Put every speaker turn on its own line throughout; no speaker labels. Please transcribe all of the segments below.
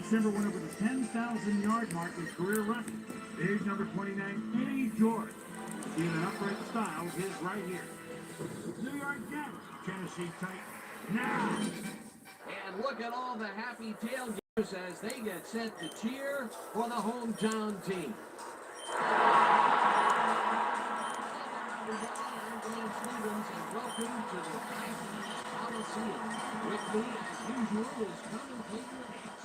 December went over the 10,000-yard mark in career running. Here's number 29, Eddie George. Seeing an upright style is right here. New York Jets, Tennessee Titans. Now.
And look at all the happy tailgaters as they get set to cheer for the hometown team. I'm Dan Stevens, and welcome to the Coliseum. With me, as usual, is commentator now,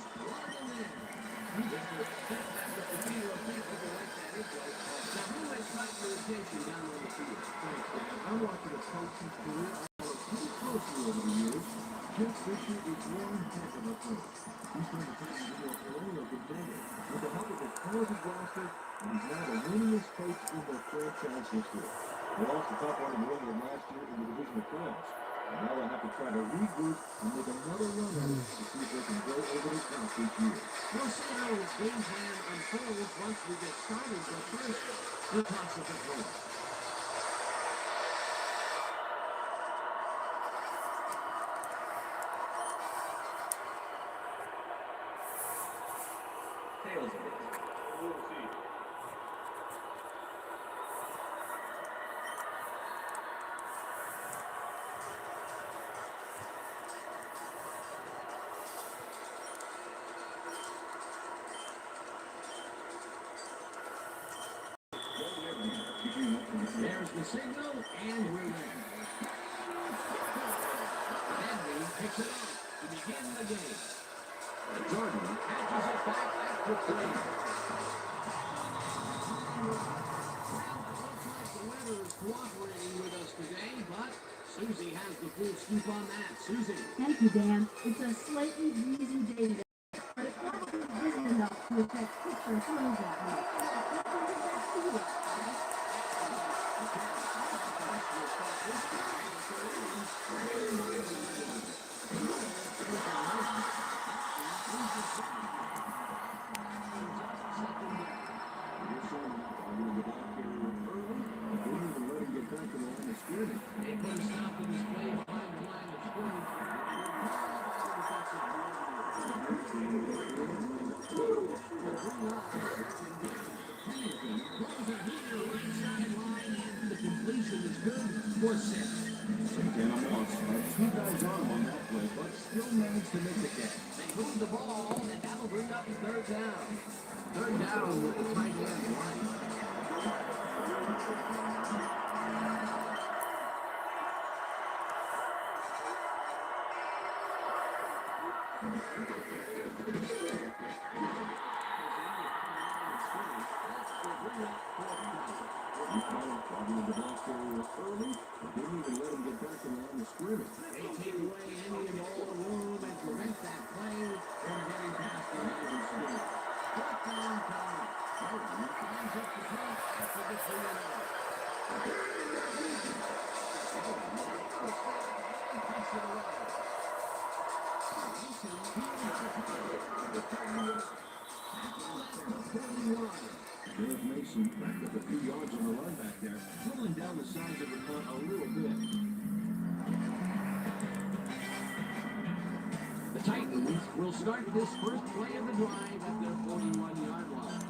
who has caught your attention down on the field? Thanks, Dan. I'm watching a coach's career pretty closely over the years. Just this year, it's one heck of a coach. He's turned the Titans into a perennial contender with the help of a talented roster, and he's now the winningest coach in their franchise history. They lost the top one in New England last year in the divisional playoffs. And now they'll have to try to regroup and make another run at it to see if they can go over the top this year. We'll see how his game plan unfolds once we get started, but first, the toss of the ball. Tails of it. We'll see. There's the signal, and we're ready. Henry picks it up to begin the game. Jordan catches it back after three. Well, it looks like the weather is cooperating with us today, but Susie has the full scoop on that. Susie.
Thank you, Dan. It's a slightly breezy day today, but it's probably busy enough to affect picture flows that way.
To make the catch. They move the ball, and that'll bring up third down. Third down with the tight end line. They take away any and all room and prevent that play from getting past the Ravens score. Fourth down time. Jordan finds up the pass after the 3-and-out. There's Mason back up a few yards on the run back there, pulling down the size of the punt a little bit. The Titans will start this first play of the drive at their 41-yard line.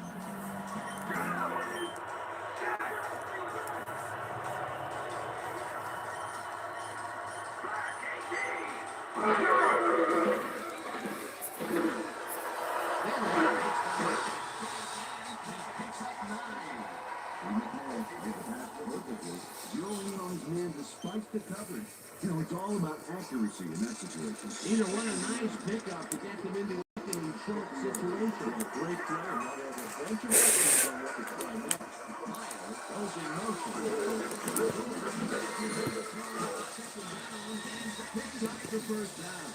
Despite the coverage, it's all about accuracy in that situation. Either one a nice pickup to get them into a short situation. A great play, not over a bunch of options on what to try next. Miles goes in motion. Second down, and picks up the first down.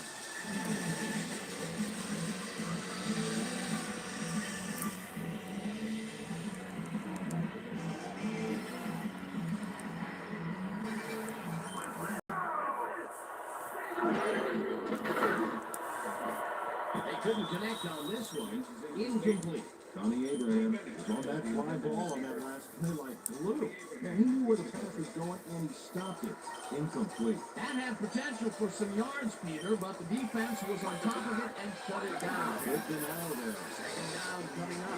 They Couldn't connect on this one. Incomplete. Connie Abraham was on that fly ball on that last play like glue. Yeah, he knew where the pass was going and he stopped it. Incomplete.
That had potential for some yards, Peter, but the defense was on top of it and shut it down.
Good denial there.
Second down coming up.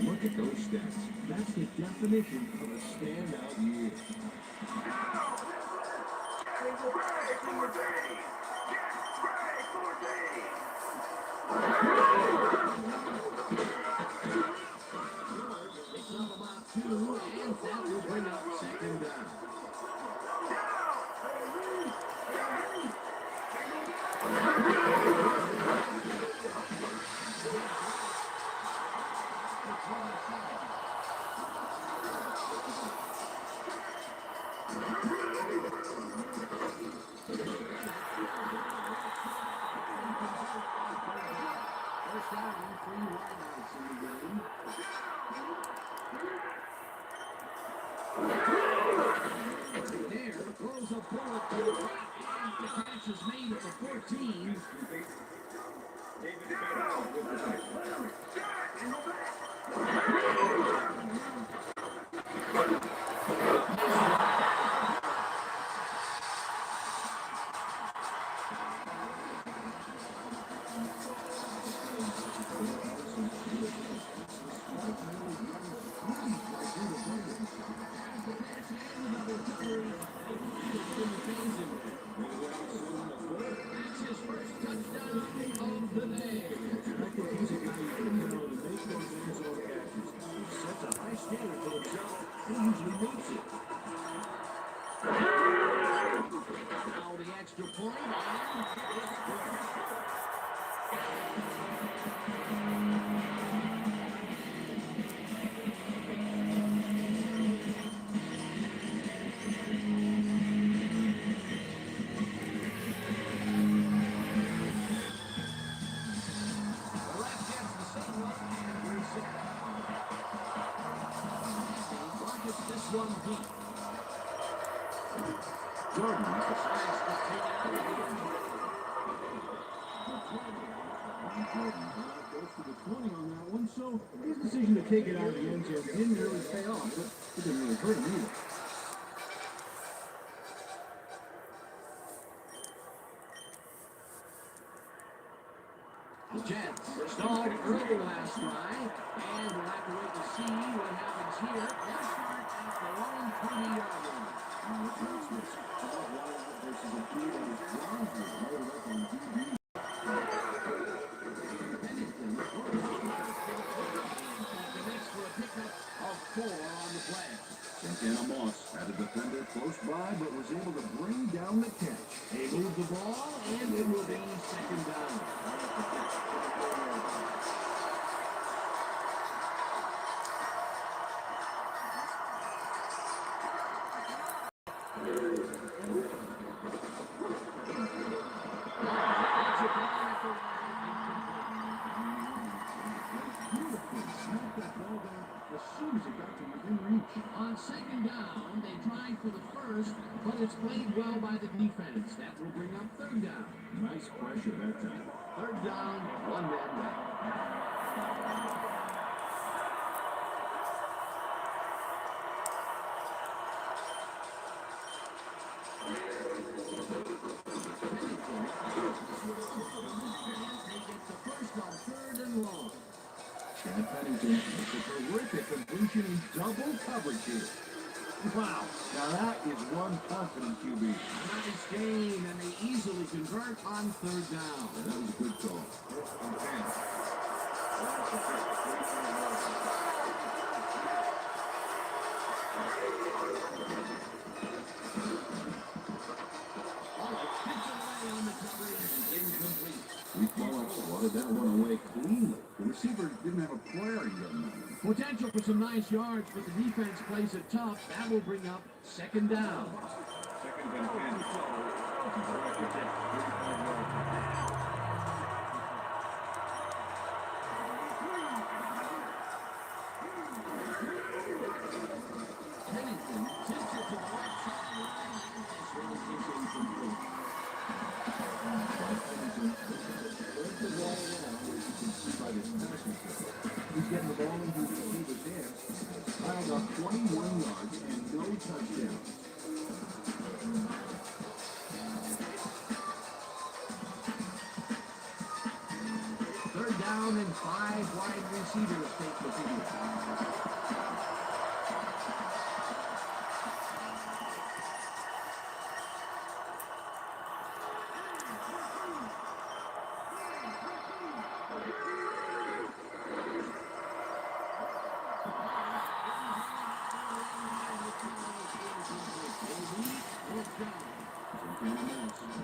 Look at those stats. That's the definition of a standout year.
It's up about 2, and that will bring up second down. First down, 3 wideouts in the game. There throws a bullet to the right, and the catch is made at the 14. That's his first touchdown of the day.
He's a guy who can go and make those end zone catches. He sets a high standard for himself. He usually makes it.
Now the extra point, and it's good. The ref gets the signal, and we're set. He buckets this one deep.
Jordan
Decides to take it out of the end zone.
Jordan goes to the 20 on that one, so his decision to take it out of the end zone didn't really pay off, but it didn't really hurt him either.
The Jets stalled early last drive, and we'll have to wait to see what happens here. They'll start at their own 20-yard line.
What's this? Bob Wyatt versus a team that is grounded, loaded up on DB.
Connects for a pickup of 4 on the play.
Santana Moss had a defender close by, but was able to bring down the catch.
They move the ball, and it will be second down.
Snapped that ball down as soon as it got to within reach.
On second down, they tried for the first, but it's played well by the defense. That will bring up third down.
Nice pressure that time.
Third down, 1 man down. They get the first on 3rd and long.
Chad Pennington makes a terrific completion in double coverage here. Wow, now that is one confident QB.
Nice game, and they easily convert on 3rd down.
And that was a good call.
Gets away on the coverage and incomplete.
swatted that one away cleanly. The receiver didn't have a prayer in that moment.
Potential for some nice yards, but the defense plays it tough. That will bring up second down.
Second and 10.
Pennington tips it to the left sideline. This one is incomplete.
He's getting the ball into the receiver's hands. Piled up 21 yards and no touchdowns.
Third down and 5 wide receivers take the field.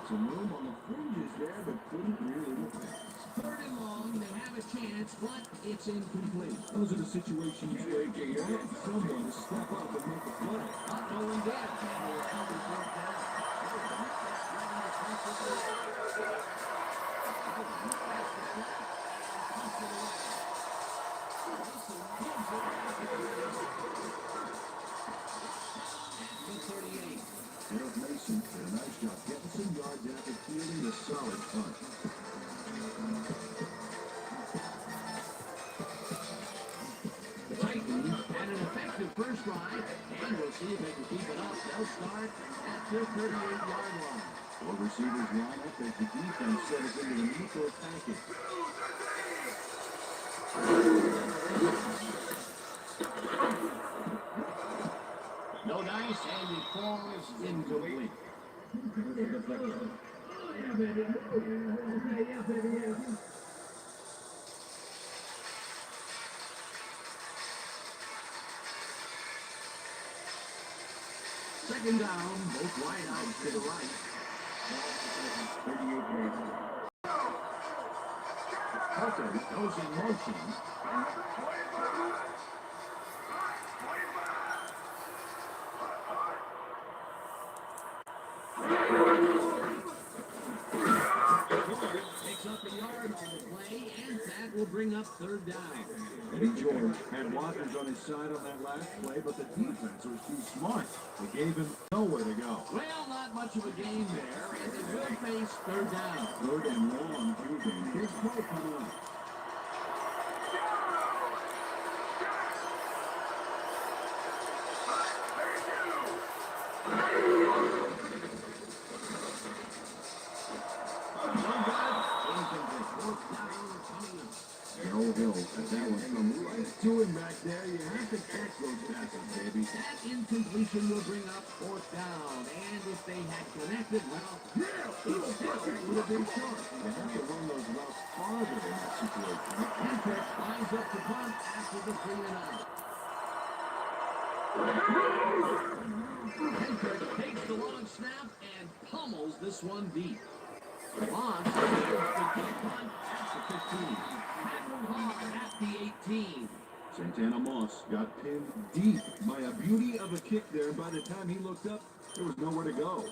Some room on the fringes there, but couldn't really look fast.
Third and long, they have a chance, but it's incomplete.
Those are the situations where you want someone to step up and make a play.
No one did. And they were able to break down.
Harold Mason did a nice job getting some yards after fielding a solid punt.
The Titans had an effective first drive, and we'll see if they can keep it up. They'll start at their 38-yard line.
Four receivers line up as the defense settles into the neutral package.
No dice, and it falls incomplete. Second down, both wide out to the right.
38 yards.
Parker goes in motion. Picks up a yard on the play, and that will bring up third down.
Eddie George had blockers on his side on that last play, but the defense was too smart. They gave him nowhere to go.
Well, not much of a game there, and they will face third down.
Third and long, Cuban. Here's Cole coming up. Joe Hill at that one come right to him back there. You have to catch those passes, baby.
That incompletion will bring up fourth down, and if they had connected, well, it still would have been short.
You have to run those routes farther in that situation.
Hendrick lines up the punt after the 3-and-out. Hendrick takes the long snap and pummels this one deep. Moss takes the punt at the 15. At the 18.
Santana Moss got pinned deep by a beauty of a kick there, and by the time he looked up, there was nowhere to go.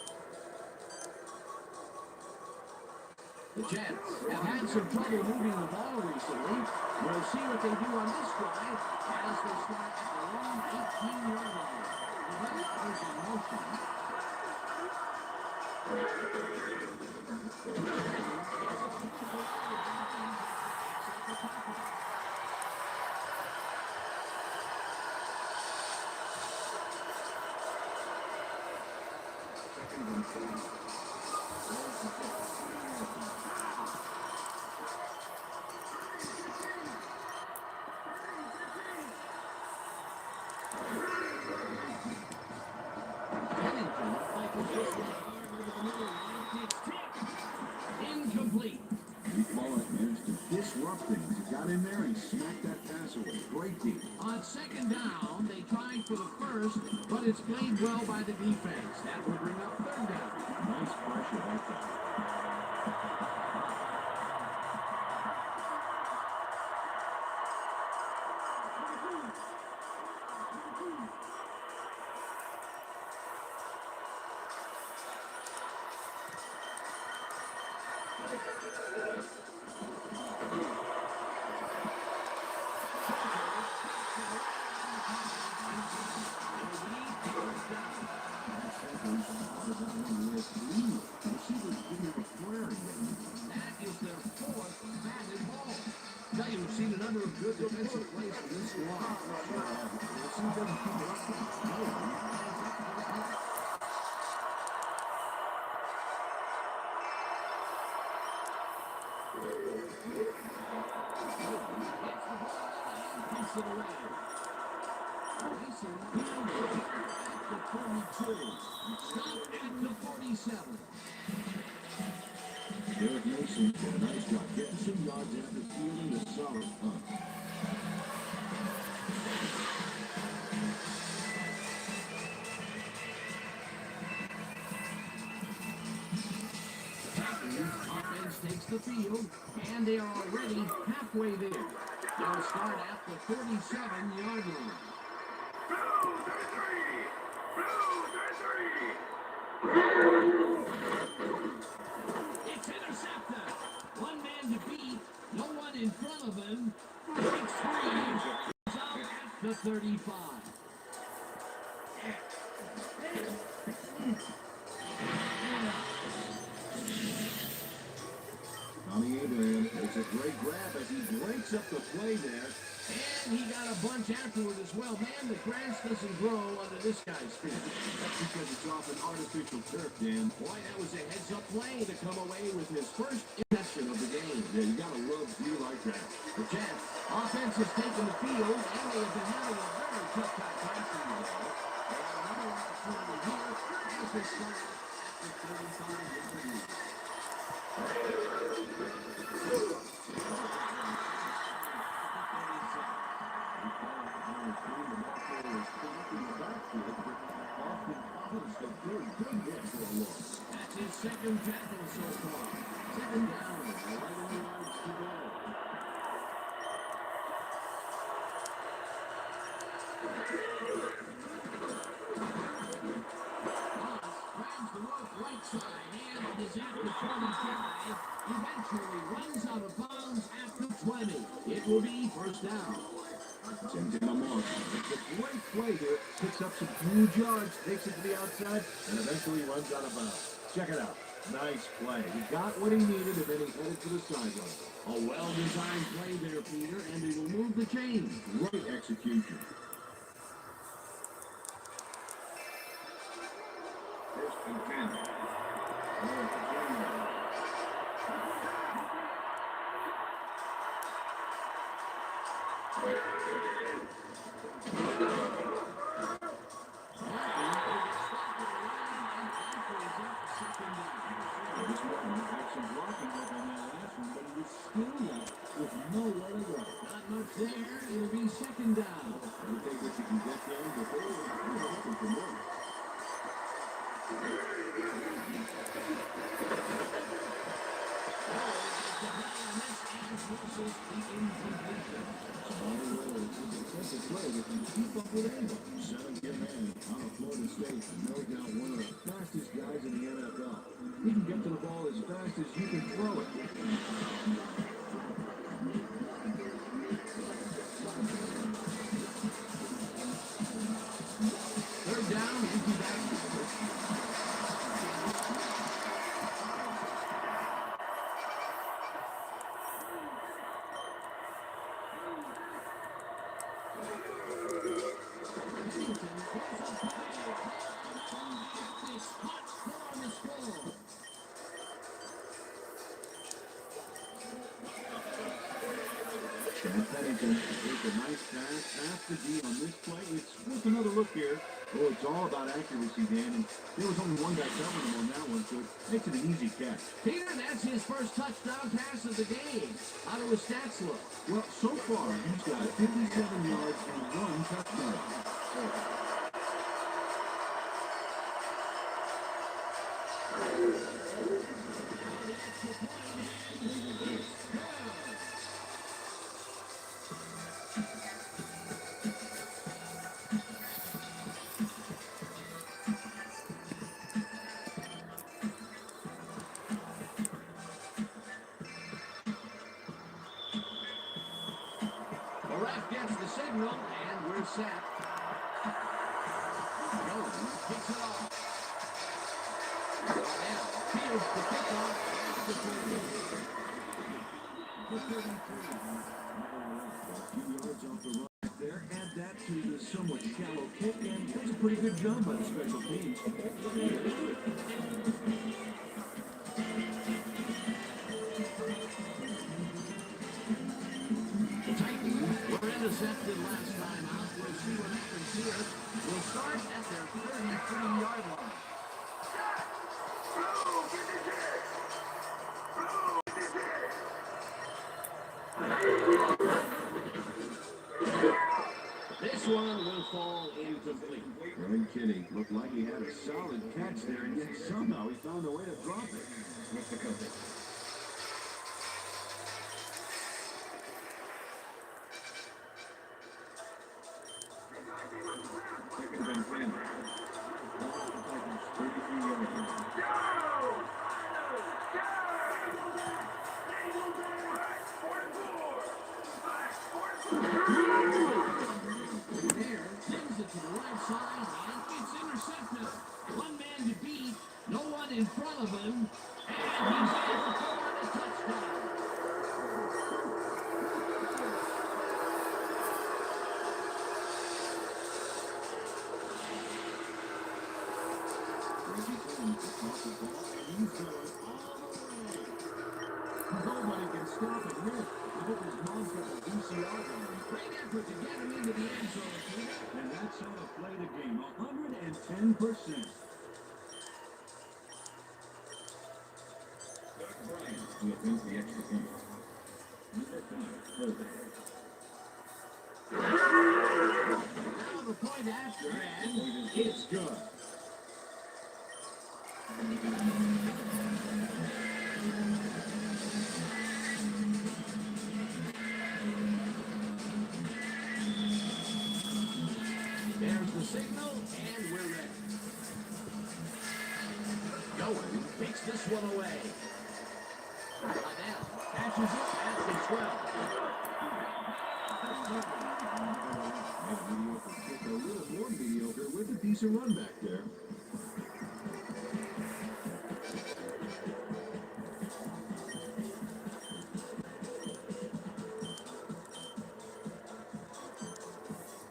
The Jets have had some trouble moving the ball recently. We'll see what they do on this drive as they start at the long 18-yard line. The running is in motion. Incomplete.
Deep ball managed to disrupt things. He got in there and smacked that pass away. Great deep.
On second down, they tried for the first, but it's played well by the defense. That will bring up third down.
Nice pressure right there.
That is their fourth batted ball. Tell you, we've seen another good defensive play from this squad. Gets it away. Mason fielded at the 42. Stopped at the 47.
Derek Mason did a nice job getting some yards after fielding a solid punt.
Offense takes the field, and they are already halfway there. They'll start at the 37-yard line. It's intercepted. One man to beat, no one in front of him. Breaks free. He's out at the 35.
Tommy Abraham makes a great grab as he breaks up the play there.
And he got a bunch afterward as well. Man, the grass doesn't grow under this guy's feet.
That's because it's often artificial turf, Dan.
Boy, that was a heads-up play to come away with his first interception of the game.
Yeah, you gotta love you like that.
The Jets offense has taken the field, and they have been having a very tough time passing the ball. They have another opportunity here as they start at the 35-yard line. That's his second tackle so far. Second down, 11 yards to go. Grabs the rope right side and is at the 45. Eventually runs out of bounds at the 20. It will be first down.
Tim Lamar makes a great play here, picks up some huge yards, takes it to the outside, and eventually runs out of bounds. Check it out. Nice play. He got what he needed, and then he headed for the sideline.
A well-designed play there, Peter, and it will move the chains.
Great execution. First and 10.
With nowhere to go. Not much there. It'll be second down.
You think that you can get there before you're looking for more. Defensive play that can keep up with anybody. 7-year man out of Florida State, no doubt one of the fastest guys in the NFL. He can get to the ball as fast as you can throw it.
Third down, empty backfield.
Chad Pennington takes a nice pass past the D on this play. It's worth another look here. Oh, it's all about accuracy, Dan. And there was only one guy covering him on that one, so it makes it an easy catch.
Peter, that's his first touchdown pass of the game. How do his stats look?
Well, so far, he's got 57 yards and 1 touchdown.
set. Jones kicks it off. Now, fields the kickoff at the 30.
The 33. A few yards off the run there. Add that to the somewhat shallow kick, and that's a pretty good job by the special teams.
The Titans were intercepted last time out. We'll see what happens here. We'll start at their 33-yard line. This one will fall incomplete.
Aaron Kinney looked like he had a solid catch there, and yet somehow he found a way to drop it. Second and 10. 33 yards.
There, sends it to the right side, and it's intercepted. One man to beat, no one in front of him, and he's able to run a touchdown.
Reggie Jones caught the ball, and he's going all the way. Nobody can stop it here. I hope his mom's got a VCR going.
Great effort to get him into the end zone, Peter.
And that's how to play the game, 110%. Doug Bryant will attempt the extra point. Number 5, fullback.
Now the point after, and it's good. There's the signal, and we're ready. Going takes this one away. Adele catches it at the 12.
Made a mediocre kick a little more mediocre with a decent run back there.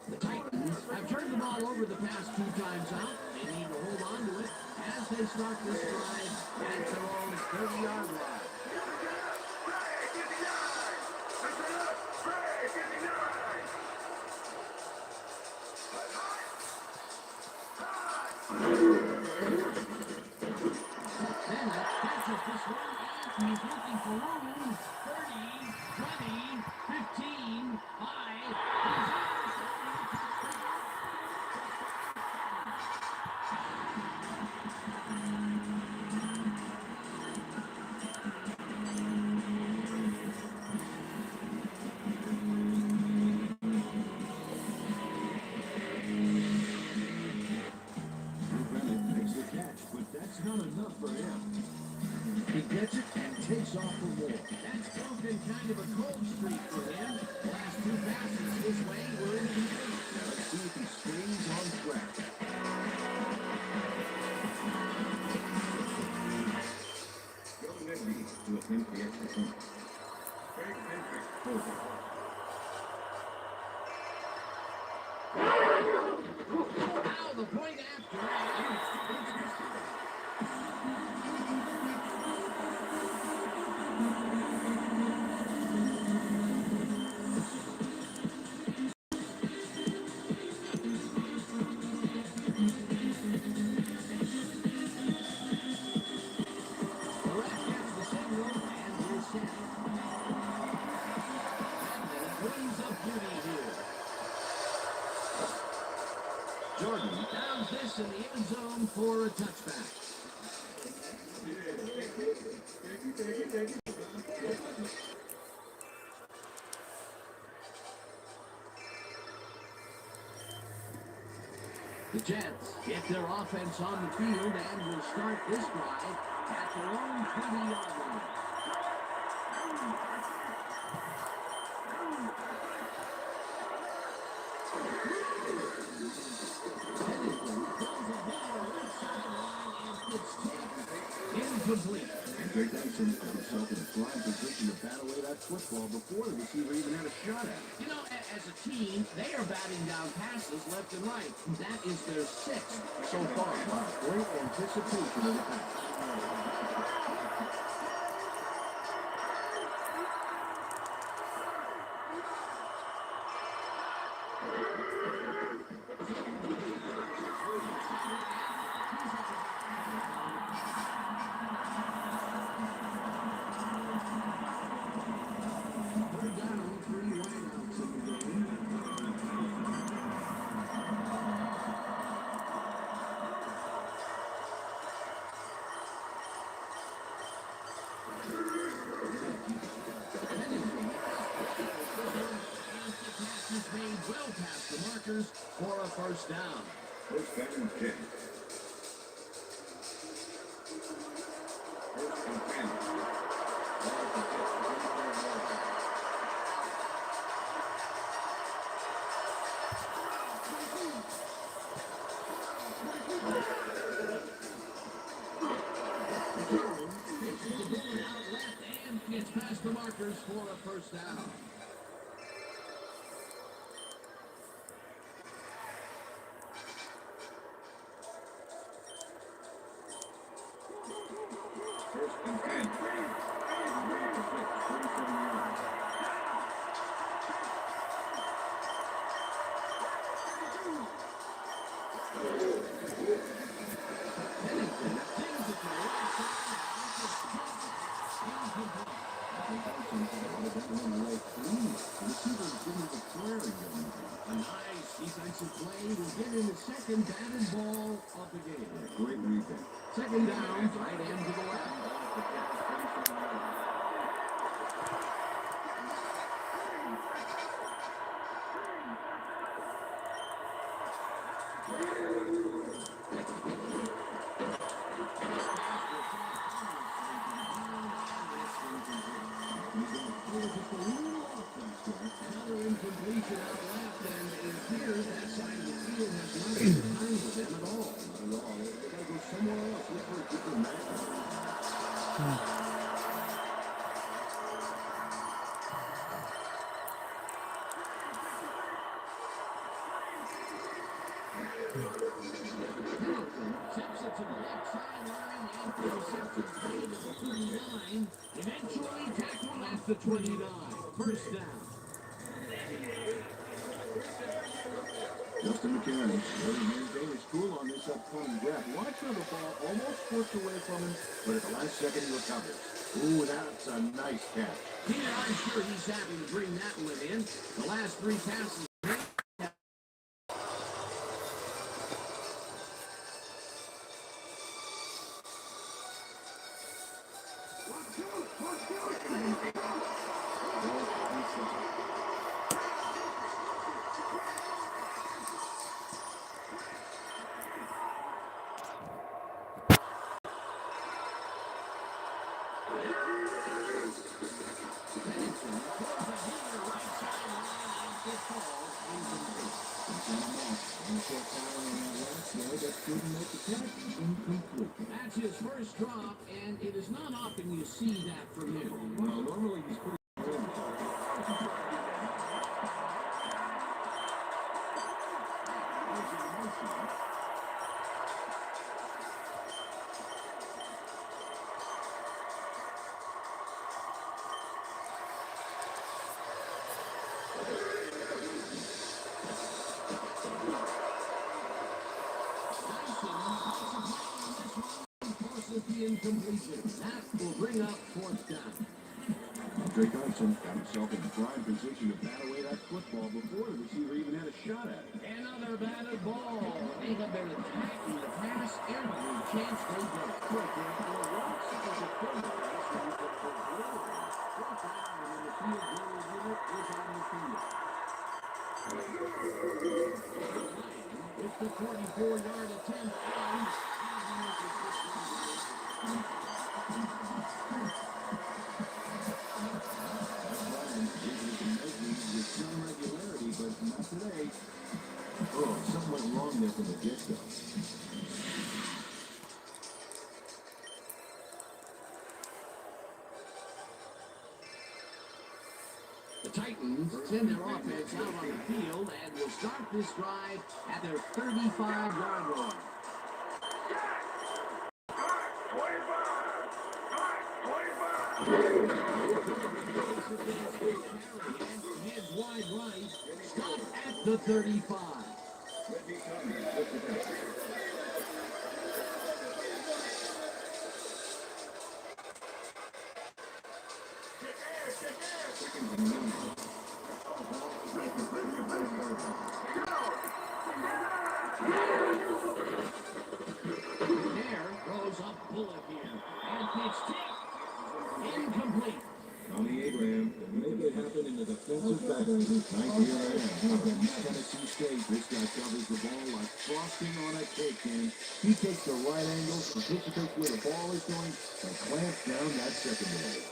The Titans have turned the ball over the past 2 times out. They need to hold on to it as they start this drive at their own 30-yard line. Bennett catches this one, and he's looking for room. 30, 20, 15, 5.
Bennett makes the catch, but that's not enough for him. He gets it and takes off for more.
That's broken kind of a cold streak for him. Last 2 passes his way were incomplete.
Now let's see if he stays on track. Joe Negby to attempt the extra point. Craig Hendrick, fullback.
Now the point after. The ref gets the signal, and we're set. And it brings up duty here. Jordan downs this in the end zone for a touchback. The Jets get their offense on the field and will start this drive at their own 20-yard line. incomplete.
Andre Dyson got himself in a prime position to bat away that football before the receiver even had a shot at it.
You know, as a team, they are batting down passes left and right. That is their sixth so far.
Wow, great anticipation of the pass.
Third down, 3 wideouts in the game. Is made well past the markers for a first down.
First down and 10. First and 10.
And gets past the markers for a first down.
First and 10.
A nice defensive play will get in the second batted ball of the game.
Great rebound.
Second down, tight end to the left. Another incompletion out left, and it appears that side of the field has nothing to time with them at all.
Not at all. They gotta go somewhere else. Look for a different matchup.
Tips it to the left sideline and intercepts it straight at the 39. Eventually tackled at the 29. First down.
Justin McCarron letting his Danish cool on this upcoming draft. Watch how the ball almost forced away from him, but at the last second he recovers. Ooh, that's a nice catch.
Peter, I'm sure he's happy to bring that one in. The last 3 passes. That's his first drop, and it is not often you see that from him.
Well, normally he's pretty good.
Incompletion. That will bring up fourth down.
Andre Dyson got himself in a prime position to bat away that football before the receiver even had a shot at it.
Another batted ball. They have been attacking the pass every chance they get. Quick, the right side of the field. Fourth down, and the field goal unit is on the field. It's the 44-yard attempt.
Some regularity, but not today. Oh, something went wrong there from the get-go.
The Titans send their offense out on the field and will start this drive at their 35-yard line. Head wide right, stop at the 35. There goes a bullet here, and it's tipped. Incomplete.
Tommy Abraham can make it happen in the defensive back. Nice year out of East Tennessee State. This guy covers the ball like frosting on a cake can. He takes the right angles, anticipates where the ball is going, and clamps down that secondary.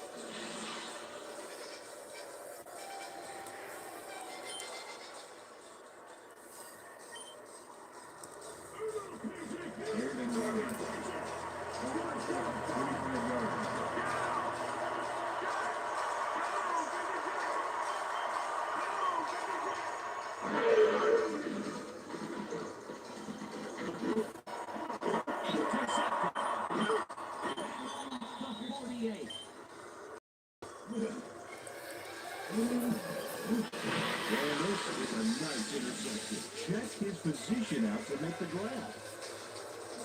Check his position out to make the grab.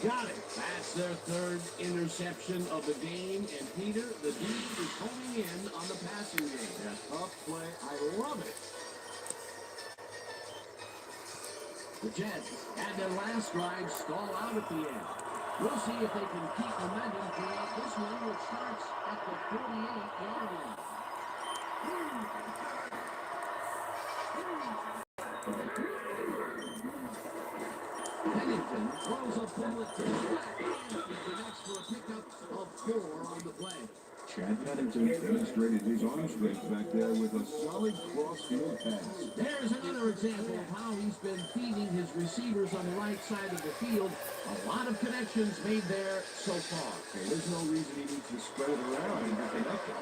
Got it. That's their third interception of the game. And Peter, the D is honing in on the passing game.
Yeah, tough play. I love it.
The Jets had their last drive stall out at the end. We'll see if they can keep momentum throughout this one, which starts at the 48-yard line. Pennington throws a bullet to the back and connects for a pickup of 4 on the play.
Chad Pennington demonstrated his arm strength back there with a solid cross-field pass.
There's another example of how he's been feeding his receivers on the right side of the field. A lot of connections made there so far.
Okay, there's no reason he needs to spread it around and be connected.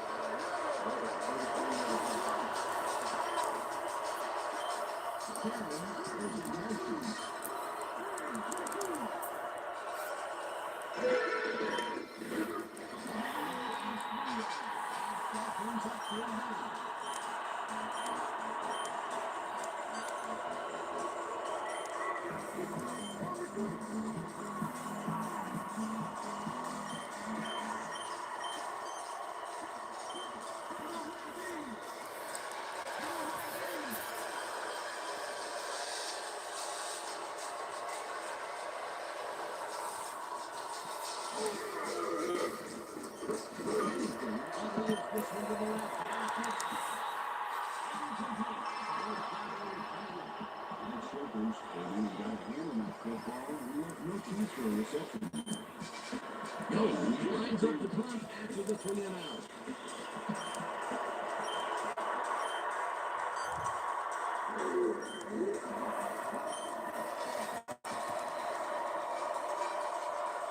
No, he lines up the punt after the 3 and out.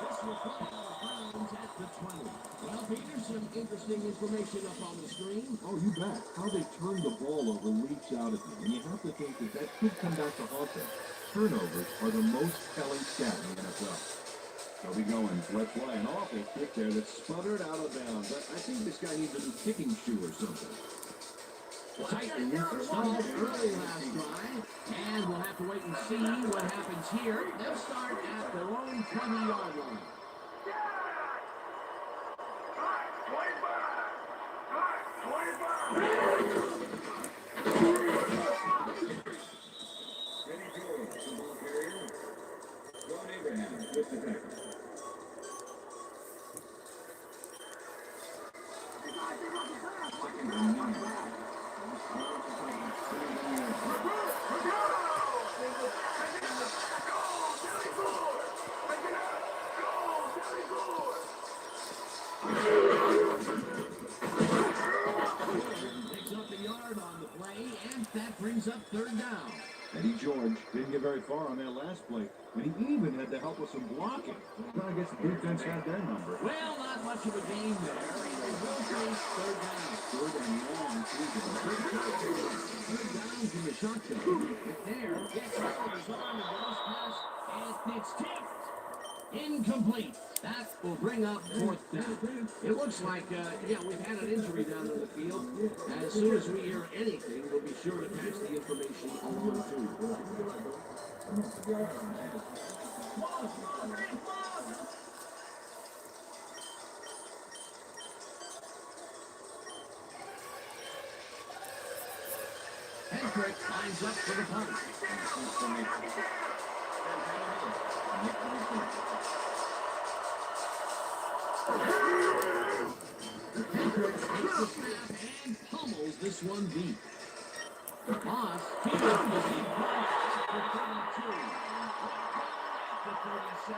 This will put out of bounds at the 20. Well, Peter, some interesting information up on the screen.
Oh, you bet. How they turn the ball over leaps out at you. And you have to think that that could come back to haunt them. Turnovers are the most telling stat in the NFL. They'll be going. Let's play an awful kick there that sputtered out of bounds. I think this guy needs a new kicking shoe or something.
Titans stumbled early last drive, and we'll have to wait and see what happens here. They'll start at their own 20-yard line.
With the tackle.
Picks up a yard on the play, and that brings up 3rd down.
Eddie George didn't get very far on that last play, and he even had to help with some blocking. Well, I guess the defense had their number.
Well, not much of a game there, and they will face 3rd down.
3rd and long.
shotgun. McNair gets out of his arm and goes past, and it's tipped. Incomplete. That will bring up fourth down. It looks like, we've had an injury down in the field. As soon as we hear anything, we'll be sure to pass the information along to you. Hendrick lines up for the punt. Hendrick takes the snap and pummels this one deep. Moss fields the deep punt at the 32. At the 37.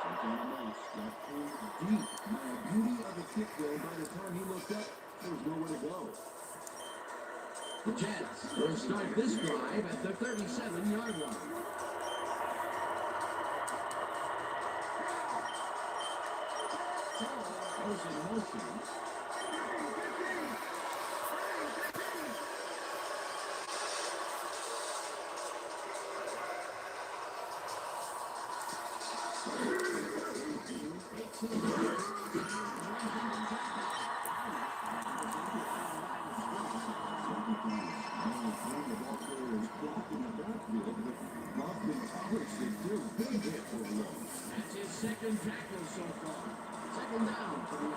Something Moss got pulled deep. The beauty of the kick there, by the time he looked up, there was nowhere to go.
The Jets will start this drive at the 37-yard line. Goes in motion. That's his second tackle so far. Second down for the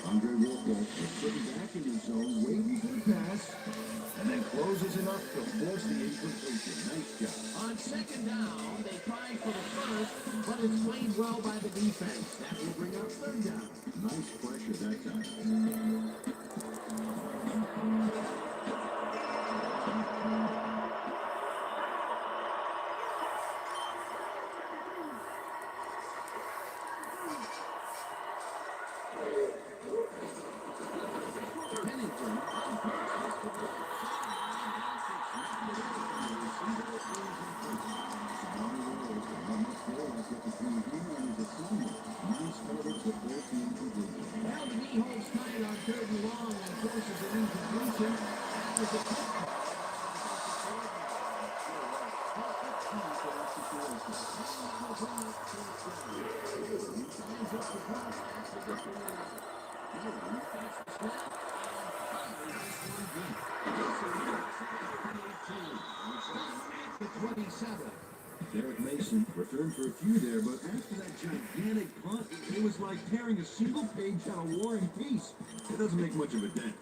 Andre Wilco is sitting back in his zone, waiting for the pass, and then closes enough to force the incompletion. Nice job.
On second down, they try for the first, but it's played well by the defense. That will bring up third down.
Nice pressure that time.
Pennington Now the knee holds tight on third and long and forces an incompletion. That was a touchdown.
Derek Mason returned for a few there, but after that gigantic punt, it was like tearing a single page out of War and Peace. It doesn't make much of a dent.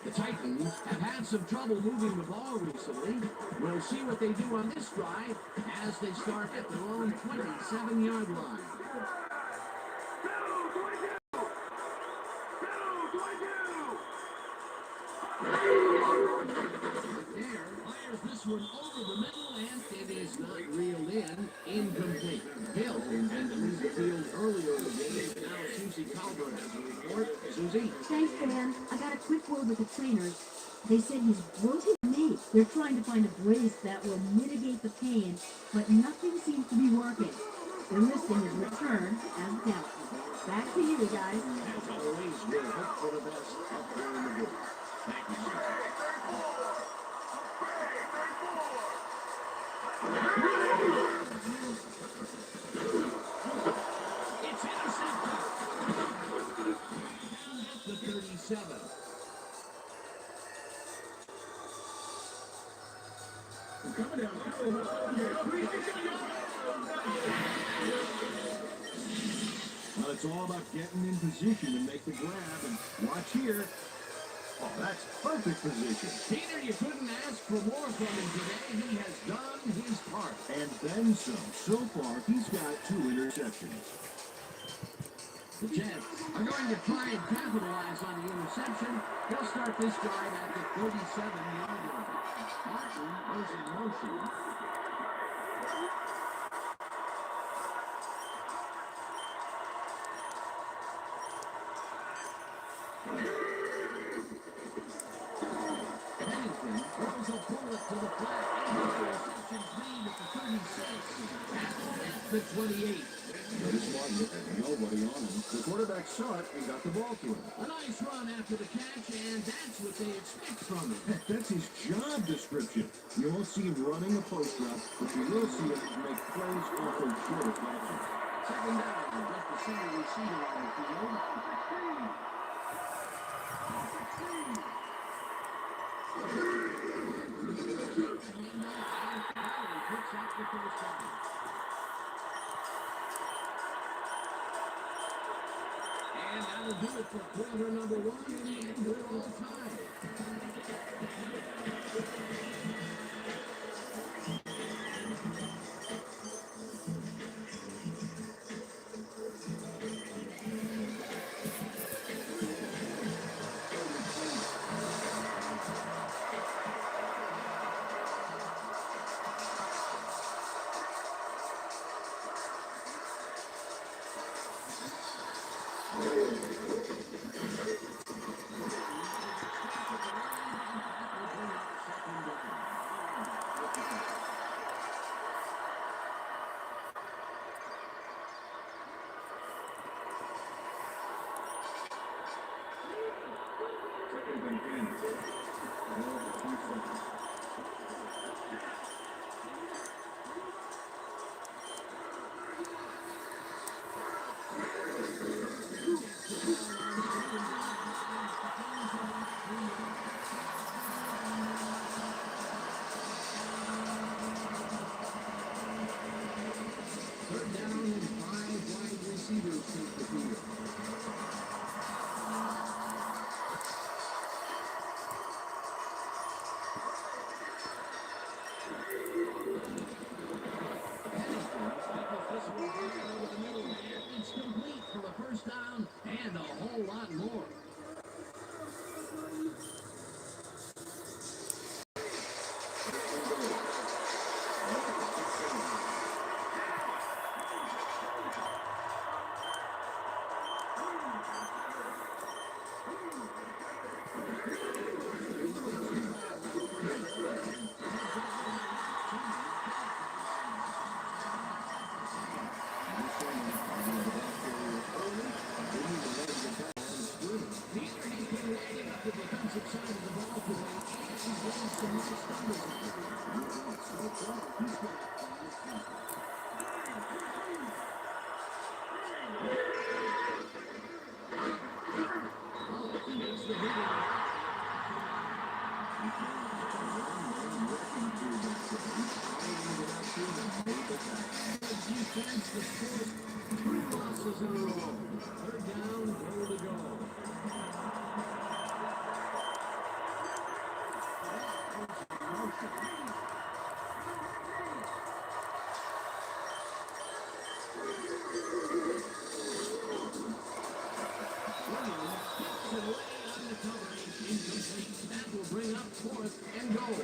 The Titans have had some trouble moving the ball recently. We'll see what they do on this drive as they start at their own 27-yard line. There fires this one over the middle, and it is not reeled in. Incomplete. Hill had to leave the field earlier in the game. Now Susie Calvert has a report. Susie?
Thanks, Dan. I got a quick word with the trainers. They said he's broken knee. They're trying to find a brace that will mitigate the pain, but nothing seems to be working. They're listing his return as doubtful. Back to you guys.
As always, we'll hope for the best up there in the booth. Thank you, Susie. It's intercepted. At the 37.
Well, it's all about getting in position to make the grab, and watch here. Oh, that's perfect position.
Peter, you couldn't ask for more from him today. He has done his part.
And then some. So far, he's got 2 interceptions.
The Jets are going to try and capitalize on the interception. They'll start this drive at the 37-yard line. Martin goes in motion. throws a bullet to the flat. And the reception's made at the 36. At the 28.
Very smart look at nobody on him. The quarterback saw it and got the ball to him.
A nice run after the catch, and that's what they expect from him.
That's his job description. You won't see him running a post route, but you will see him make plays off those shorter passes.
Second down, just a single receiver on the field. Picks up the first down. And that'll do it for quarter number one, and we're all tied.
Second and 10. Ball with 2 seconds.
Third down and 5 wide receivers take the field. It's complete for the first down and a whole lot more. Defense, the score, 3 losses in a row. Third down, goal to go. That will bring up 4th and goal.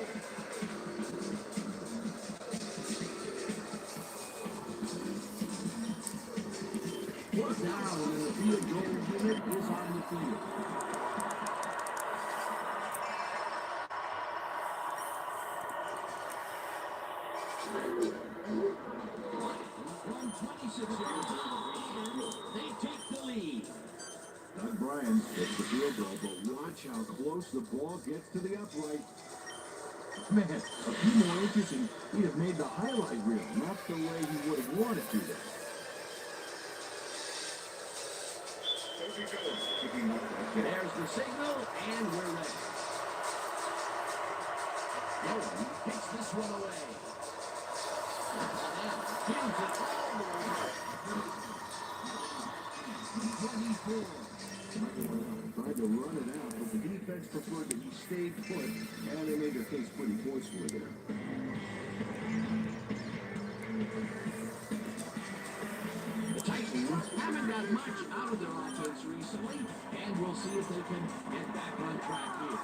Fourth down, and the field goal unit is on the field. From 26 yards out, they take the lead.
Doug Bryan gets the field goal, but watch how close the ball gets to the upright. Man, a few more inches and he'd have made the highlight reel, not the way he would have wanted to there.
There's the signal, and we're ready. Nolan takes this one away. Gives it all the way. 24.
Tried to run it out, but the defense preferred that he stayed put, and they made their case pretty forcefully there.
The Titans haven't got much out of their offense recently, and we'll see if they can get back on track here.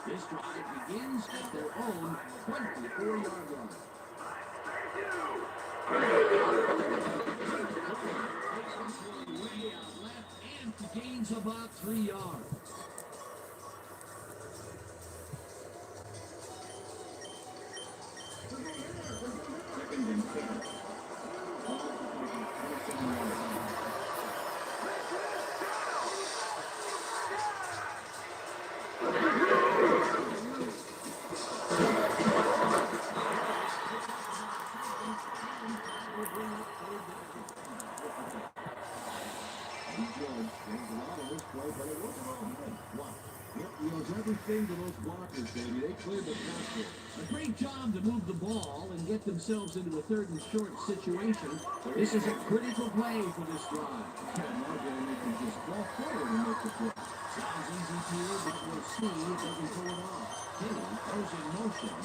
This drive begins at their own 24-yard line. Way out left and gains about 3 yards.
yards. Gained a lot on this play, but it wasn't all good. Wow. Yep, he owes everything to those blockers, baby. They cleared the pass for him.
A great job to move the ball and get themselves into a 3rd and short situation. This is a critical play for this drive.
Yeah, now they can just fall forward and make the play.
Sounds easy to you, but we'll see if they can pull it off. Kenny goes in motion.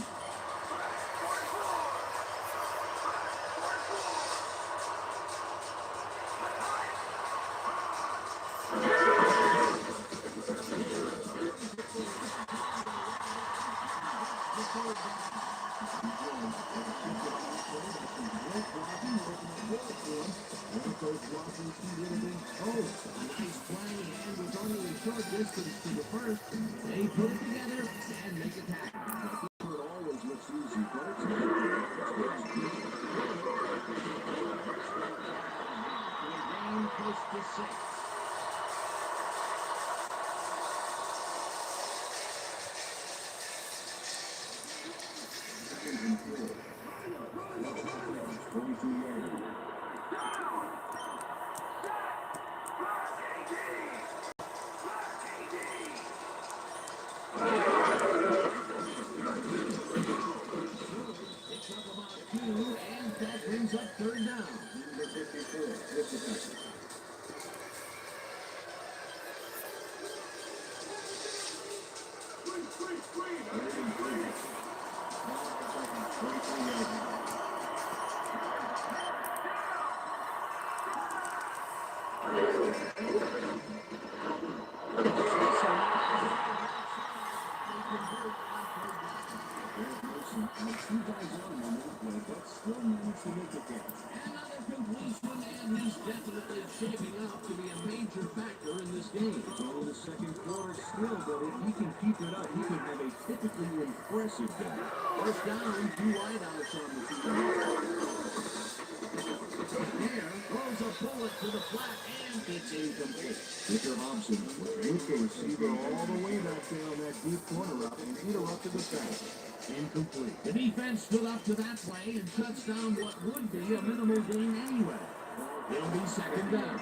Nice play, and with only a short distance to the first, they put it together and make a tackle.
It always looks easy, but it's not.
Game close to 6. And that brings up 3rd down.
Number 54, with the tackle.
Another completion, and he's definitely shaping up to be a major factor in this game.
It's only the second quarter still, but if he can keep it up, he can have a typically impressive game.
1st down, 2 wideouts on the field. There throws a bullet to the flat, and it's incomplete.
Victor Hobson was with the receiver all the way back there on that deep corner route and interrupted the pass. Incomplete.
The defense stood up to that play and shuts down what would be a minimal gain anyway. It'll be 2nd down.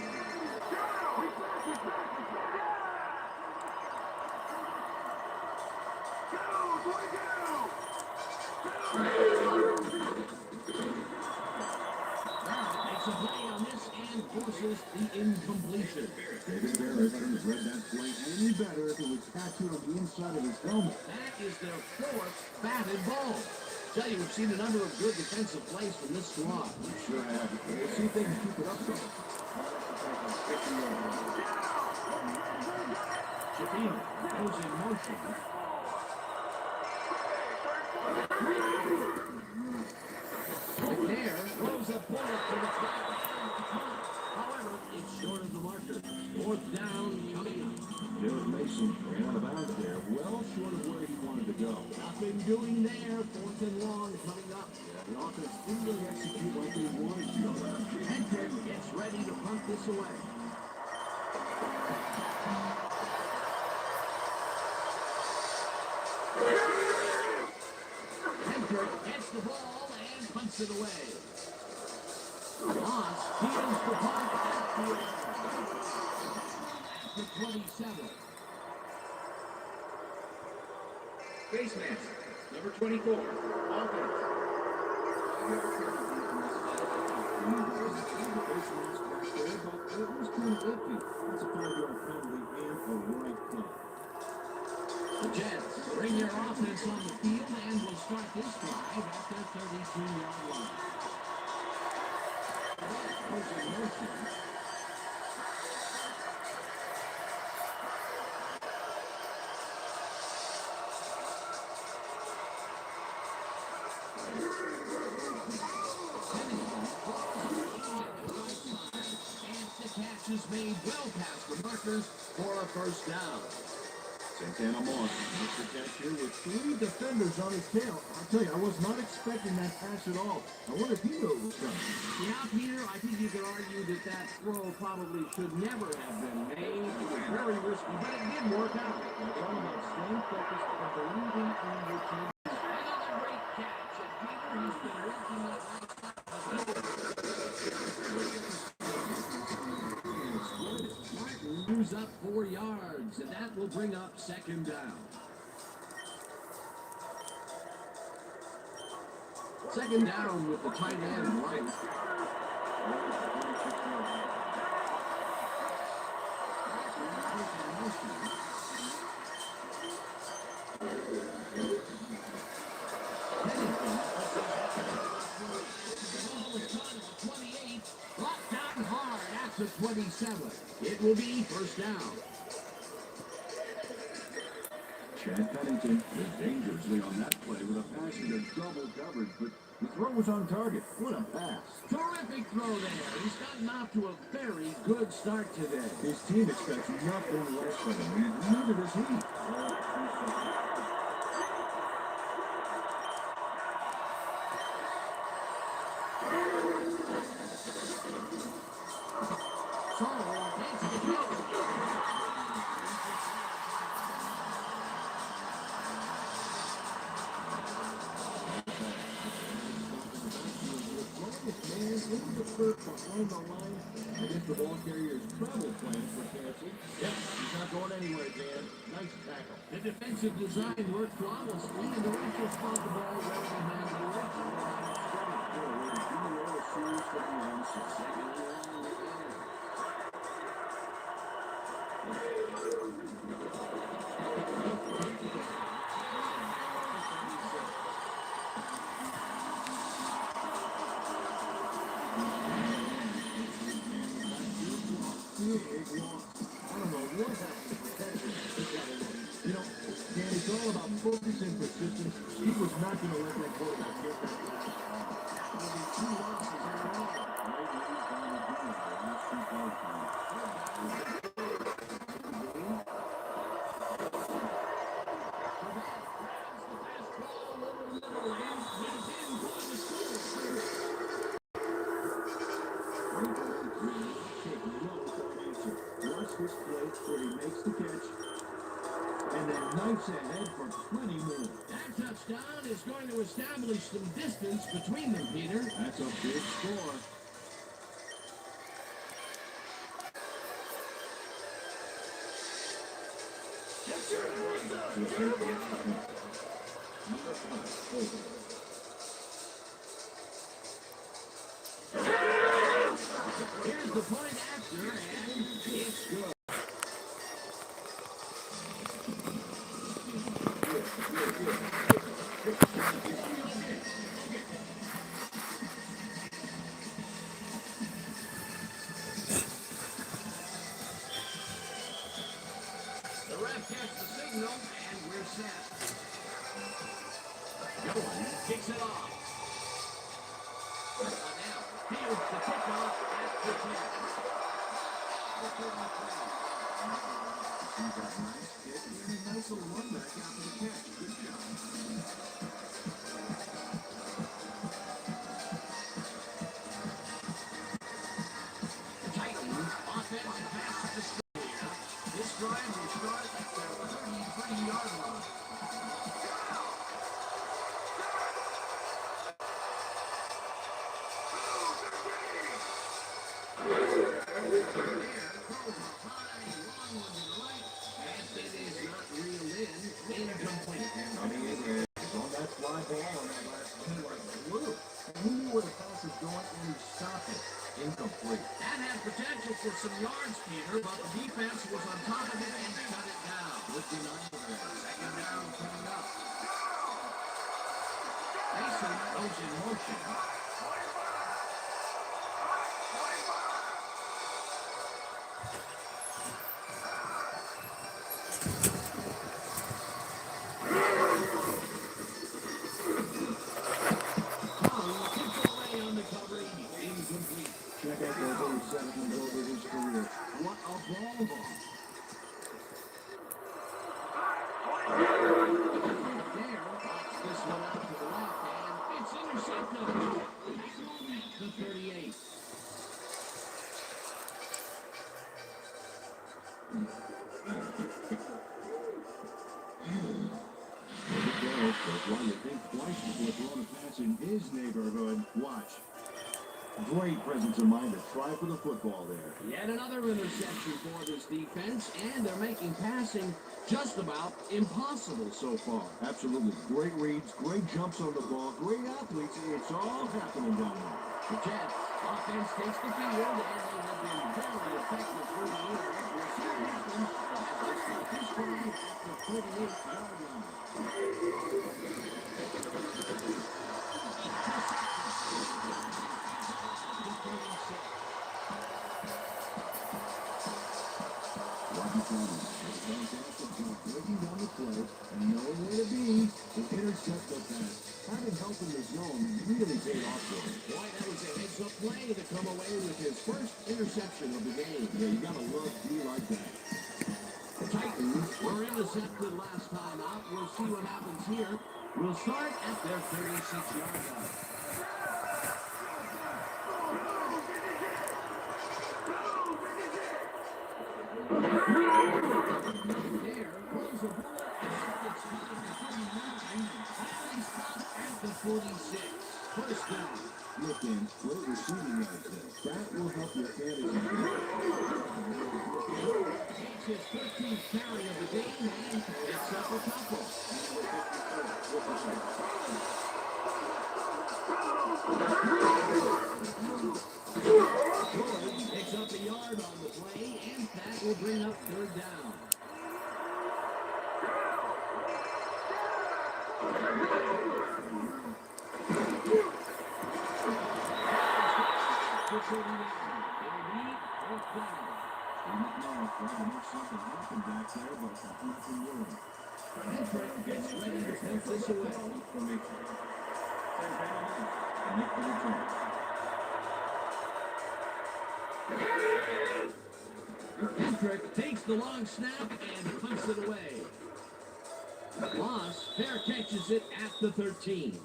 Makes a play on this and forces the incompletion.
David Barrett couldn't have read that play any better if it was tattooed on the inside of his helmet.
That is their 4th batted ball. Tell you, we've seen a number of good defensive plays from this squad.
Sure have. We'll see if they can keep it up though.
Hypno goes in motion. McNair throws a bullet to the flat. However, it's short of the marker. 4th down coming up.
Jared Mason ran out of bounds there, well short of where he wanted to go.
Nothing doing there. 4th and long coming up.
The offense didn't really execute like they wanted to.
Hendrick gets ready to punt this away. Hendrick gets the ball and punts it away. Moss fields the punt at the 27.
Face mask, number 24, offense.
It was kind of iffy. That's a 5-yard penalty and a right punt.
The Jets bring their offense on the field and will start this drive at their 32-yard line. Goes in motion. Catch is made well past the markers for a 1st down.
Santana Moss makes the catch here with 3 defenders on his tail. I'll tell you, I was not expecting that pass at all. I wonder if he knew it was coming.
Yeah, Peter, I think you could argue that that throw probably should never have been made. It was very risky, but it did work out.
It's all about staying focused and believing in your team.
Another great catch, and Peter has been working that goes up 4 yards, and that will bring up second down. Second down with the tight end right. Brought down hard at the 27. It will be first down.
Chad Pennington was dangerously on that play with a pass into double coverage, but the throw was on target. What a pass.
Terrific throw there. He's gotten off to a very good start today.
His team expects nothing less from him, and neither does he. Behind the line, I guess the ball carrier's travel plans were canceled. Yep, he's not going anywhere, Dan. Nice tackle.
The defensive design worked flawlessly, and the Rangers fought the ball well behind the line.
It's all about focus and persistence. He was not going to let that quarterback get that last ball. There'll be 2 losses in a row. Watch this play where he makes the catch. And then Knights ahead for plenty more.
That touchdown is going to establish some distance between them, Peter.
That's a big score.
Here's the point after, and it's good. The ref gets the signal, and we're set. Gillen kicks it off. Now, here's the kickoff at the 10.
He's got a nice kick and a nice little run back after the catch. Good job.
The Titans offense pass to Square. This drive will start at the 33-yard line. That had potential for some yards, Peter, but the defense was on top of it and shut it down. Second down coming up. Mason goes in motion.
Check out those interceptions over his career. What a ball ball.
There, pops this one out to the left, and it's intercepted. The 38.
But while you think twice before throwing a pass in his neighborhood, watch. Great presence of mind to try for the football there.
Yet another interception for this defense, and they're making passing just about impossible so far.
Absolutely. Great reads, great jumps on the ball, great athletes. It's all happening down there.
The Jets offense takes the field, and they have been very effective through the air. We'll see what happens as they start this drive at the 38-yard line.
Fantastic job breaking down the play and knowing where to be to intercept the pass. Having help in the zone really paid off for him.
Boy, that was a heads-up play to come away with his first interception of the game.
Yeah, you gotta love D like that.
The Titans were intercepted last time out. We'll see what happens here. We'll start at their 36-yard line. The 46. First down.
Look in, great receiving yards there. That will help your fantasy.
It's his 13th carry of the game and picks up a couple. Floyd picks up a yard on the play, and that will bring up third down. Hendrick gets ready to take this away. Hendrick takes the long snap and punts it away. Moss fair catches it at the 13.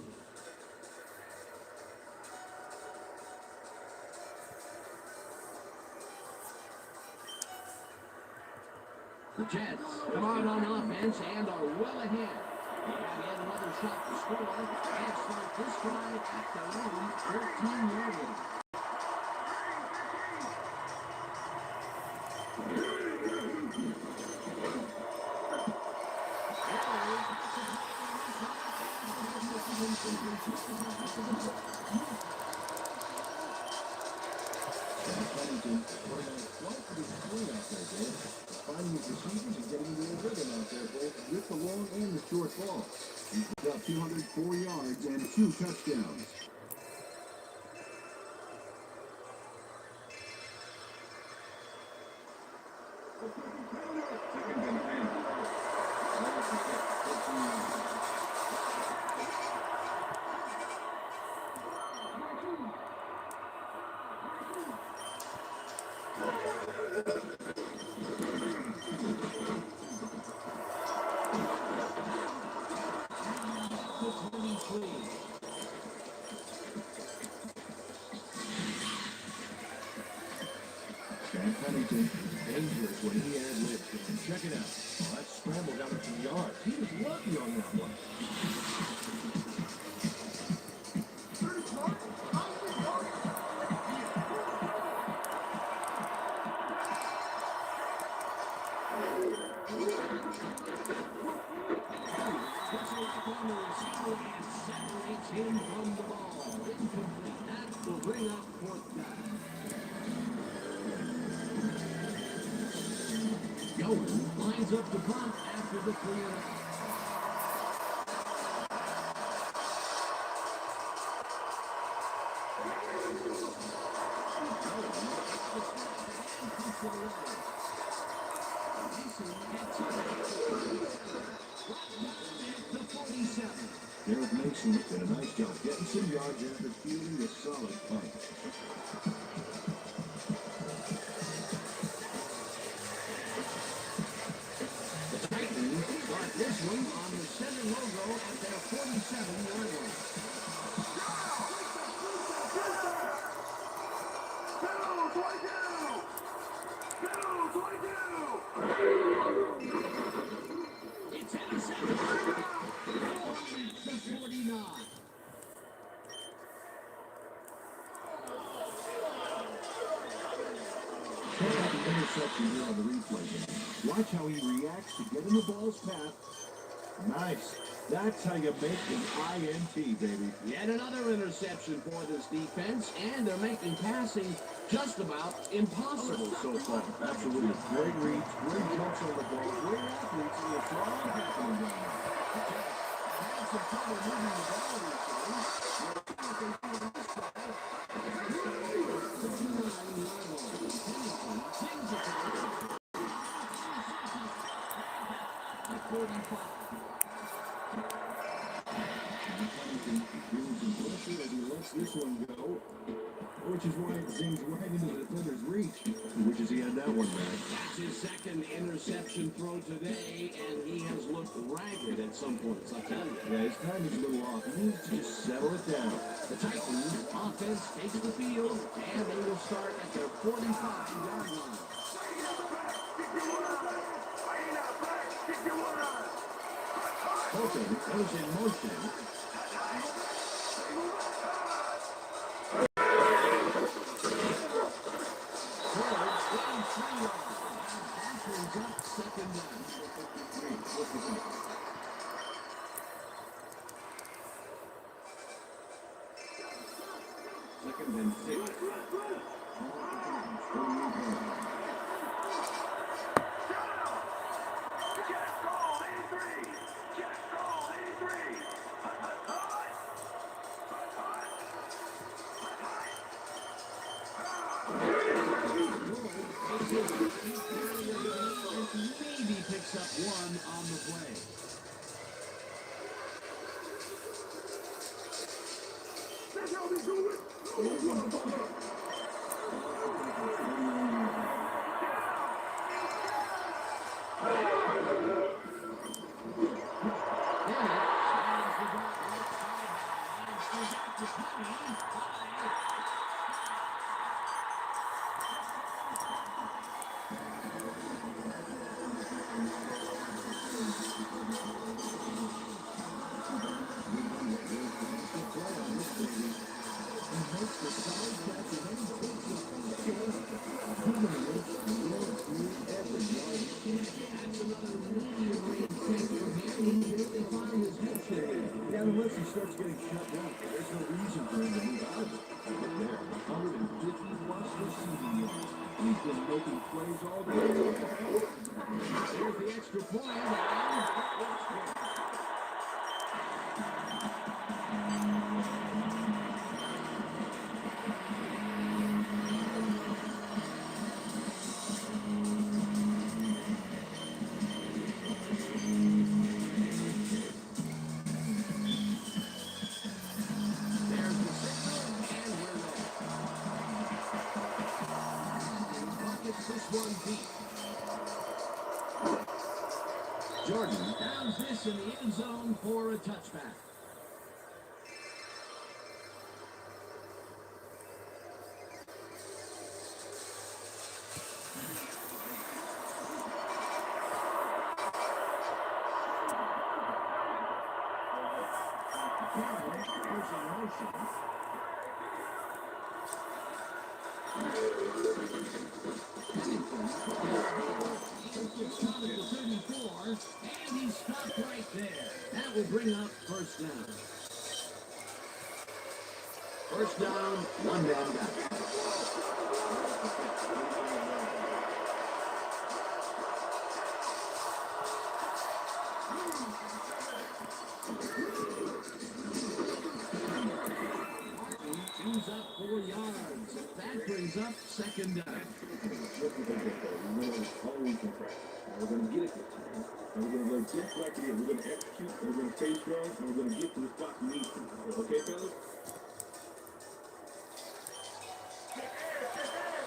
The Jets come out on offense and are well ahead. They have yet another shot to score and start this drive at their own 13-yard line.
Finding his receivers and getting into a rhythm out there, both with the long and the short ball. He's got 204 yards and 2 touchdowns. Pennington, dangerous when he had lift. And check it out. Oh, that scramble got him some yards. He was lucky on that one.
Separates him from the ball. Incomplete. That will bring up fourth down. Yowen lines up the punt after the 3 and out.
Derek Mason did a nice job getting some yards after fielding a solid punt.
The Titans start this one on the 7 logo at their 47-yard line. It's intercepted. 40-49.
watch how he reacts to get in the ball's path. Nice. That's how you make an INT, baby.
Yet another interception for this defense, and they're making passing just about impossible so far.
Absolutely. Great reads, great jumps on the ball, great athletes, and it's all happening down there.
Had some trouble moving the ball recently. We'll see what they do on this drive. 59-yard line. Pennington sings it to them. At 45.
Feeling some pressure as he lets this one go, which is why it zings right into the defender's reach. Wishes he had that one back.
That's his second interception throw today, and he has looked ragged at some points, I'll tell you.
Yeah, his timing's a little off. He needs to just settle it down.
The Titans offense takes the field, and they will start at their 45-yard line.
Colton goes in motion.
Second down.
Second and 6.
Maybe picks up one on the play.
Yeah, unless he starts getting shut down, there's no reason for him to move out of it. But there, 150 plus receiving yards. He's been making plays all day.
Here's the extra point. Jordan downs this in the end zone for a touchback. And he stopped right there. That will bring up first down. First down, one man down. He's up 4 yards. That brings up second down.
We're going to get it this time. And we're going to get back again. We're going to execute, and we're going to stay strong, and we're going to get to the spot we need to. Okay, fellas?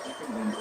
Second and 6.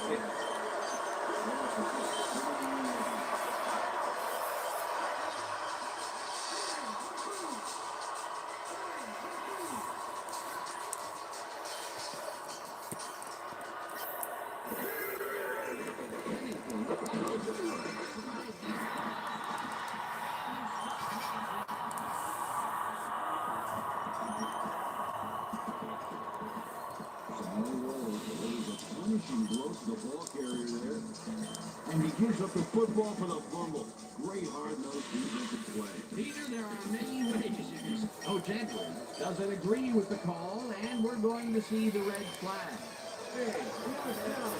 Punishing blow to the ball carrier there. And he gives up the football for the fumble. Great hard-nosed defensive play.
Peter, there are many ways you can... Coach Edwards doesn't agree with the call, and we're going to see the red flag.
Hey, knock down.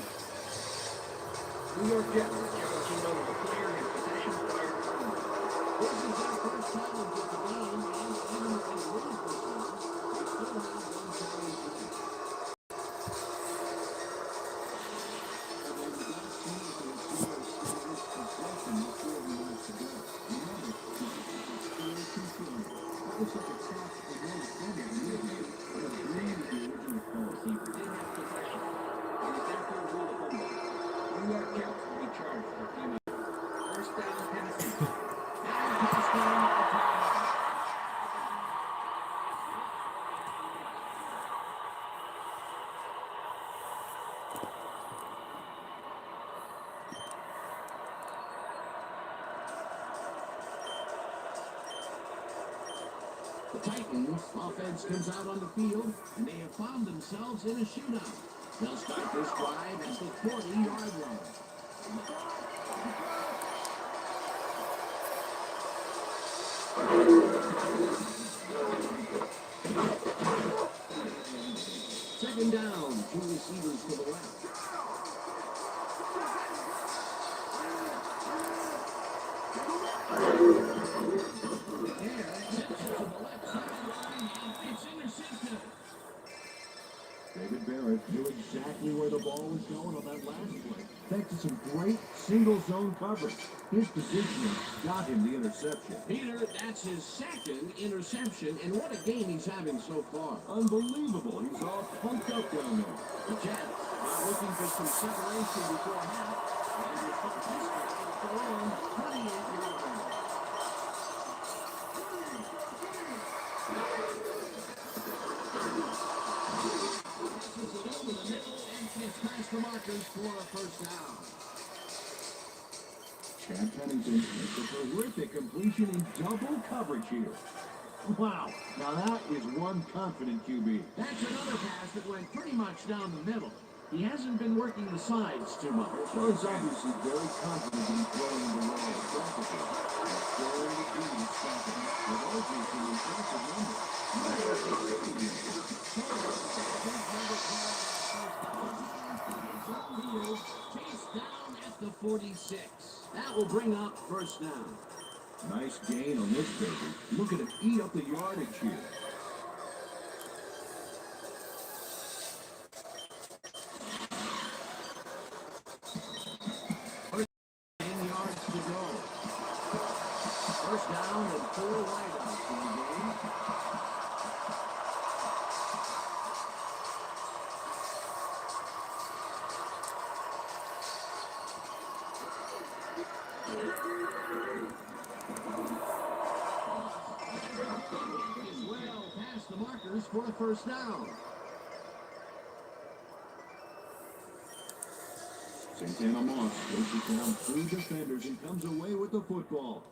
New York Jets are challenging on the player in possession prior to
This is their first challenge of the game, and even if they lose this one, they still have one challenge left.
He didn't have possession. And is therefore ruled a fumble. New York Jets will be charged for timeout. First down, Tennessee.
And costing a timeout. The Titans offense comes out on the field, and they have found themselves in a shootout. They'll start this drive at the 40-yard line. Second down, two receivers to the left.
David Barrett knew exactly where the ball was going on that last play. Thanks to some great single zone coverage. His positioning got him the interception.
Peter, that's his second interception, and what a game he's having so far.
Unbelievable. He's all pumped up down there.
The Jets are looking for some separation before half, and they start this drive at their own 28-yard line. Passes it over the middle and gets past the markers for a first down.
Chad Pennington makes a terrific completion in double coverage here. Wow, now that is one confident QB.
That's another pass that went pretty much down the middle. He hasn't been working the sides too much.
So he's obviously very confident in throwing the ball effectively. And throwing the key to stop it. With obviously an impressive number.
Chase down at the 46. That will bring up first down.
Nice gain on this baby. Look at him eat up the yardage here.
Yards to go. First down and 4 wideouts in the game. Is well past the markers for a first down.
Santana Moss goes down 3 defenders and comes away with the football.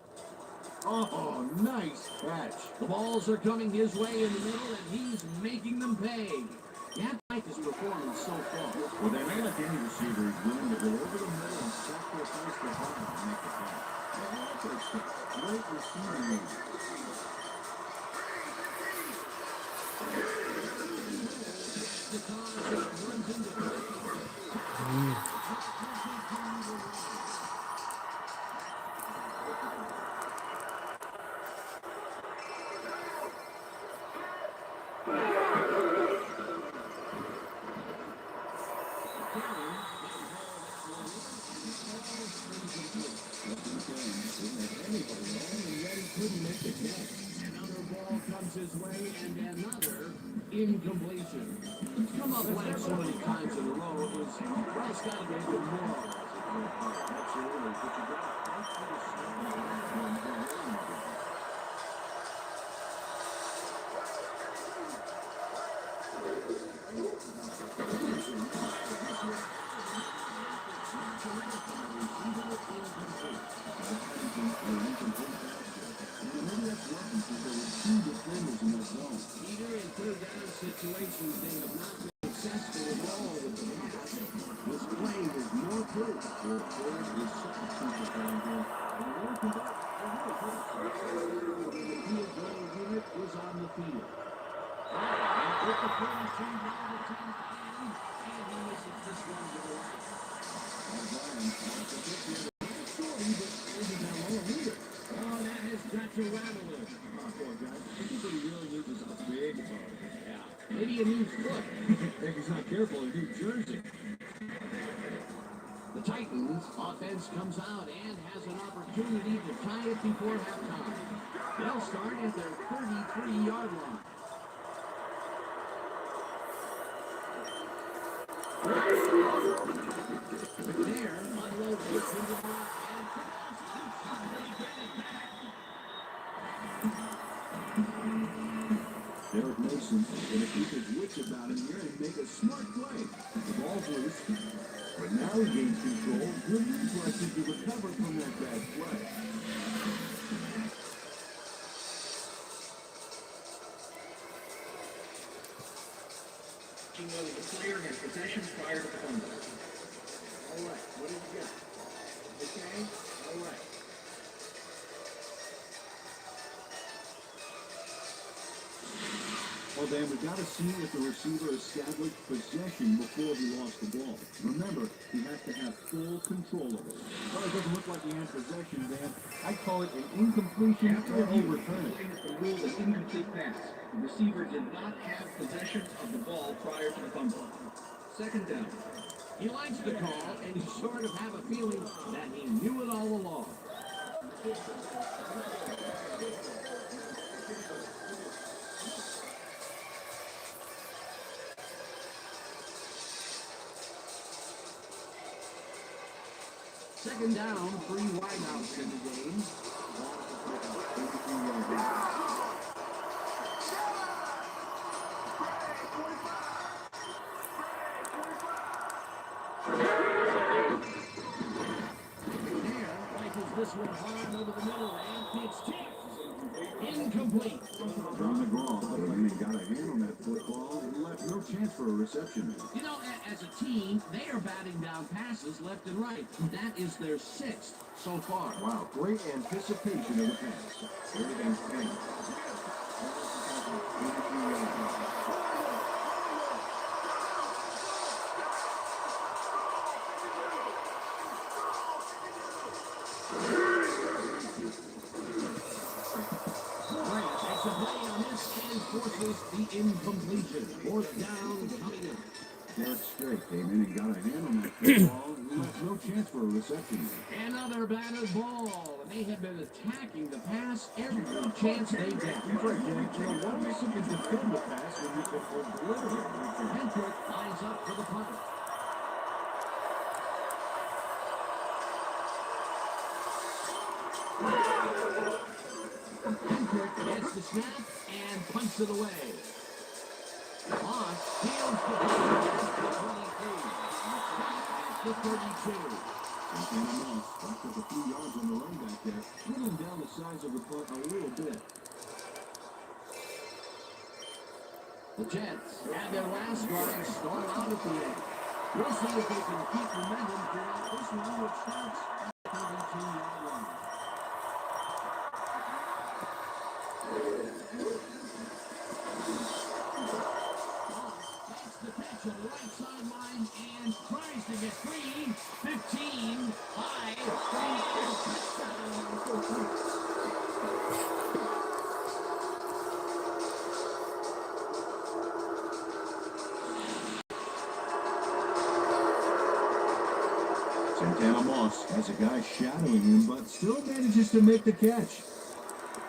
Oh, nice catch.
The balls are coming his way in the middle, and he's making them pay. You have to like his performance so far.
Well, they may like any receiver who's willing to go over the middle and sacrifice the ball to make the pass. I like those stuff. Great receiving moves.
The car runs into the Another ball comes his way, and another incompletion. It's come up blank so many times in a row. It was, well, it's got to be a bit more.
Absolutely. But you got to fight for the snap.
Peter, in third down situations, they have not been successful at all with the pass. This play was more proof for third
quality, but isn't that long either.
Oh, that has got to rattle him.
Oh, poor guy. I think what he really needs is a big hug.
Yeah, maybe a new foot.
If he's not careful, a new jersey.
The Titans offense comes out and has an opportunity to tie it before halftime. They'll start at their 33-yard line. McNair unloads it into the block and
Derek Mason going to keep his wits about him here and make a smart play. The ball's loose, but now he gains control. Good reflexes to recover from that bad play.
Whether the player has possession prior to the fumble. All right, what did you got? Okay, all right.
Well, Dan, we've got to see if the receiver established possession before he lost the ball. Remember, he has to have full control of it. Well, it doesn't look like he had possession, Dan. I'd call it an incompletion or overturn.
The rule is incomplete pass. The receiver did not have possession of the ball prior to the fumble. Second down.
he likes the call, and you sort of have a feeling that he knew it all along. Second down, 3 wideouts in the game. McNair rifles this one hard over the middle, and it's tipped. Incomplete.
John McGraw, he got a hand on that football and left no chance for a reception.
You know, as a team, they are batting down passes left and right. That is their 6th so far.
Wow, great anticipation of the pass. Third against 10.
Grant makes a play on this and forces the incompletion. 4th down coming in.
Derek Strait came in and got a hand on that football and left no chance for a reception.
Another batted ball. And they have been attacking the pass every chance they get.
That's right, Jack. You know, what makes you can defend the pass when you can deliver it?
Hendrick lines up for the punt. Hendrick gets the snap and punts it away. Moss fields the ball at the 23. At the 32.
Santana Moss backed up a few yards on the run back there, whittling down the size of the punt a little bit.
The Jets have their last drive start out at the end. We'll see if they can keep momentum throughout this one, which starts at the 32-yard line. Takes the catch on the right sideline and tries to get free. 15, 5,
Santana Moss has a guy shadowing him, but still manages to make the catch.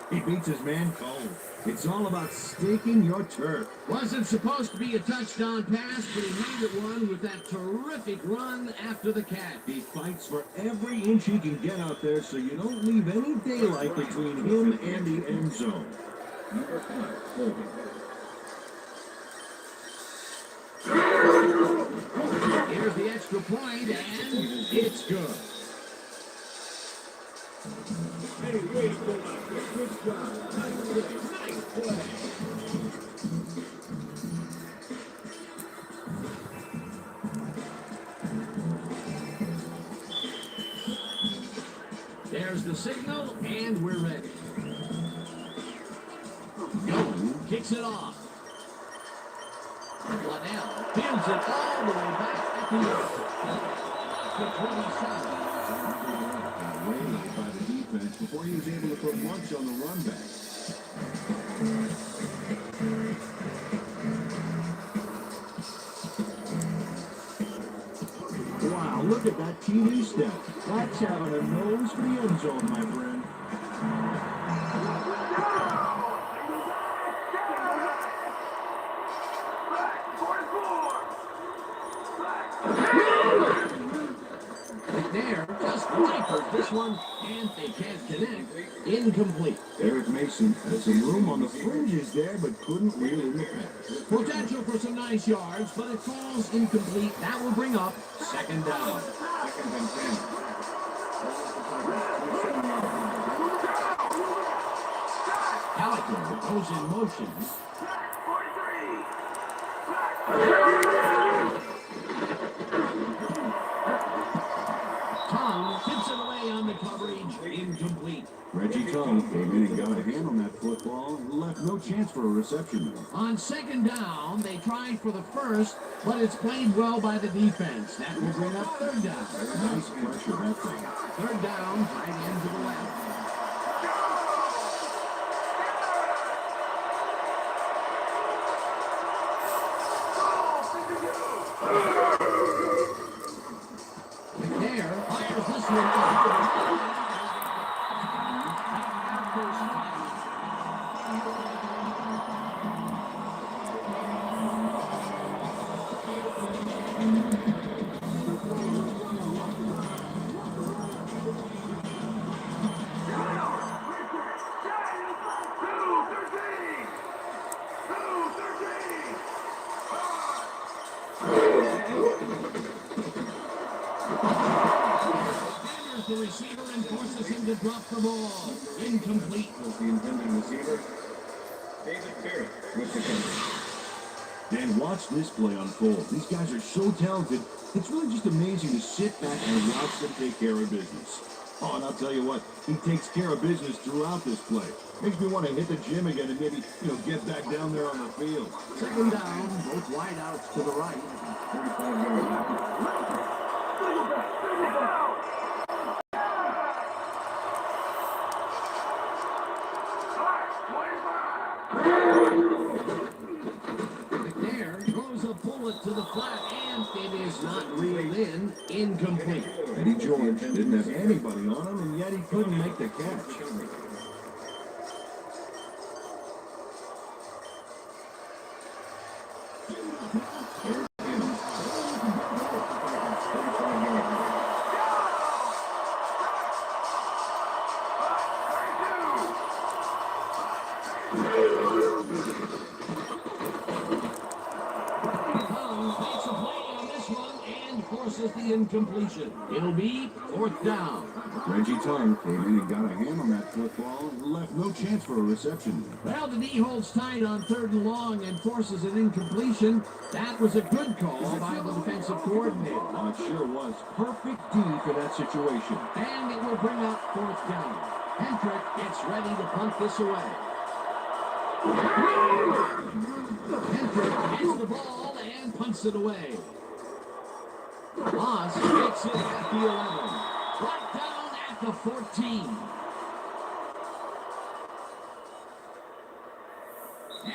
He beats his man cold. It's all about staking your turf.
Wasn't supposed to be a touchdown pass, but he made it one with that terrific run after the catch.
He fights for every inch he can get out there so you don't leave any daylight between him and the end zone. Number 5, holding.
Here's the extra point, and it's good.
Hey, wait for that. Good job. Nice play.
There's the signal, and we're ready. Go, kicks it off. Liddell fields it all the way back at the 27.
before he was able to put Munch on the run back. Wow, look at that TD step. That's having a nose for the end zone, my friend.
There, just rifles this one, and they can't connect. Incomplete.
Eric Mason had some room on the fringes there, but couldn't reel in the pass.
Potential for some nice yards, but it falls incomplete. That will bring up second down.
Second and 10.
Calico goes in motion. Tongue tips it away on the coverage. Incomplete.
Reggie Tongue came in and got a hand on that football and left no chance for a reception there.
On second down, they tried for the first, but it's played well by the defense. That will bring up third down.
Nice pressure, that thing.
Third down, right into the left. McNair fires this one up. The receiver and forces him to drop the ball. Incomplete.
Was the intended receiver?
David Barrett with the catch.
Dan, watch this play unfold. These guys are so talented, it's really just amazing to sit back and watch them take care of business. Oh, and I'll tell you what, he takes care of business throughout this play. Makes me want to hit the gym again and maybe, get back down there on the field.
Second down, both wideouts to the right.
35 yards.
McNair throws a bullet to the flat, and it is not reeled in. Incomplete.
Eddie George didn't have anybody on him, and yet he couldn't make the catch.
Makes a play on this one and forces the incompletion. It'll be fourth down.
Reggie Tongue came in and got a hand on that football and left no chance for a reception.
Well, the D holds tight on third and long and forces an incompletion. That was a good call by the defensive coordinator.
Oh, it sure was. Perfect D for that situation.
And it will bring up fourth down. Hendrick gets ready to punt this away. Hendrick gets the ball and punts it away. Moss gets it at the 11. Right down at the 14.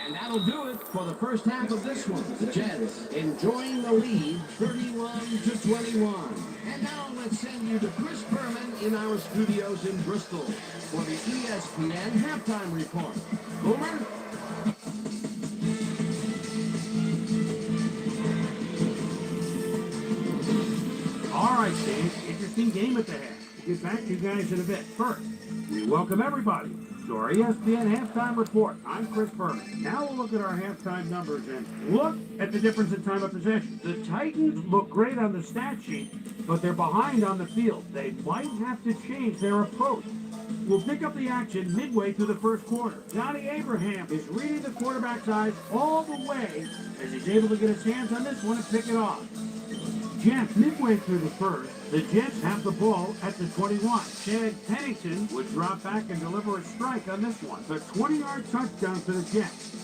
And that'll do it for the first half of this one. The Jets enjoying the lead 31-21. And now let's send you to Chris Berman in our studios in Bristol for the ESPN halftime report. Boomer?
All right, Dave. Interesting game at the half. We'll get back to you guys in a bit. First, we welcome everybody to our ESPN halftime report. I'm Chris Berman. Now we'll look at our halftime numbers and look at the difference in time of possession. The Titans look great on the stat sheet, but they're behind on the field. They might have to change their approach. We'll pick up the action midway through the first quarter. Johnny Abraham is reading the quarterback's eyes all the way as he's able to get his hands on this one and pick it off. Jeff, midway through the first, The Jets have the ball at the 21. Chad Pennington would drop back and deliver a strike on this one. The 20-yard touchdown to the Jets.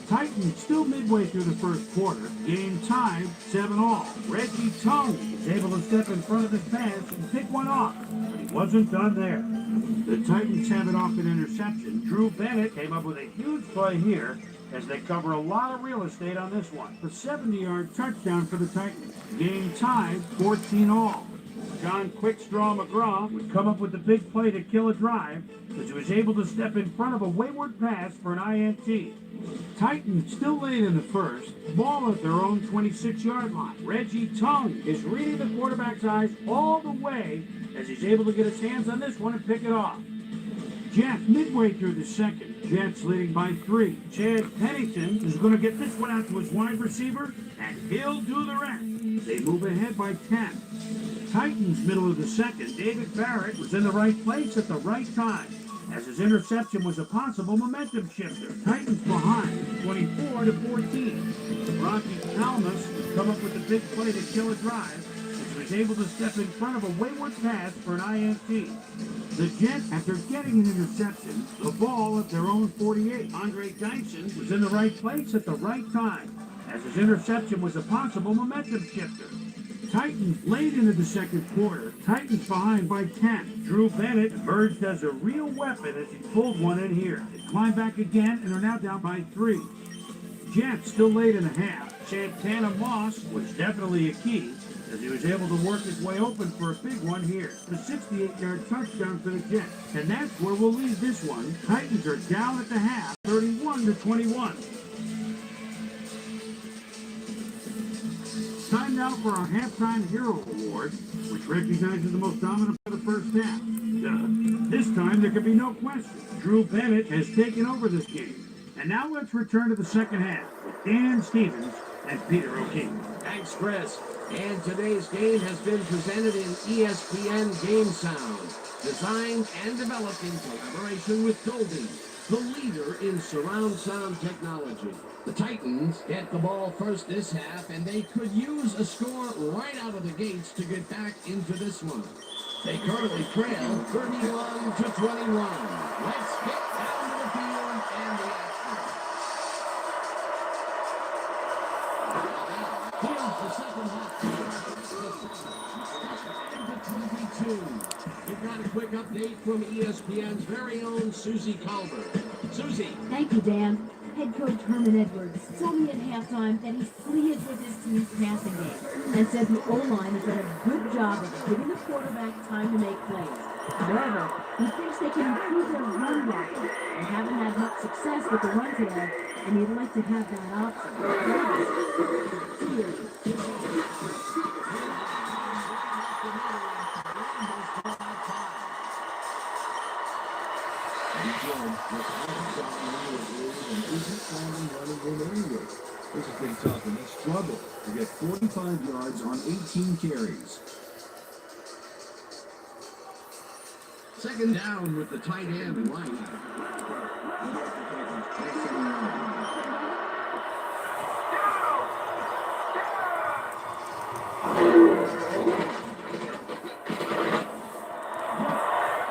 Titans still midway through the first quarter. Game tied 7-all. Reggie Tongue is able to step in front of his fans and pick one off, but he wasn't done there. The Titans have it off an interception. Drew Bennett came up with a huge play here as they cover a lot of real estate on this one. The 70-yard touchdown for the Titans. Game tied 14-all. John Quickstraw McGraw would come up with the big play to kill a drive as he was able to step in front of a wayward pass for an INT. Titans still late in the first, ball at their own 26-yard line. Reggie Tongue is reading the quarterback's eyes all the way as he's able to get his hands on this one and pick it off. Jets midway through the second. Jets leading by 3. Chad Pennington is going to get this one out to his wide receiver, and he'll do the rest. They move ahead by 10. Titans middle of the second. David Barrett was in the right place at the right time, as his interception was a possible momentum shifter. Titans behind 24-14. Rocky Palmas would come up with the big play to kill a drive, as he was able to step in front of a wayward pass for an INT. The Jets, after getting an interception, the ball at their own 48. Andre Dyson was in the right place at the right time, as his interception was a possible momentum shifter. Titans late into the second quarter. Titans behind by 10. Drew Bennett emerged as a real weapon as he pulled one in here. They climb back again and are now down by 3. Jets still late in the half. Santana Moss was definitely a key as he was able to work his way open for a big one here. The 68-yard touchdown for the Jets. And that's where we'll leave this one. Titans are down at the half, 31-21. Time now for our Halftime Hero Award, which recognizes the most dominant for the first half. This time, there can be no question. Drew Bennett has taken over this game. And now let's return to the second half with Dan Stevens and Peter O'Keefe.
Thanks, Chris. And today's game has been presented in ESPN Game Sound, designed and developed in collaboration with Dolby, the leader in surround sound technology. The Titans get the ball first this half, and they could use a score right out of the gates to get back into this one. They currently trail 31-21. Let's get down to the field and the action. Here's the second half. 22. We've got a quick update from ESPN's very own Susie Calvert. Susie.
Thank you, Dan. Head coach Herman Edwards told me at halftime that he's pleased with his team's passing game and said the O-line has done a good job of giving the quarterback time to make plays. However, he thinks they can improve their run blocking. They haven't had much success with the run today, and he'd like to have that option.
This has been tough, and they struggle to get 45 yards on 18 carries.
Second down with the tight end right.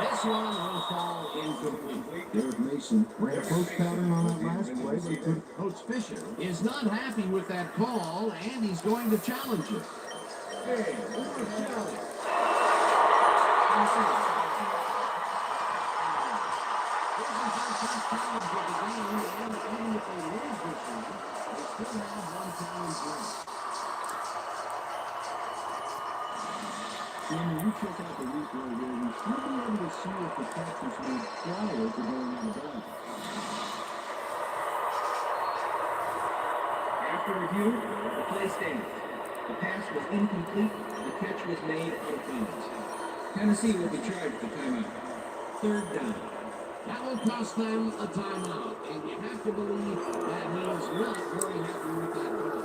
This one will fall incomplete.
Derek Mason ran a post pattern on that last play, but he couldn't.
Coach Fisher is not happy with that call, and he's going to challenge it.
Hey, what's the challenge? When you check out the replay here, we should be able to see if the catch was made prior to going on the ground.
After review, the play stands. The pass was incomplete. The catch was made out of bounds. Tennessee will be charged with timeout. Third down.
That will cost them a timeout, and you have to believe that he's not very happy with that call.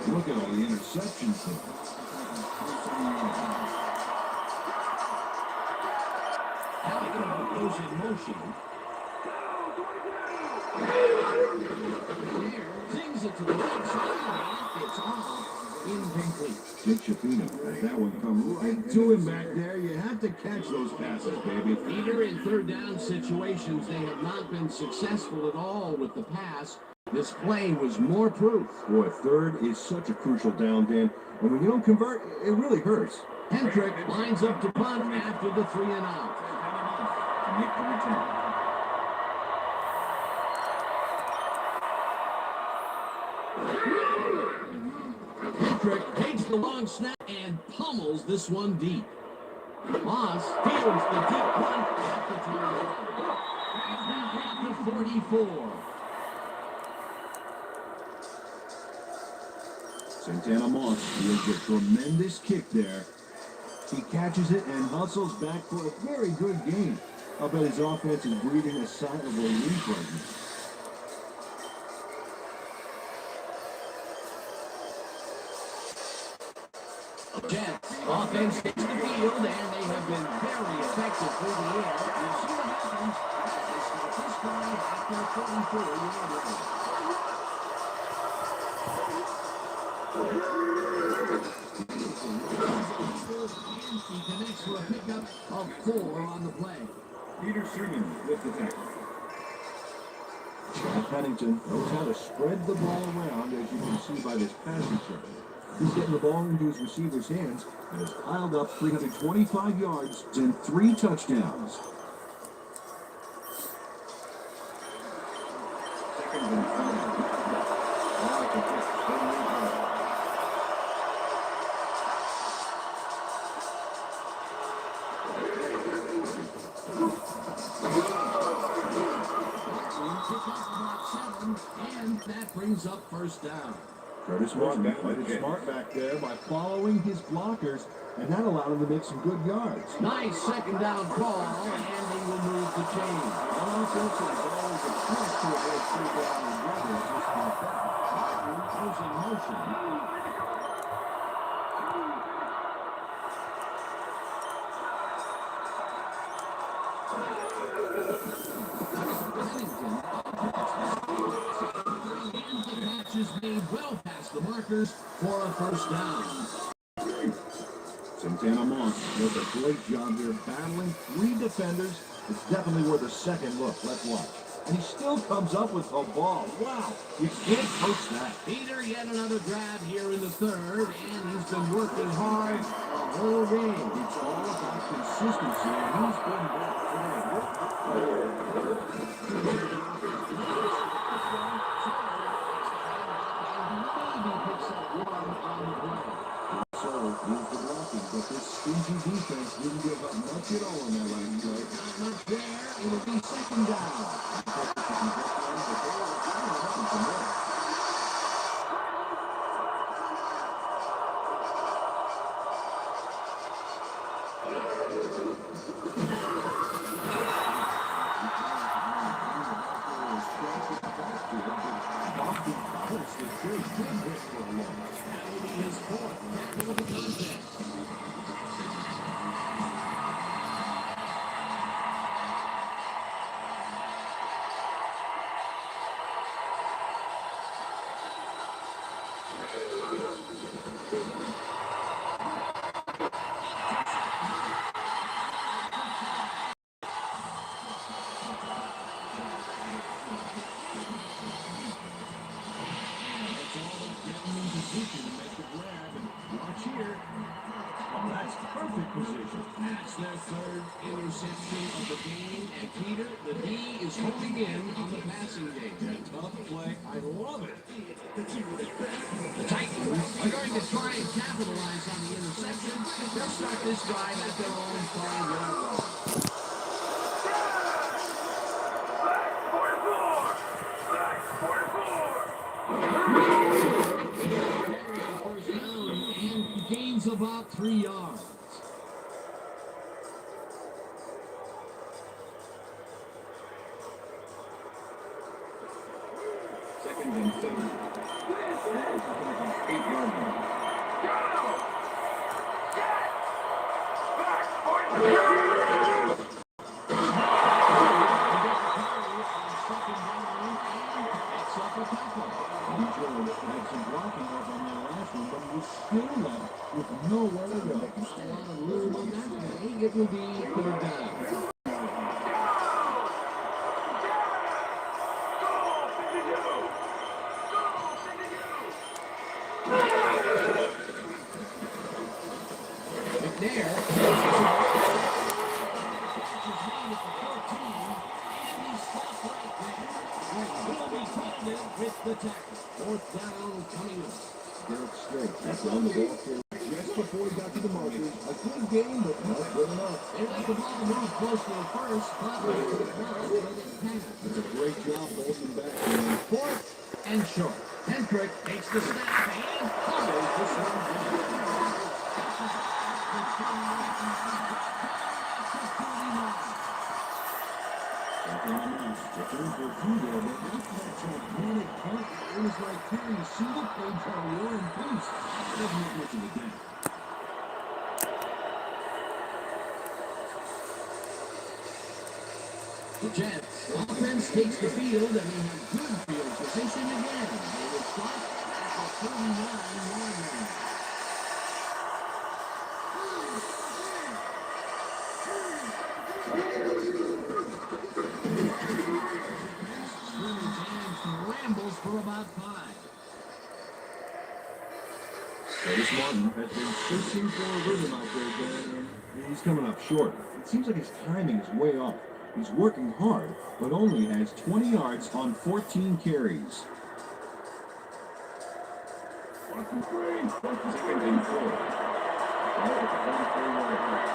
Look at all the interceptions there.
goes in motion. Zings it to the right side, and it's off. Incomplete.
Dick Shapiro had that one come right to him back there. You have to catch those passes, baby.
Peter, in third down situations, they have not been successful at all with the pass. This play was more proof.
Boy, third is such a crucial down, Dan. And when you don't convert, it really hurts.
Hendrick lines up to punt after the 3 and out.
Make the return.
Hendrick takes the long snap and pummels this one deep. Moss fields the deep punt at the 20. At the 44.
Santana Moss fields a tremendous kick there. He catches it and hustles back for a very good game. I'll bet his offense is breathing a sigh of relief right now.
Jets offense takes the field, and they have been very effective through the air. We'll see what happens as they start this drive after 44-yard line. He connects for a pickup of 4 on the play.
Peter Sermon with the tackle. Chad Pennington knows how to spread the ball around, as you can see by this passing chart. He's getting the ball into his receiver's hands and has piled up 325 yards and 3 touchdowns. Second and 5.
And that brings up first down.
Curtis Martin played it smart back there by following his blockers, and that allowed him to make some good yards.
Nice second down call, and they will move the chain.
On offense, it's always a push to avoid 3 down and runners just like that.
Martin goes in motion. Is made well past the markers for a first down.
Santana Moss does a great job there battling 3 defenders. It's definitely worth a second look. Let's watch. And he still comes up with a ball. Wow, you can't coach that.
Peter, yet another grab here in the third, and he's been working hard the whole game.
It's all about consistency, and he's been back today. So, here's the blocking, but this stingy defense didn't give up much at all on that last play.
Not there, it'll be second down. His fourth tackle of the contest. That's their third interception of the game. And Peter, the D is holding in on the passing game.
Tough play. I love it.
The Titans are going to try and capitalize on the interception. They'll start this drive at their own 5-yard line. First down and gains about 3 yards.
Second and 7. 8-yard line.
it will be third down. McNair with the tackle. Fourth down coming up.
Derek straight. That's on the ball for just before he got to the markers. A good game, but not good enough.
They let the ball move close to the first, but they could not let it pass.
It's a great job holding back. And
Fourth and short. Hendrick takes the snap and fumbles this one down.
return for a few there, but not that gigantic punt. It was like, can you see it? They try to roar and boost. Doesn't make much of a dent.
The Jets offense takes the field, and they have good field position again. They will start at the 39-yard line. Rambles for about 5.
Curtis Martin has been searching for a rhythm out there, Dan. He's coming up short. It seems like his timing is way off. He's working hard, but only has 20 yards on 14 carries. Second and 4. Ball at the 44-yard line.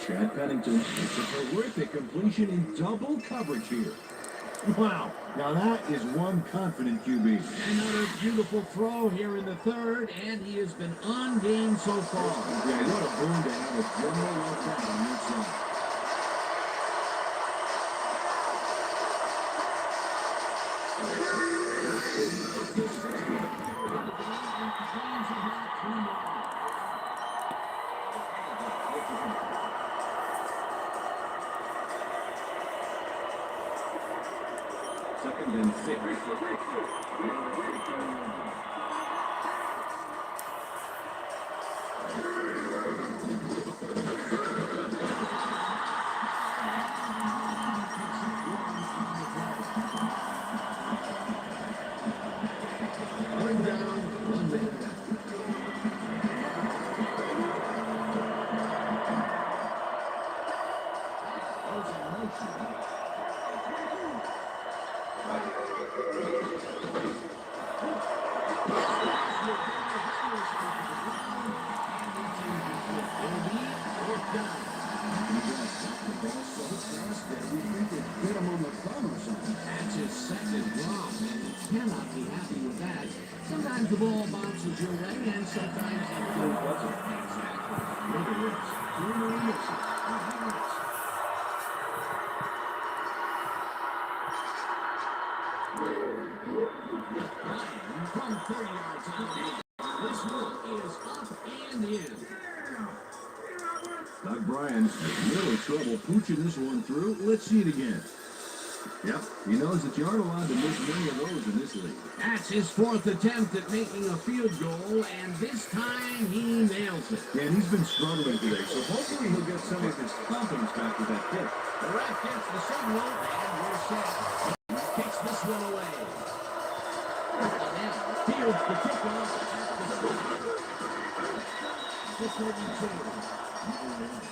Chad Pennington makes a terrific completion in double coverage here. Wow, now that is one confident QB.
Another beautiful throw here in the third, and he has been on game so far.
Yeah, what a boon to have a general like that on your side. Second and 6.
Going down, 1 minute. That's his second drop, and he cannot be happy with that. Sometimes the ball bounces your way, and sometimes it doesn't. Exactly. Look at this. 2 more misses. From 30 yards out, this one is up and in.
Doug Bryan has really trouble pooching this one through. Let's see it again. Yep, he knows that you aren't allowed to miss many of those in this league.
That's his 4th attempt at making a field goal, and this time he nails it.
Yeah, and he's been struggling today, so hopefully he'll get some of his confidence back with that kick.
The ref gets the signal, and we're set. He kicks this one away. Now, fields the kickoff at the 32.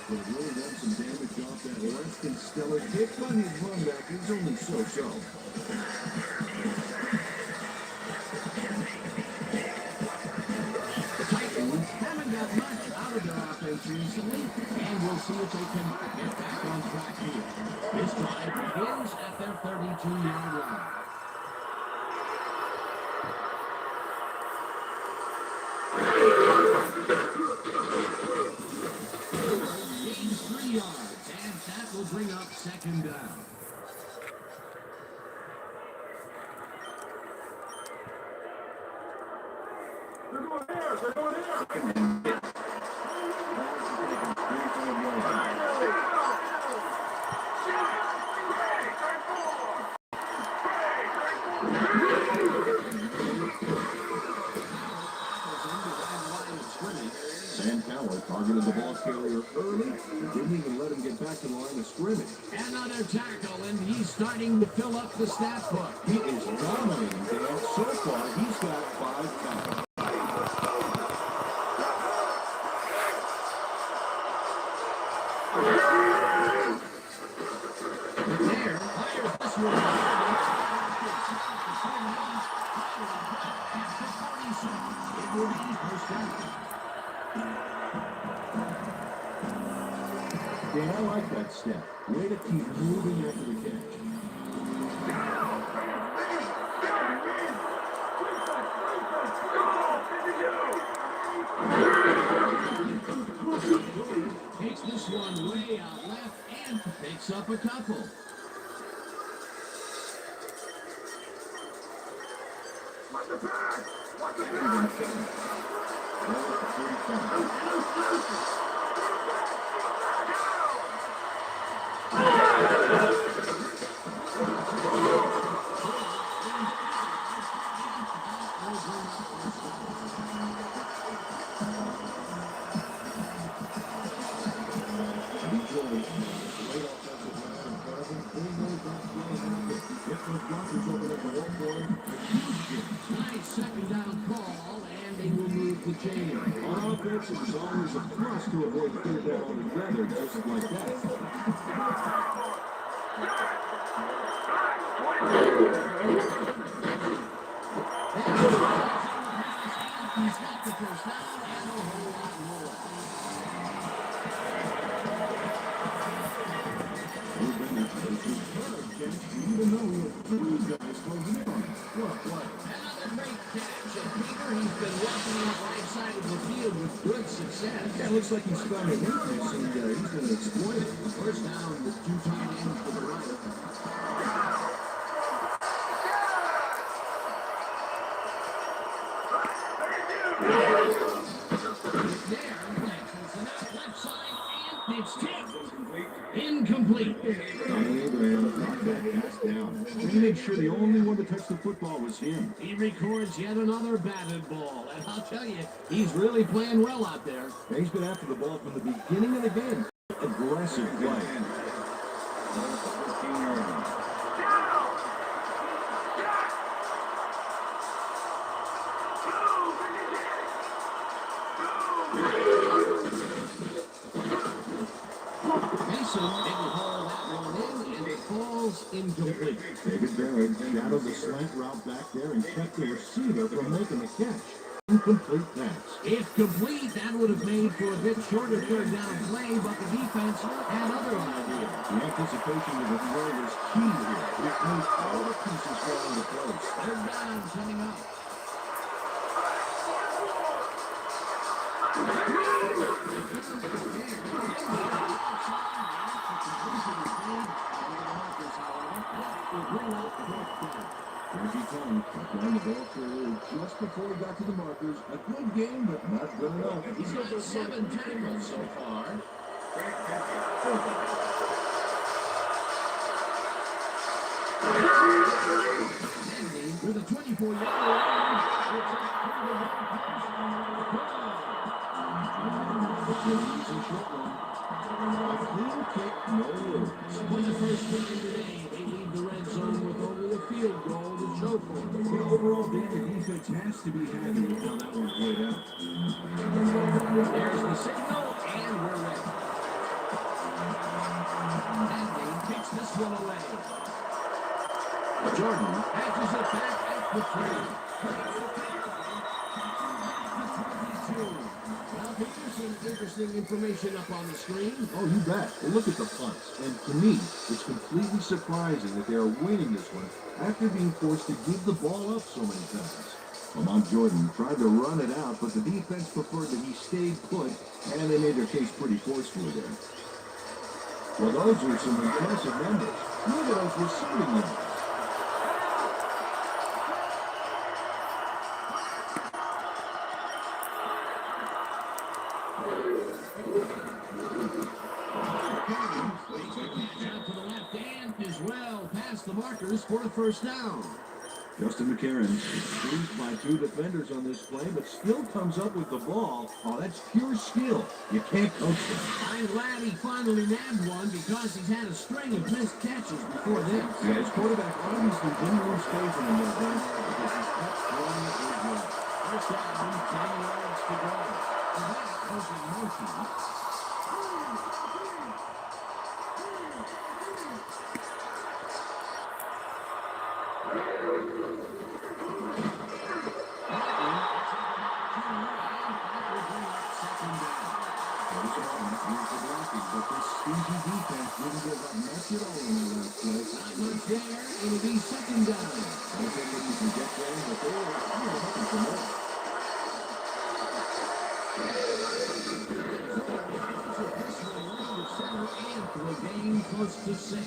But really done some damage off that less than stellar kick, but his run back is only so-so.
The Titans haven't got much out of their offense recently, and we'll see if they can get back on track here. This drive begins at their 32-yard line. him down.
They're going here. They're going here.
Sam Cowler targeted the ball carrier early and didn't even let him get back to the line of scrimmage.
Another tackle, and he's starting to fill up the stat book.
He is dominating, Dan. So far, he's got 5 tackles.
There, fires this one. It will be first down.
Dan, I like that step. Way to keep moving after the catch.
Takes this one way out left and picks up a couple. Nice second down call, and they will move the chain.
On offense, it was always a plus to avoid third down altogether, just like that.
He's got the first down and a whole lot more.
Even though he had 3 guys closing in on him. What a play.
Another great catch, and Peter, he's been working on the right side of the field with good success.
Yeah, looks like he's found a weakness, and he's going to exploit it.
First down with 2 tight ends to the right. Incomplete.
Donnie Abraham knocked that pass down. He made sure the only one to touch the football was him.
He records yet another batted ball, and I'll tell you, he's really playing well out there.
And he's been after the ball from the beginning of the game. Aggressive play.
Mason didn't haul that one in, and it falls incomplete.
David Barrett shadowed the slant route back there and kept the receiver from making the catch. Incomplete pass.
If complete, that would have made for a bit shorter third down play, but the defense had other ideas.
The anticipation of the throw was key here. It made all the pieces fall into place.
Third down coming up.
Reggie Tom applying the ball carrier just before he got to the markers. A good game, but not good enough.
He's got 7 tackles so far. With a 24-yard
A clean kick, no rules.
for the first time today, they leave the red zone with only a field goal to show for.
The overall Dan, the defense has to be happy with how that one played out.
There's the signal, and we're ready. Hadley takes this one away.
Jordan
Patches it back at the 3. Now, here's some interesting information up on the screen.
Oh, you bet. Well, look at the punts. And to me, it's completely surprising that they are winning this one after being forced to give the ball up so many times. Lamont Jordan tried to run it out, but the defense preferred that he stayed put, and they made their case pretty forcefully there. Well, those are some impressive numbers. Look at those receiving yards.
Out to the left and is well past the markers for a first down.
Justin McCarron is squeezed by two defenders on this play, but still comes up with the ball. Oh, that's pure skill. You can't coach that.
I'm glad he finally nabbed one because he's had a string of missed catches before this.
Yeah, his quarterback obviously didn't lose faith in him there, Ben, because he's kept throwing it as well.
First down, 10 yards to go. So that was in motion.
But this stingy defense didn't give up much at all in the last play.
Not much there. It'll be second down.
I don't think that you can get there, but they were looking for more.
And to a gain close to 6.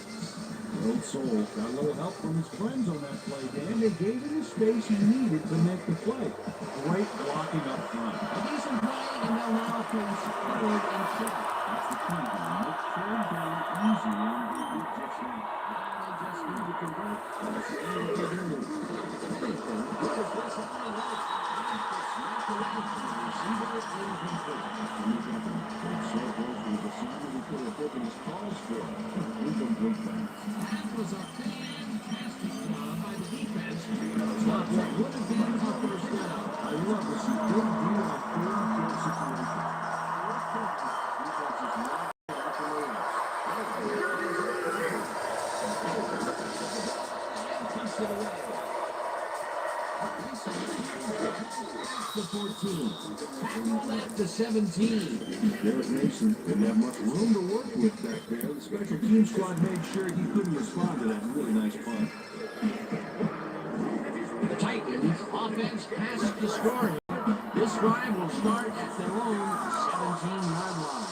Old Soul got a little help from his friends on that play, Dan. They gave him the space he needed to make the play. Great blocking up front.
A decent play, and they'll now face forward and short.
That's the key, Dan. Look third down easy and they did just that.
They just need to convert. That's the end of the game. Anything, because this only works. It's not the right for the receiver incomplete.
So close to the receiver, he could have taken his calls for it. Incomplete pass.
That was a fantastic job by the defense. Stop what would have been a first down.
I love to see good deal on third and short situations. Defense is not out for layups.
And puts it away. The 14. Tackled at the 17.
Derek Mason didn't have much room to work with back there. The special team squad made sure he couldn't respond to that really nice punt.
The Titans offense past the scoring. This drive will start at their own 17-yard line.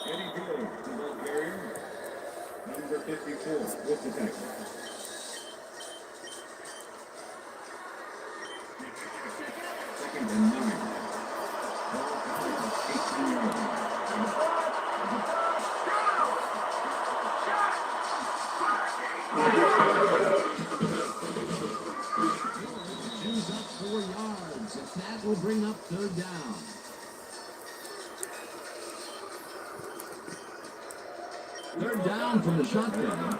Eddie Gill, the ball carrier, number 54, with the tackle. Second and 9. Ball carrier, 18 yards.
Choose up 4 yards. If that will bring up third down. Third down from the shotgun.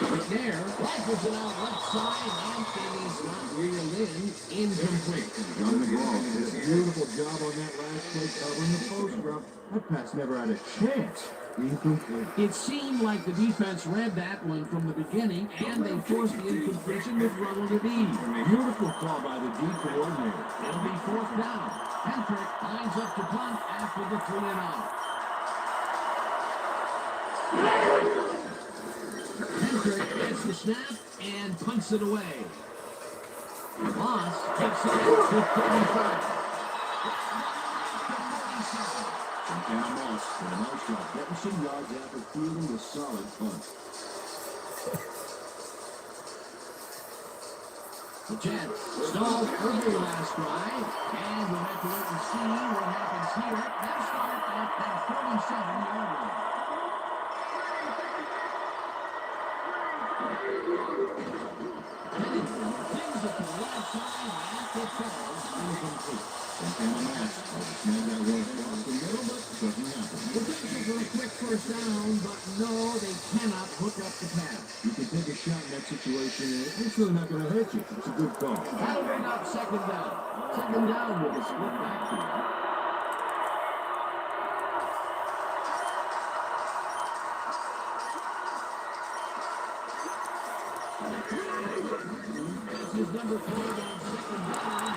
McNair rifles it out left side, and it is not reeled in. Incomplete.
John McGraw did a beautiful job on that last play covering the post route. That pass never had a chance. Incomplete.
It seemed like the defense read that one from the beginning, and they forced the incompletion with rubber to be.
Beautiful call by the D coordinator.
It'll be fourth down. Hendrick lines up to punt after the 3-and-out. Hendrick gets the snap and punts it away. Moss takes it out to 35.
Santana Moss with a nice shot. Getting some yards after fielding a solid punt.
The Jets stalled early last drive, and we'll have to wait and see what happens here. They'll start at that 47-yard line. Pennington things at the right side, and it falls incomplete.
Santana Moss has to snag that one across the middle, but doesn't happen.
Potential for a quick first down, but no, they cannot hook up the pass.
You can take a shot in that situation, and it's really not going to hurt you. It's a good call.
That'll bring up second down. Second down with a split backfield. This is number 4 on second down.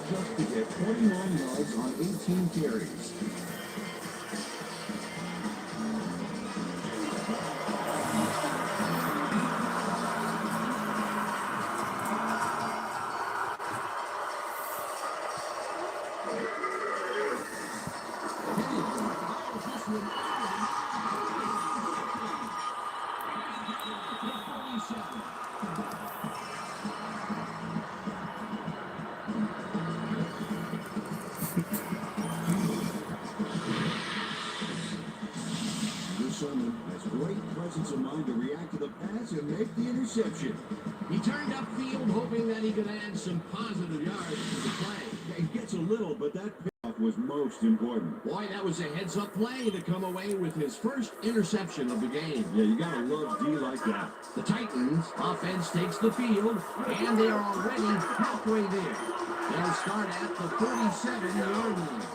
just to get 29 yards on 18 carries. Has great presence of mind to react to the pass and make the interception.
He turned upfield hoping that he could add some positive yards to the play.
It gets a little, but that payoff was most important.
Boy, that was a heads-up play to come away with his first interception of the game.
Yeah, you gotta love D like that.
The Titans offense takes the field, and they are already halfway there. They'll start at the 47-yard line.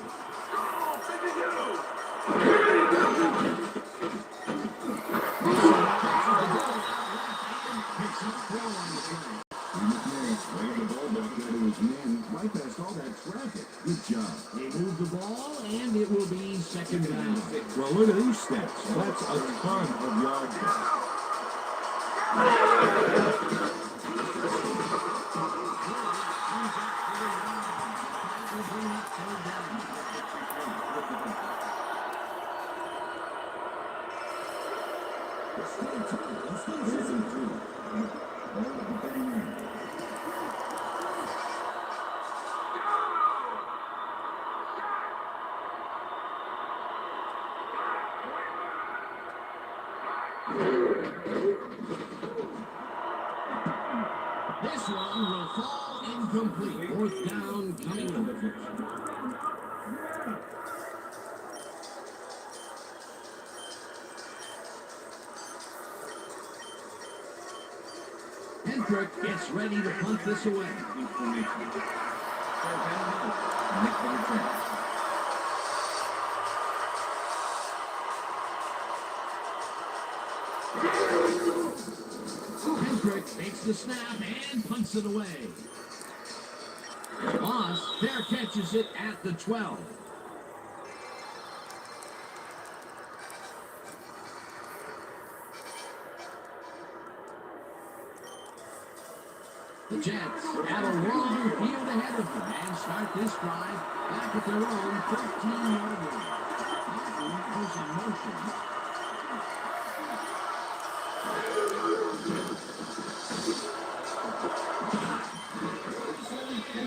Bringing the ball back there to his men, bypassed all that traffic. Good job.
They move the ball, and it will be second down.
Well, look at these stats. That's a ton of yards there.
This one will fall incomplete. Fourth down coming up. Hendrick gets ready to punt this away. Hendrick takes the snap and punts it away. Moss fair catches it at the 12. The Jets have a longer field ahead of them and start this drive back at their own 13-yard line. Goes in motion.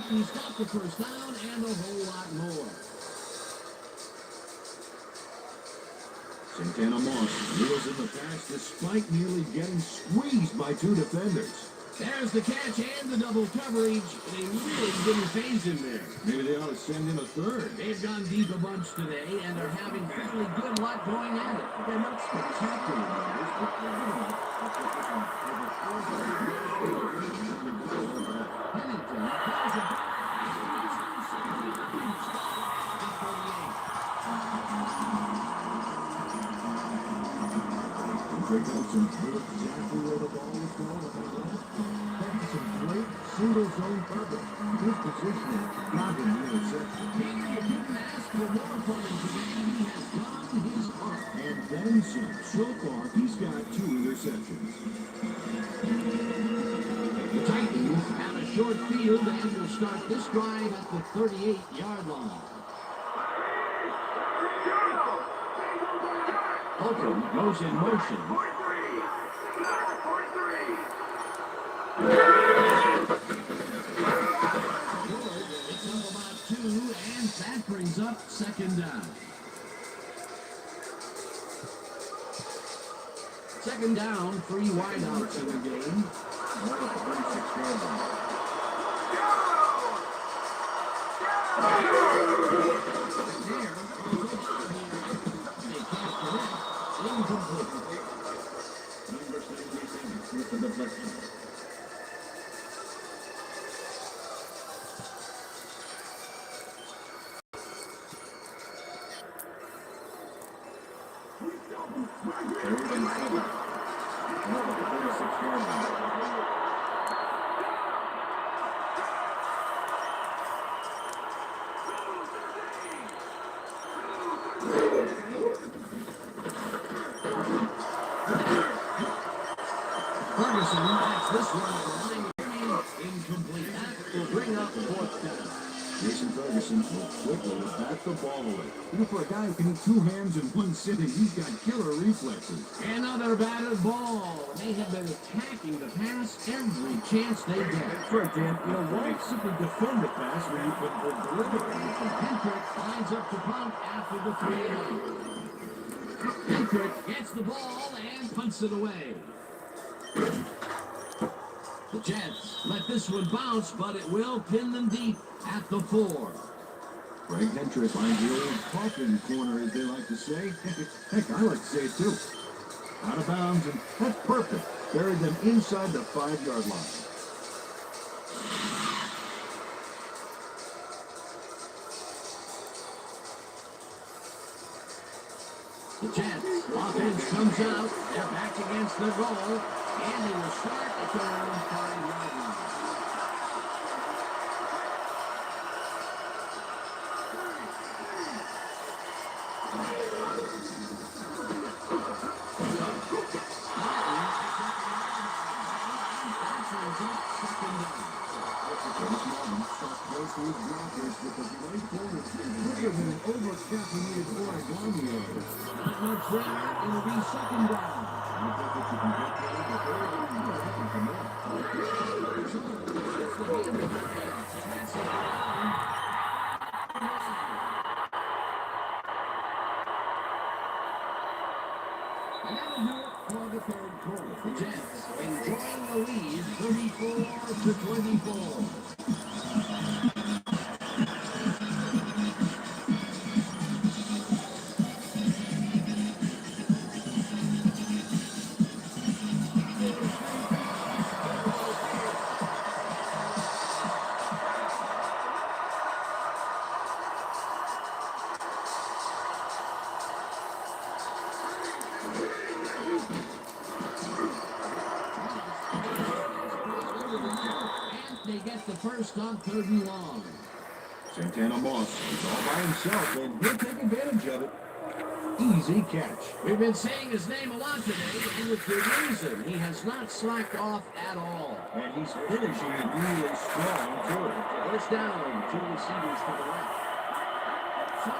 He's got the first down and a whole lot more.
Santana Moss wheels in the pass despite nearly getting squeezed by two defenders.
There's the catch and the double coverage. They really didn't phase him there.
Maybe they ought to send in a third.
They've gone deep a bunch today and are having fairly good luck going at it.
They're not spectacular numbers, but they're good enough.
Pennington calls it back.
Greg Olsen knew exactly where the ball was going with that last play. That's some great single zone coverage. His positioning got him the interception.
Maybe you couldn't ask for more from him today. He has done his part.
And then some. So far, he's got 2 interceptions.
The Titans have a short field and will start this drive at the 38-yard line. Holcomb goes in motion. It's up about 2, and that brings up second down. Second down, 3 wideouts in the game.
Right at the 36-yard line. With the deflection. Third and 7. Right at the 36-yard line.
this one at the line of scrimmage, incomplete. That will bring up fourth down.
Jason Ferguson will quickly bat the ball away. You know, for a guy who can eat two hams in one sitting, he's got killer reflexes.
Another batted ball. They have been attacking the pass every chance they get.
That's right, Dan. You know, why simply defend the pass when you can deliver it?
Hendrick lines up to punt after the 3-and-out. Hendrick gets the ball and punts it away. The Jets let this one bounce, but it will pin them deep at the 4.
Greg Hendrick finds the old coffin corner, as they like to say. Heck, I like to say it too. Out of bounds, and that's perfect. Buried them inside the 5-yard line.
The Jets offense comes out. They're back against the goal. And they will start at their own 5-yard line. Not much there. It'll be second down. And that'll do it for the third quarter. The Jets enjoying the lead, 34-24. They get the first on 3rd and long.
Santana Moss is all by himself, and he'll take advantage of it. Easy catch.
We've been saying his name a lot today, and with good reason. He has not slacked off at all.
And he's finishing it really strong, too.
First down, 2 receivers to the left. So,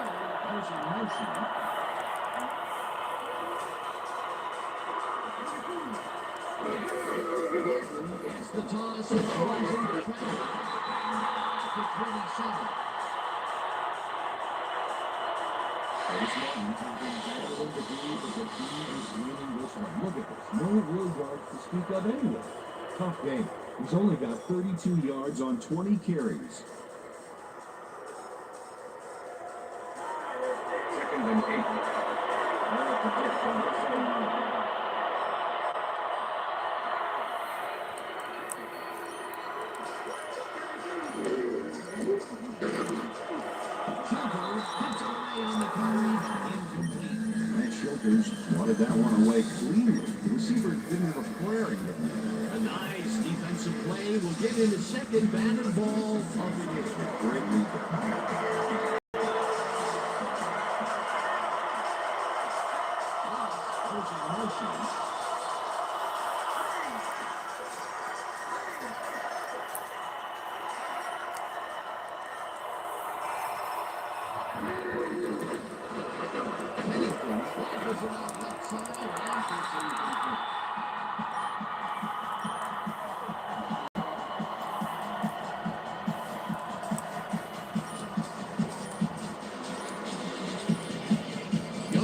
there's a motion. Gets the toss and runs into traffic. To 27.
Curtis Martin taking everyone to believe that the team is winning this one. Look at this. No real yards to speak of anyway. Tough game. He's only got 32 yards on 20 carries.
Second and 8.
Matt Shulkers wanted that one away cleanly. The receiver didn't have a prayer in it.
A nice defensive play will get him his second batted ball of the year.
Great lead.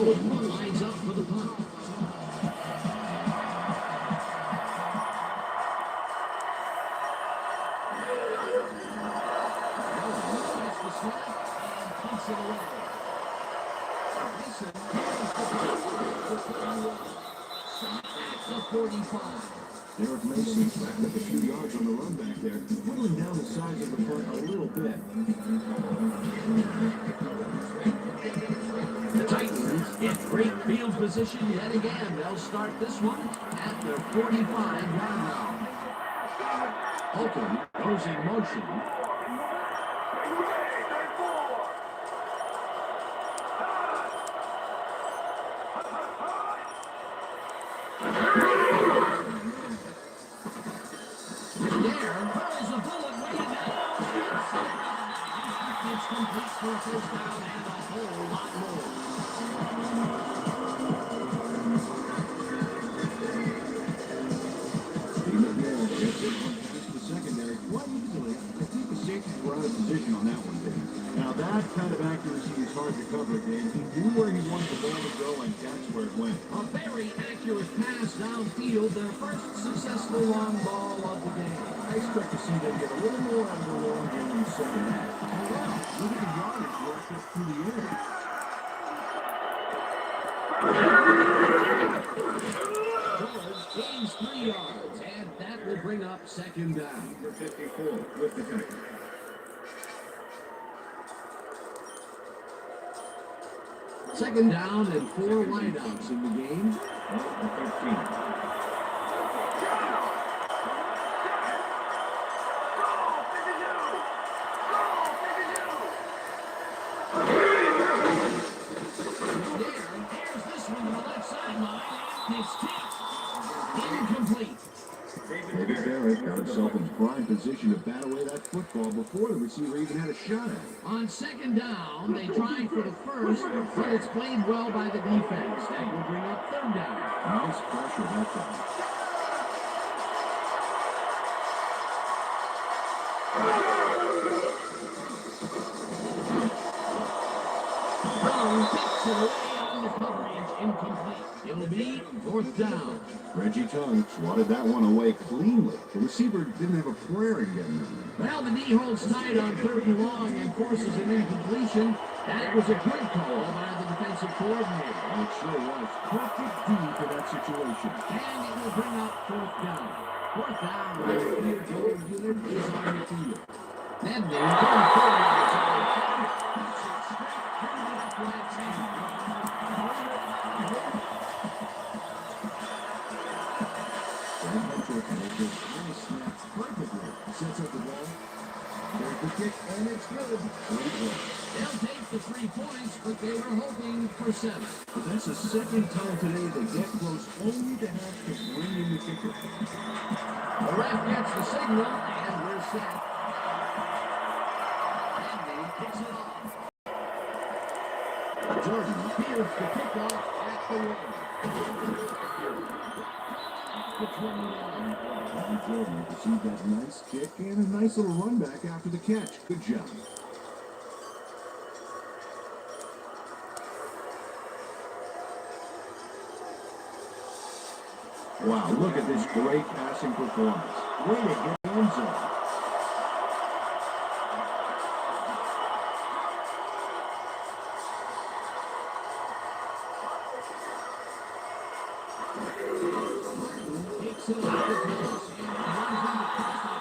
Lines up for the punt. Gets the snap and punts it away. At the 45.
Derek Mason backed up a few yards on the run back there, whittling down the size of the punt a little bit.
The Titans get great field position yet again. They'll start this one at their 45-yard line. Holcomb goes in motion. It's complete for a first down and a whole lot more.
The secondary quite easily. I think the safeties were out of position on that one, Dave. Now that kind of accuracy is hard to cover, Dave. He knew where he wanted the ball to go, and that's where it went.
A very accurate pass downfield, their first successful long ball of the game.
I expect to see them get a little more out of the long game in the second half. Oh, wow. Look at the yardage work just through the air.
George gains 3 yards, and that will bring up second down.
Number 54 with the tackle.
Second down and 4 wideouts in the game.
The 13.
There's this one to the left sideline. It's tipped. Incomplete.
David Barrett got himself in prime position to bat away that football before the receiver even had a shot at it.
On second down, they tried for the first, but it's played well by the defense. That will bring up third down.
Nice pressure that time.
Long picks it away on the coverage. Incomplete. It'll be fourth down.
Reggie Tongue swatted that one away cleanly. The receiver didn't have a prayer in getting it.
Well, the D holds tight on third and long and forces an incompletion. That was a good call by the defensive coordinator.
It sure was. Perfect D for that situation.
And it will bring up fourth down. Fourth down, the field goal unit is on the field. Then they go forward.
Sets up the ball. There's the kick, and it's good.
They'll take the 3 points, but they were hoping for 7.
But that's the second time today they get close only to have to bring in the kicker.
The ref gets the signal, and we're set. Andy kicks it off. Jordan fields the kickoff at the 1. The 21.
Jordan received that nice kick and a nice little run back after the catch. Good job. Wow, look at this great passing performance. Way to hit the end zone.
Takes it off the pass and runs into Costa.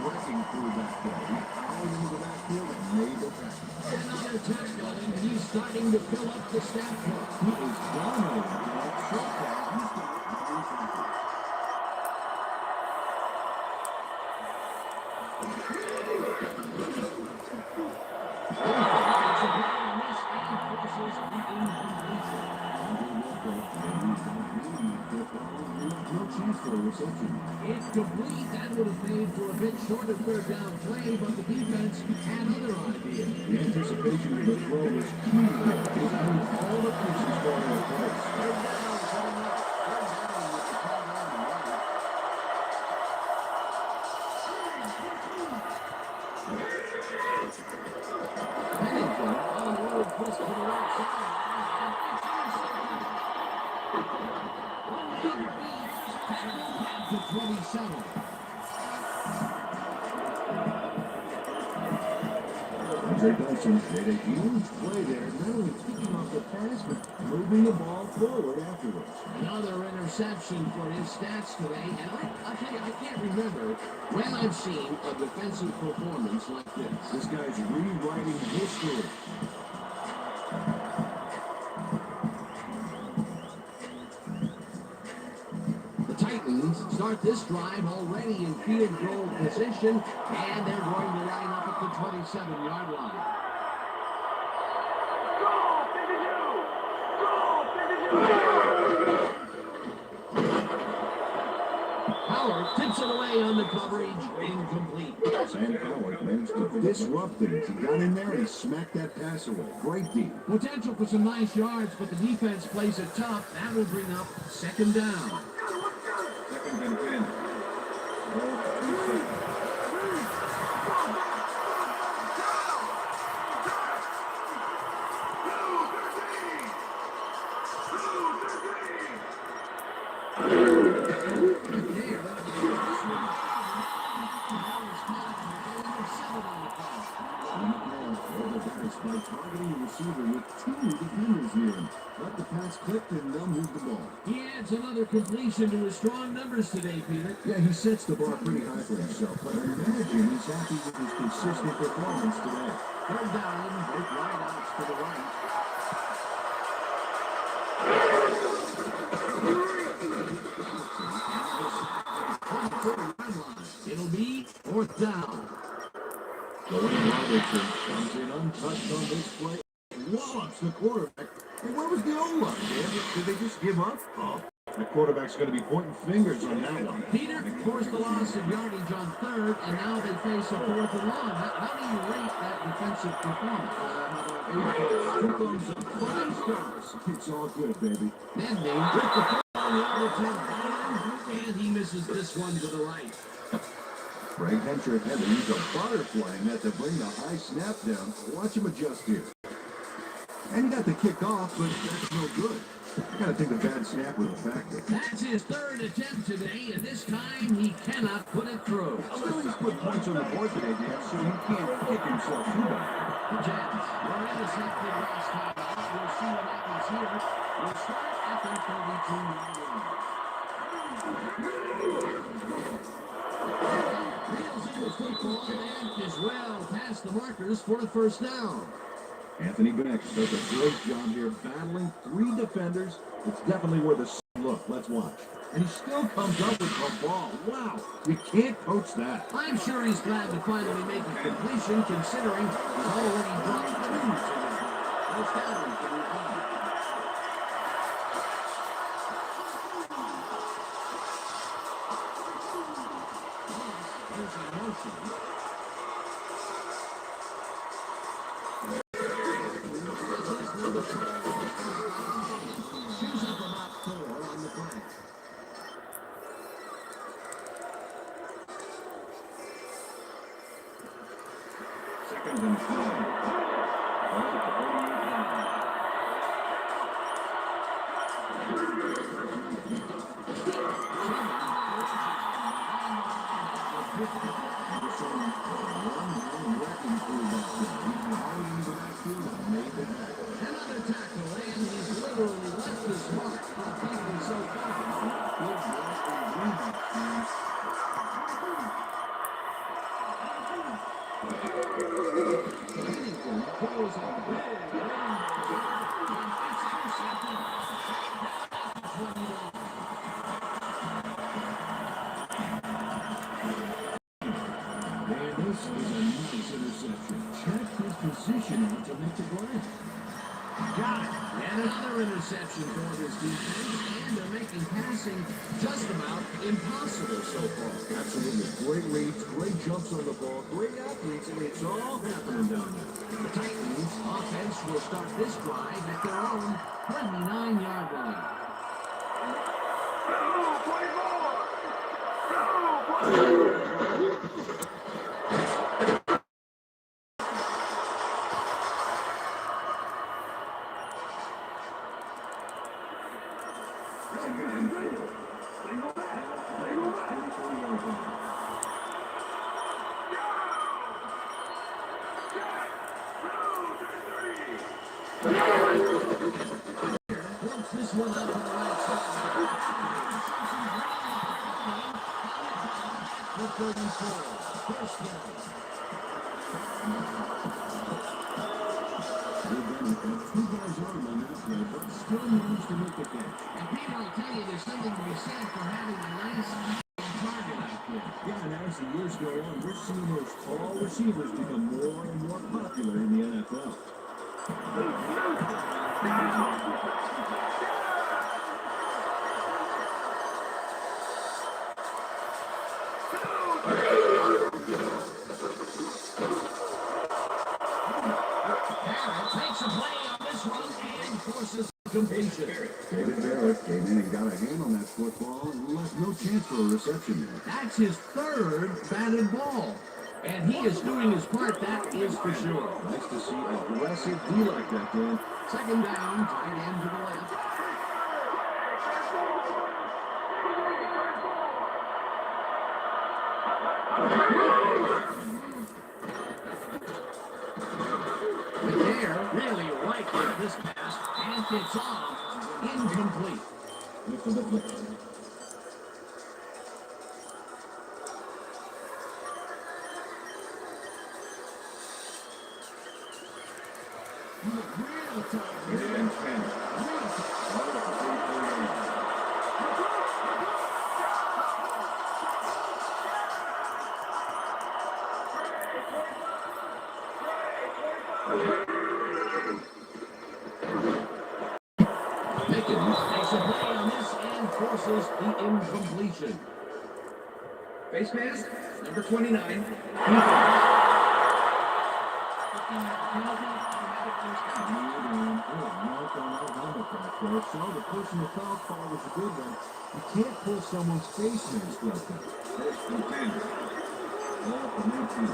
Wrecking through back there. He powered into the backfield and made the tackle.
Another tackle, and he's starting to fill up the stat book.
He is dominating that short pass. He's got it. No chance for a reception.
It's complete. That would have made for a bit shorter third down play, but the defense had other ideas.
The anticipation of the throw was key. It moved all the pieces going in place.
Third down coming up. Third down with the call on the right. Pennington on a road twist to the right side. To 27.
Andre Dawson made a huge play there, not only kicking off the pass, but moving the ball forward afterwards.
Another interception for his stats today, and I'll tell you, I can't remember when I've seen a defensive performance like this.
This guy's rewriting history.
Titans start this drive already in field goal position, and they're going to line up at the 27-yard line. Howard Tips it away on the coverage. Incomplete.
Sam Howard managed to disrupt things. He got in there and he smacked that pass away. Great D.
Potential for some nice yards, but the defense plays it tough. That will bring up second down.
Second and 10. Ball 2 seconds. By targeting the receiver with 2 defenders near him. Let the pass clip and they'll move the ball.
He adds another completion to his strong numbers today, Peter.
Yeah, he sets the bar pretty high for himself, but I imagine he's happy with his consistent performance today.
Third down, both wideouts to the right. It'll be fourth down.
Dwayne Robertson comes in untouched on this play. Wallops the quarterback. Hey, where was the O-line, man? Did they just give up? Oh, the quarterback's going to be pointing fingers on that one.
Peter forced the loss of yardage on third, and now they face a fourth and long. How do you rate that defensive performance?
Two thumbs up, 5 stars. It's all good, baby.
Then they rip the ball on the other 10, and he misses this one to the right.
Greg Hentrick had to use a butterfly net to bring the high snap down. Watch him adjust here. And he got the kick off, but that's no good. I gotta think the bad snap was a factor.
That's his third attempt today, and this time he cannot put it through.
Well, he's put points on the board today, Dan, so he can't kick himself too bad.
The Jets were intercepted last time out. We'll see what happens here. We'll start at their 32-yard line. Reels in the football and is well past the markers for the first down.
Anthony Beck does a great job here battling 3 defenders. It's definitely worth a look. Let's watch. And he still comes up with the ball. Wow, you can't coach that.
I'm sure he's glad to finally make a completion, considering he's already brought 2 to his first down for the opponent. There's a motion. Shoes up about 4 on the play.
Second and 5.
Another tackle, and he's literally left his mark. He's so Pennington pulls a big it's intercepted.
And this is a nice interception. Check his positioning to make the grab.
Got it. And another interception for this defense, and they're making passing just about impossible so far.
Absolutely. Great reads, great jumps on the ball, great athletes, and it's all happening down there.
The Titans offense will start this drive at their own 29-yard line. Works this one up on the right side. The 34. First down.
Two guys armed on that play, but still managed to make the catch.
And Peter, I'll tell you, there's something to be said for having a nice target out there.
Yeah, and as the years go on, we're seeing those tall receivers become more and more popular in the NFL. no chance for a reception there.
That's his third batted ball. And he is doing his part, that is for sure.
Nice to see aggressive D like that, Dan.
Second down, tight end to the left. McNair really right this pass, and it's off, incomplete.
Look for the flick.
Real tough.
And 10.
Pickens makes a play on this and forces the incompletion.
Face mask, number 29.
So the personal foul call was a good one. You can't pull someone's face mask like that.
First and 10. Ball for 19.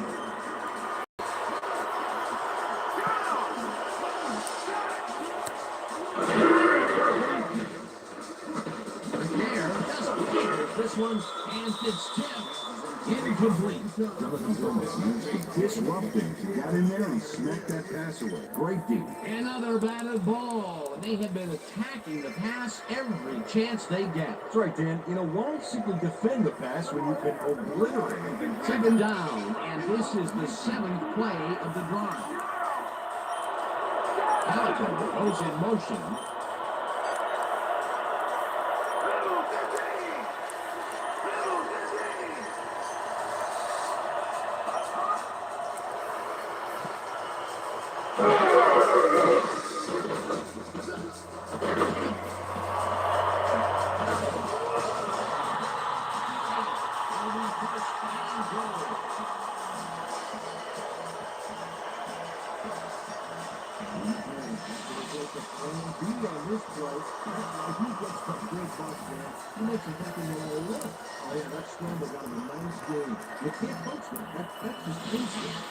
McNair doesn't clear this one, and it's tipped. Incomplete.
Jonathan Gomez disrupting. He got in there and smacked that pass away. Great D.
Another batted ball. And they have been attacking the pass every chance they get.
That's right, Dan. You know, why simply defend the pass when you can obliterate it?
Second down, and this is the seventh play of the drive. Halligan goes in motion.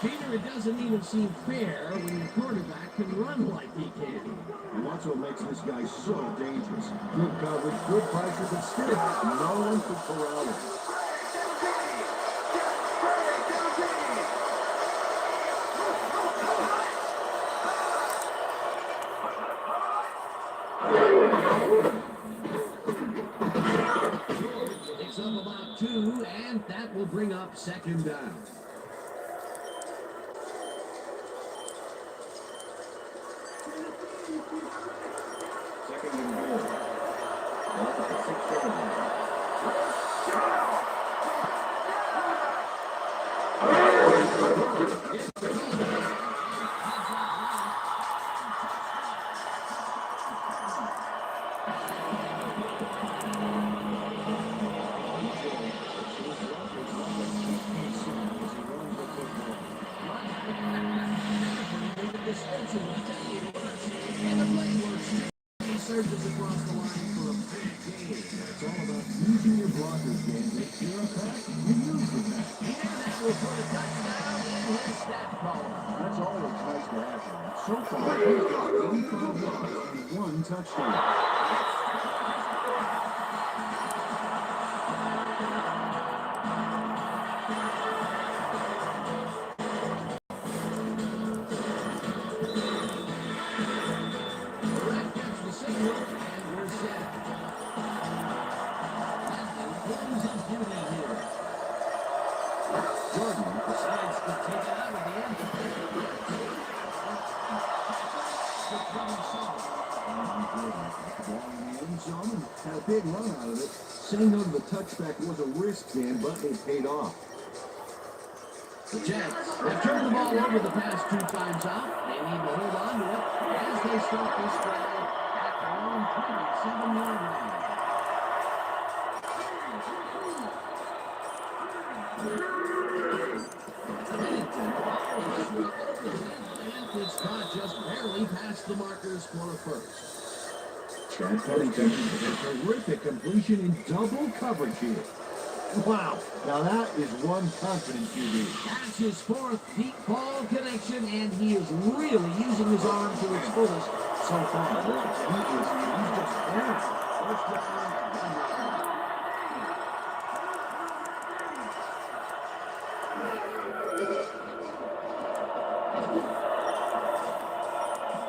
Peter, it doesn't even seem fair when the quarterback can run like he can.
And that's what makes this guy so dangerous. Good coverage, good pressure, but still, no one could corral him.
Picks up about 2, and that will bring up second down.
Second and goal. Ball at the 6-yard line.
And the play works. He surges across the line for a big gain.
It's all about using your blockers, Dan. If you're a pack, you use the pack.
And that will put a touchdown in his stat column.
That's always nice to have him. So far, he's got 85 yards and 1 touchdown.
The ref gets the signal, and we're set. Wins his duty here. Jordan decides to take it out of the end.
Ball in the end zone and had a big run out of it. Saying no to the touchback was a risk, Dan, but it paid off.
The Jets have turned the ball over the past 2 times out. They need to hold on to it as they start this drive at their own 27-yard line. It's caught just barely past the markers for a first.
Chad Pennington with a terrific completion in double coverage here. Wow, now that is one confident QB.
That's his fourth deep ball connection, and he is really using his arm to its fullest so far.
He's just there. First down,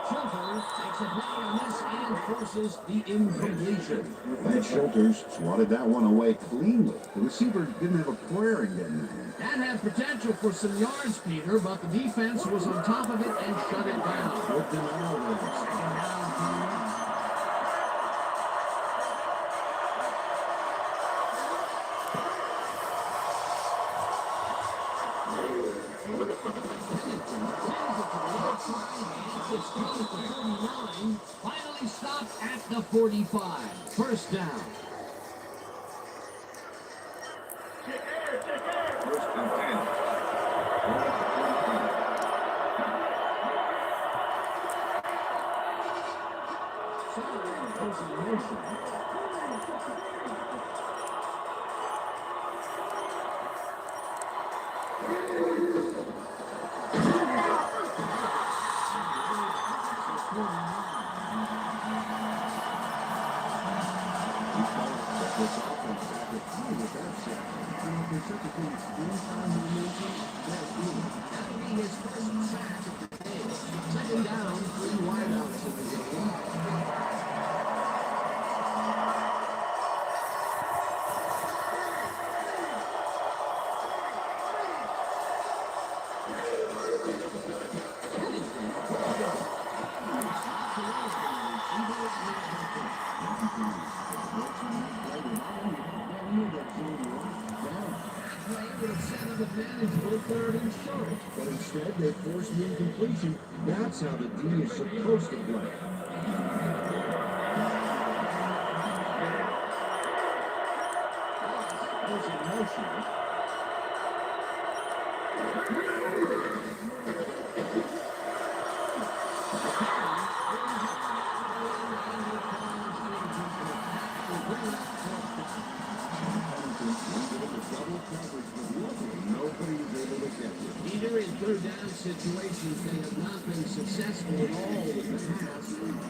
Chilters takes a play on this and forces the incompletion.
Ed Schulters swatted that one away cleanly. The receiver didn't have a prayer in getting that one.
That had potential for some yards, Peter, but the defense was on top of it and shut it down.
Good denial there.
Second down, Peter. It's close to 39. Finally stopped at the 45. First down.
First and 10.
That'll be his first sack of the day. Second down, 3 wideouts in the game. Advantage third and short.
But instead, they forced the incompletion. That's how the D is supposed to play.
Goes in motion. Either in third down situations, they have not been successful at all with the pass.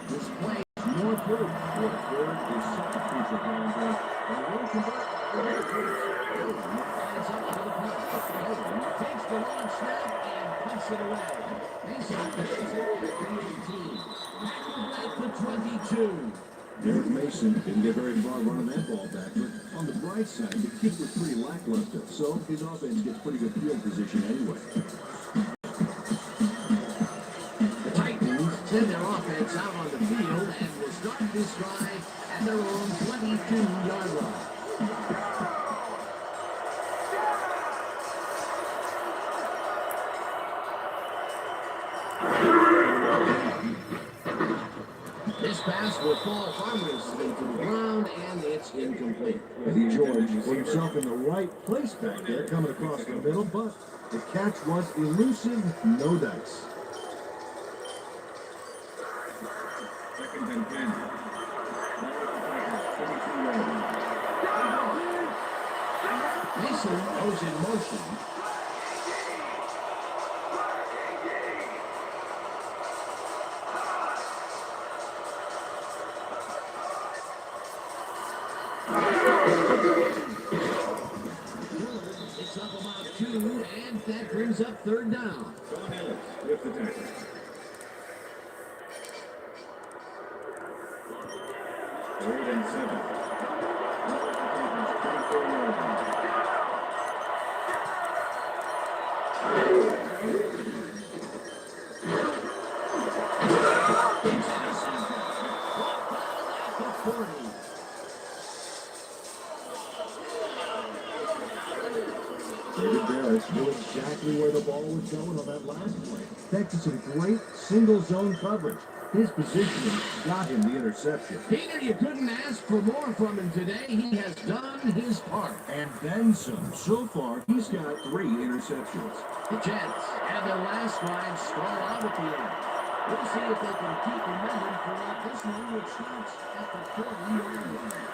This play is more proof.
Third is such a crucial boundary. And will convert.
Lines up for the punt. Takes the long snap and punts it away. Mason carries it at the 18. Back to 22.
Derek Mason didn't get very far running that ball back, but on the bright side, the kick was pretty lackluster, so his offense gets pretty good field position anyway.
The Titans send their offense out on the field and will start this drive at their own 22-yard line. This pass will fall harmlessly to the ground, and it's incomplete.
Eddie George put himself in the right place back there, coming across the middle, but the catch was elusive, no dice. Second and 10.
Mason goes in motion. It's up about 2, and that brings up third down.
John Ellis with the tackle. Third and 7. David Barrett knew exactly where the ball was going on that last play. Thanks to some great single zone coverage. His positioning got him the interception.
Peter, you couldn't ask for more from him today. He has done his part.
And then some. So far, he's got 3 interceptions.
The Jets have their last drive stall out at the end. We'll see if they can keep momentum throughout this one, which starts at the 40-yard line.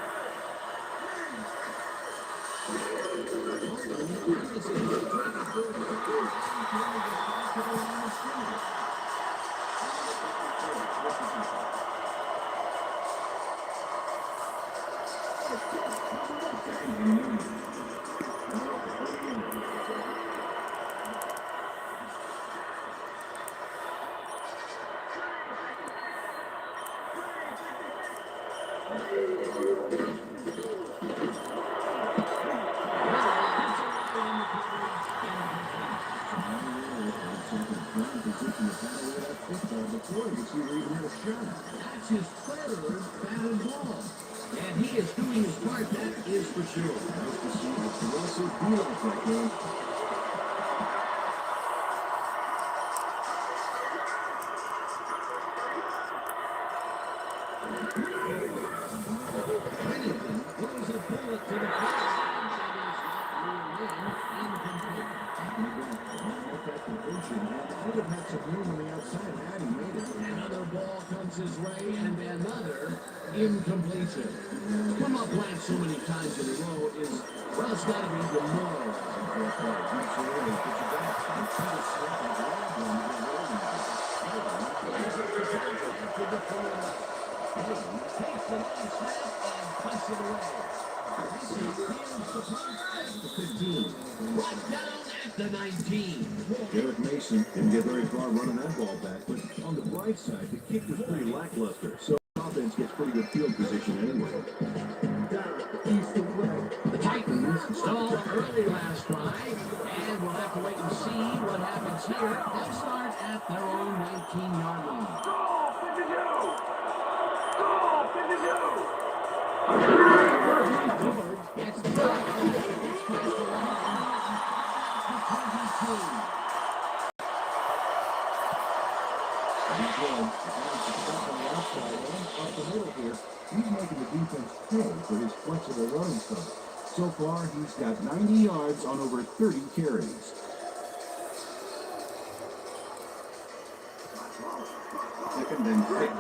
This is a 24 to the line of scrimmage. That's his third batted ball. And he is doing his part, that is for sure.
Nice to see the aggressive feel right there.
Pennington throws a bullet to the plate.
Could have had some room on the outside had he made it.
Another ball comes his way, and another incompletion. To come up blank so many times in a row is, well, it's got to be demoralizing for a player.
Absolutely, but you got to see the snap and grab one to get rid of it.
After the throw, Payton takes the long snap and puts it away. This is fields the punt at the 15. Brought down at the 19.
Derek Mason didn't get very far running that ball back, but on the bright side, the kick was pretty lackluster, so offense gets pretty good field position anyway.
The Titans stalled early last drive, and we'll have to wait and see what happens here. They'll start at their own 19-yard line. It's the
He's making the defense pay for his flexible running style. So far, he's got 90 yards on over 30 carries. Second and 6.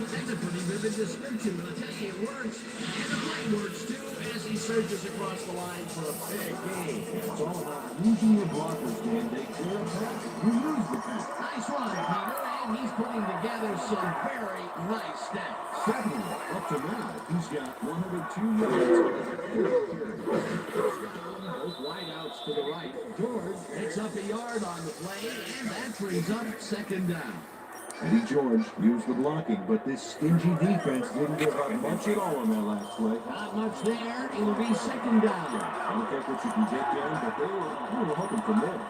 That's a pretty vivid description, but I tell you, it works. And the play works, too, as he surges across the line for a big gain.
It's all about using your blockers, man. They clear a pass. You lose the pass.
Nice run, Peter, and he's putting together some very nice stats.
Second, up to now, he's got 102 yards on 30 carries.
Both wideouts to the right. George picks up a yard on the play, and that frees up second down.
Eddie George used the blocking, but this stingy defense didn't give up much at all on that last play.
Not much there. It'll be second down.
Don't take what you can get down, but they were hoping for more.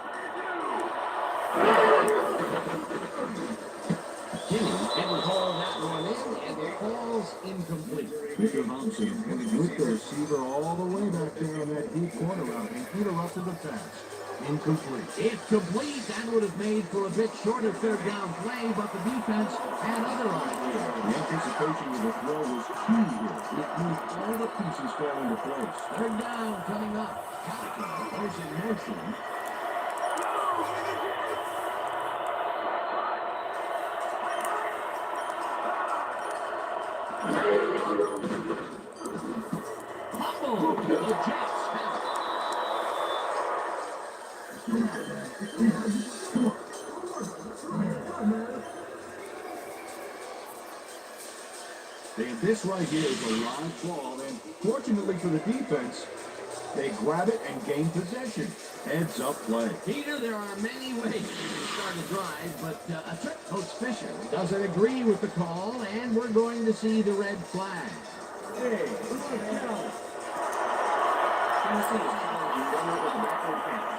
Jimmy didn't call that one in, and the ball's incomplete.
Victor Thompson with the receiver all the way back there on that deep corner route and interrupted the pass. Incomplete.
It's complete. That would have made for a bit shorter third down play, but the defense had other ideas.
The anticipation of the throw was key here. It made all the pieces fall into place.
Third down coming up. Goes in motion. Fumble. The Jets have it.
And this right here is a live ball, and fortunately for the defense, they grab it and gain possession. Heads up play.
Peter, there are many ways to start a drive, but a trick Coach Fisher doesn't agree with the call, and we're going to see the red flag.
Hey, come on, get out. Tennessee is calling you run over the backward pass.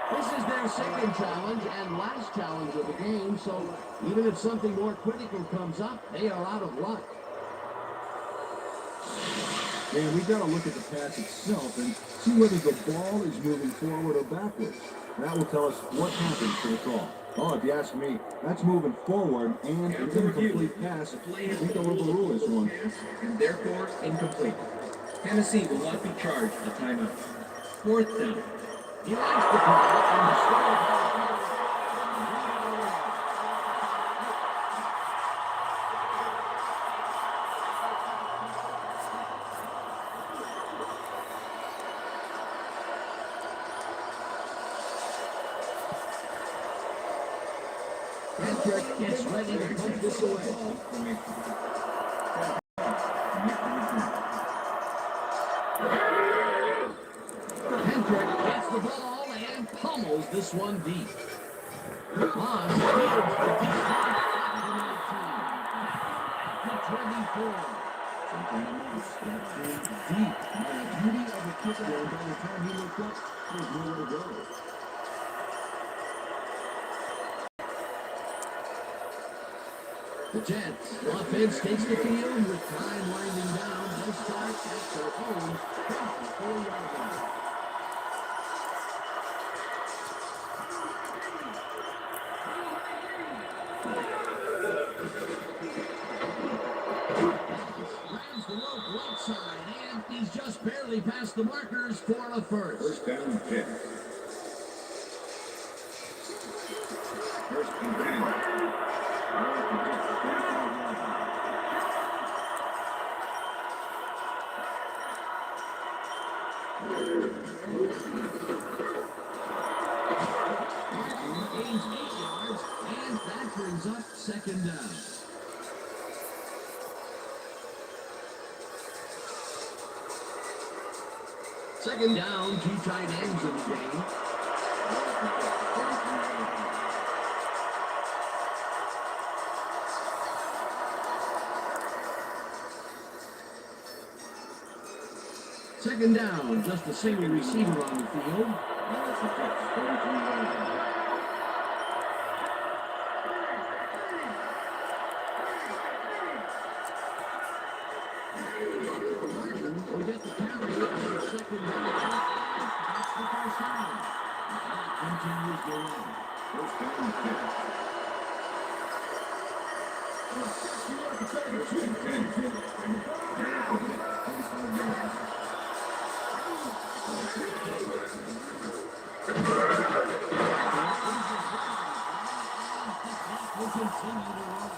This is their second challenge and last challenge of the game, so even if something more critical comes up, they are out of luck.
And we got to look at the pass itself and see whether the ball is moving forward or backwards. That will tell us what happens to the call. Oh, if you ask me, that's moving forward and an incomplete pass.
The play
I
has
think
been
they'll overrule this one.
pass and therefore incomplete. Tennessee will not be charged a timeout. Fourth down.
He likes the call and the score. Hendrick gets ready to put this away. Hendrick gets the ball and pummels this one deep. Moss fields the deep ball at the 24.
Deep. The beauty of the kick there, by the time he looked up, there's nowhere to go.
The Jets offense takes the field with time winding down. They'll start at their own 24-yard line. Grabs the rope right side, and he's just barely past the markers for a first.
First down, Jets. First and 10.
Gains 8 yards, and that brings up second down. Second down, two tight ends in the game. Second down, just a single receiver on the field. We get the carry on second down. That's the first down. Continues to run.
First down, Jets. First and 10.
Will continue to run.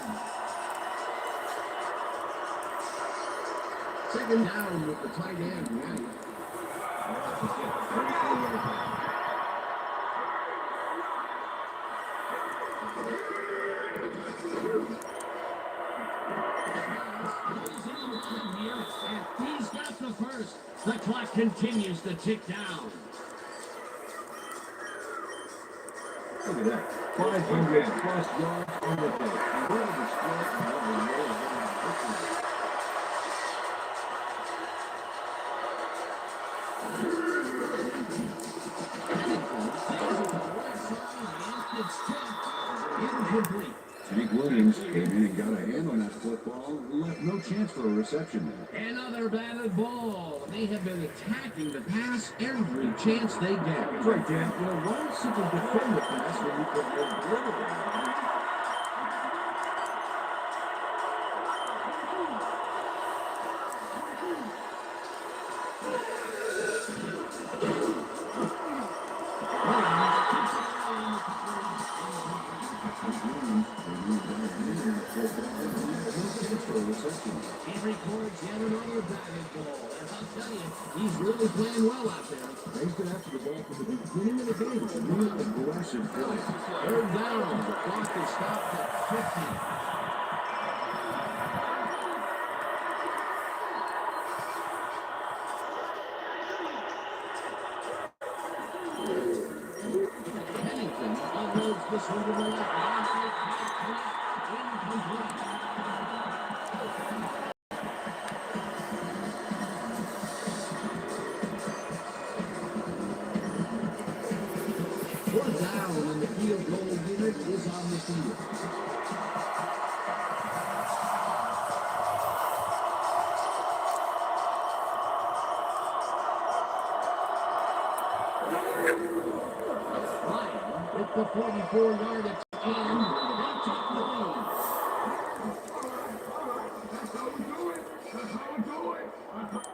Second down with the tight end right. He's got the first. The clock continues to tick down.
Look at that. 500 plus yards on the day. What a display and what a roll of victory.
Incomplete.
Hank Williams came in and got a hand on that football. Left no chance for a reception there.
Another batted ball. They have been attacking the pass every chance they get.
That's right, Dan. You know, why simply defend the pass when you can deliver it?
He records yet another batted ball. And I'll tell you, he's really playing well out there.
He's been after the ball from the beginning of the game. It's a real aggressive play.
Third down. The clock is stopped at 50. Pennington unloads this one to the left. Incomplete. field goal unit is on the field. Ryan with the 44-yard attempt, and they take the lead.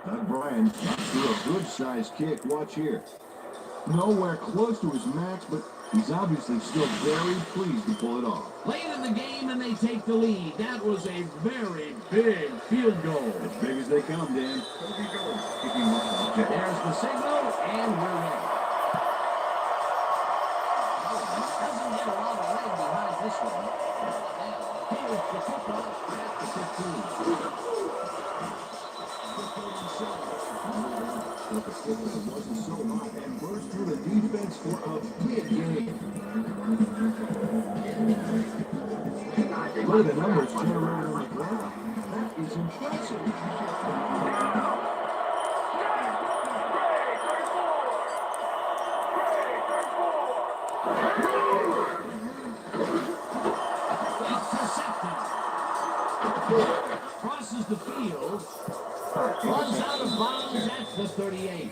Doug Bryan threw a good-sized kick. Watch here. Nowhere close to his max, but he's obviously still very pleased to pull it off.
Late in the game, and they take the lead. That was a very big field goal.
As big as they come, Dan.
There's the signal, and we're ready. Doesn't get a lot of leg behind this one. Here's the kickoff at the 15.
Wasn't so hot and burst through the defense for a big game. Look at the numbers generated on the ground. That is impressive.
Intercepted. Crosses the field. Runs out of bounds at the 38.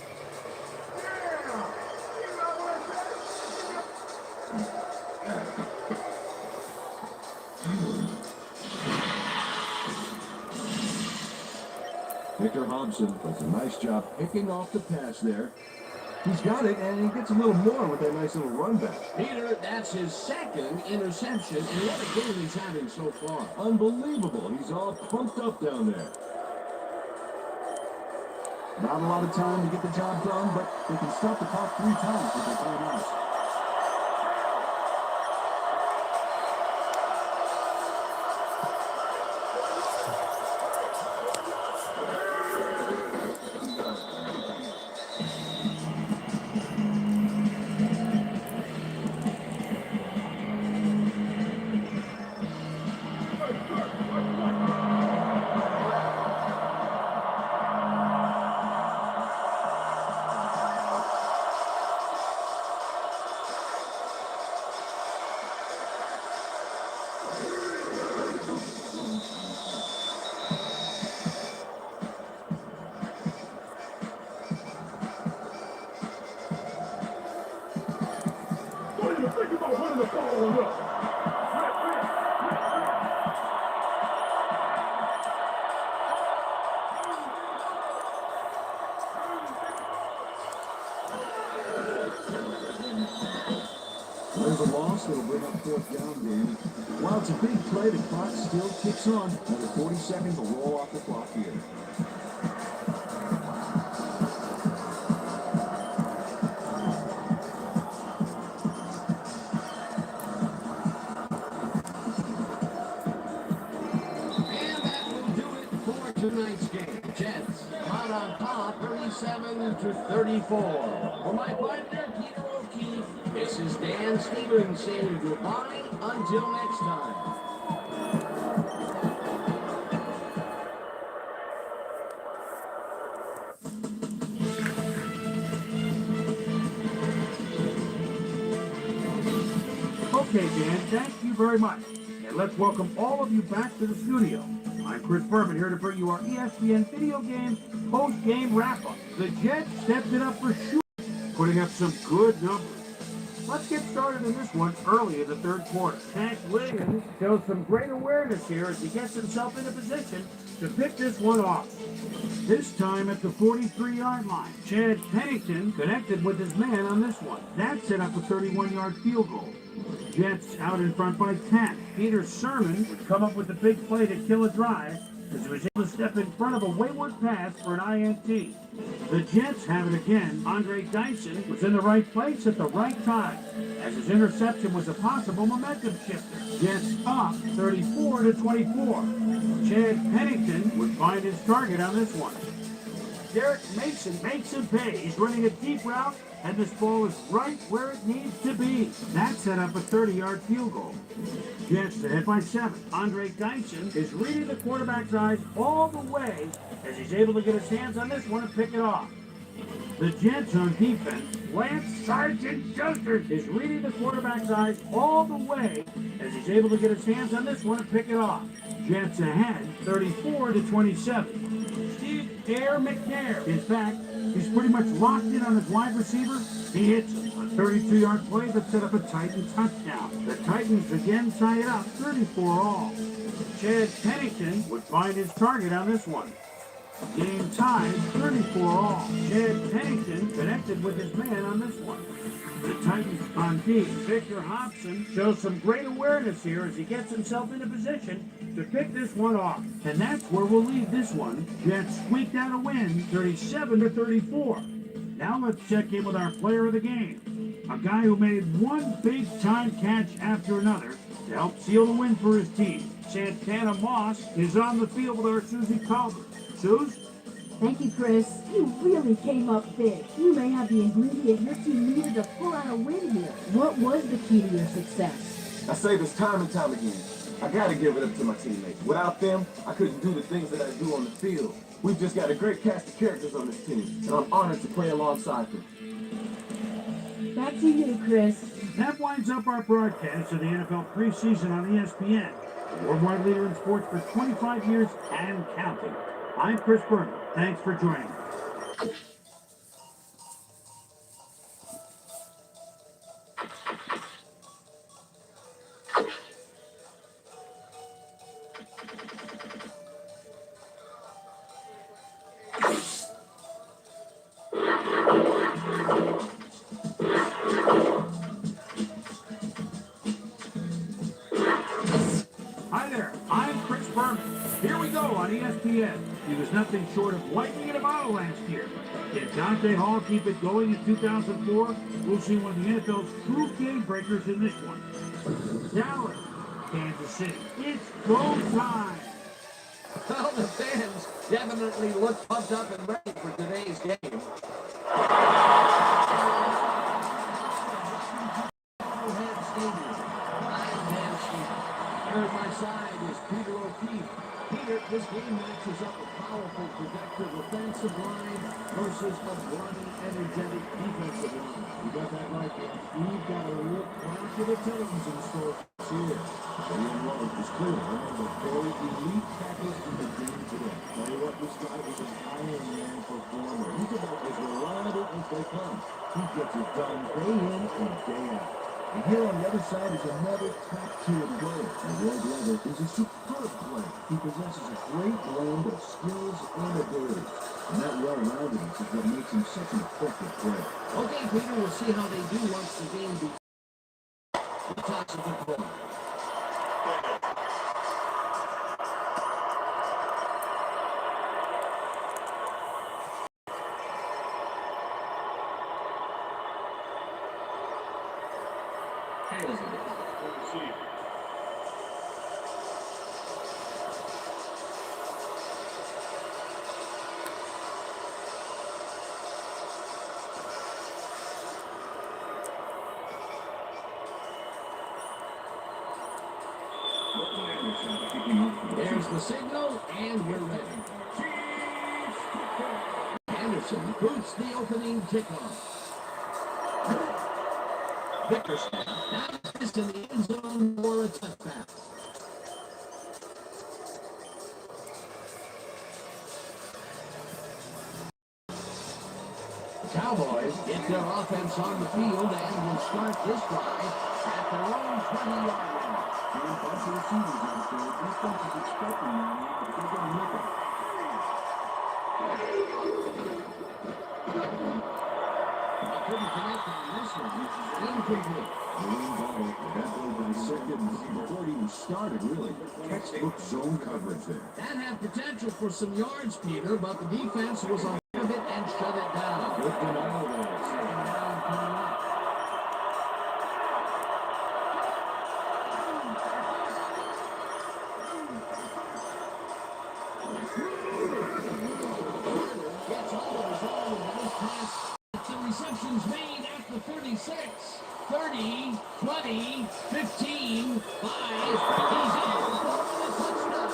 Victor Hobson does a nice job picking off the pass there. He's got it, and he gets a little more with that nice little run back.
Peter, that's his second interception, and what a game he's having so far.
Unbelievable. He's all pumped up down there. Not a lot of time to get the job done, but they can stop the clock 3 times with their timeouts. There's a loss that'll bring up 4th down, Danny. While it's a big play, the clock still ticks on. Another 40 seconds to roll off the clock here.
And that will do it for tonight's game. Jets out on top, 37-34. For my partner, Peter O'Keefe, this is Dan Stevens saying goodbye until next time.
Okay, Dan, thank you very much. And let's welcome all of you back to the studio. I'm Chris Berman here to bring you our ESPN video game post-game wrap-up. The Jets stepped it up for sure, putting up some good numbers. Let's get started in this one early in the 3rd quarter. Tank Williams shows some great awareness here as he gets himself in a position to pick this one off. This time at the 43-yard line, Chad Pennington connected with his man on this one. That set up a 31-yard field goal. Jets out in front by 10. Peter Sermon would come up with the big play to kill a drive as he was able to step in front of a wayward pass for an INT. The Jets have it again. Andre Dyson was in the right place at the right time, as his interception was a possible momentum shifter. Jets up 34-24. Chad Pennington would find his target on this one. Derek Mason makes him pay. He's running a deep route, and this ball is right where it needs to be. That set up a 30-yard field goal. Jets ahead by 7. Andre Dyson is reading the quarterback's eyes all the way as he's able to get his hands on this one and pick it off. The Jets on defense, Lance Sergeant Joseph is reading the quarterback's eyes all the way as he's able to get his hands on this one and pick it off. Jets ahead, 34-27. Steve Air McNair is back. He's pretty much locked in on his wide receiver. He hits him. A 32-yard play that set up a Titan touchdown. The Titans again tie it up, 34-all. Chad Pennington would find his target on this one. Game tied, 34-all. Chad Pennington connected with his man on this one. The Titans on D. Victor Hobson shows some great awareness here as he gets himself in a position to pick this one off. And that's where we'll leave this one. Jets squeaked out a win, 37-34. Now let's check in with our player of the game. A guy who made one big-time catch after another to help seal the win for his team. Santana Moss is on the field with our Susie Calder. Suze?
Thank you, Chris. You really came up big. You may have the ingredient your team needed to pull out a win here. What was the key to your success?
I say this time and time again. I gotta give it up to my teammates. Without them, I couldn't do the things that I do on the field. We've just got a great cast of characters on this team, and I'm honored to play alongside them.
Back to you, Chris.
That winds up our broadcast of the NFL preseason on ESPN. The worldwide leader in sports for 25 years and counting. I'm Chris Berman. Thanks for joining us. Hi there, I'm Chris Berman. Here we go on ESPN. He was nothing short of lightning in a bottle last year. Did Dante Hall keep it going in 2004? We'll see one of the NFL's true game breakers in this one. Dallas, Kansas City. It's go time.
Well, the fans definitely look pumped up and ready for today's game. Here at my side is Peter O'Keefe. Peter, this game matches up a powerful, productive offensive line versus a running, energetic defensive line.
You got that right there. We've got a real clash of the Titans in store here. William Rose is clearly one of the very elite tackles in the game today. Tell you what, this guy is an Iron Man performer. He's about as reliable as they come. He gets it done day in and day out. And here on the other side is another top-tier player. And Will Glover is a superb player. He possesses a great blend of skills and abilities. And that well-roundedness is what makes him such an effective player.
Okay, Peter, we'll see how they do once the game begins. We'll toss it to the ball. There's the signal, and we're ready. Anderson boots the opening kickoff. Dickerson now is in the end zone for a touchdown. The Cowboys get their offense on the field and will start this drive at their own 20-yard line.
There are a bunch of receivers out there. Defense is expecting them, but they're going to make it.
They couldn't connect on this one, which is incomplete.
Marine ball, that ball dissected before it even started, really. Textbook zone coverage there.
That had potential for some yards, Peter, but the defense was on top of it and shut it down.
Good denial there.
Second down coming up. Gets all of his own, and this pass, some receptions made at the 36, 30, 20, 15, 5, he's in for a touchdown.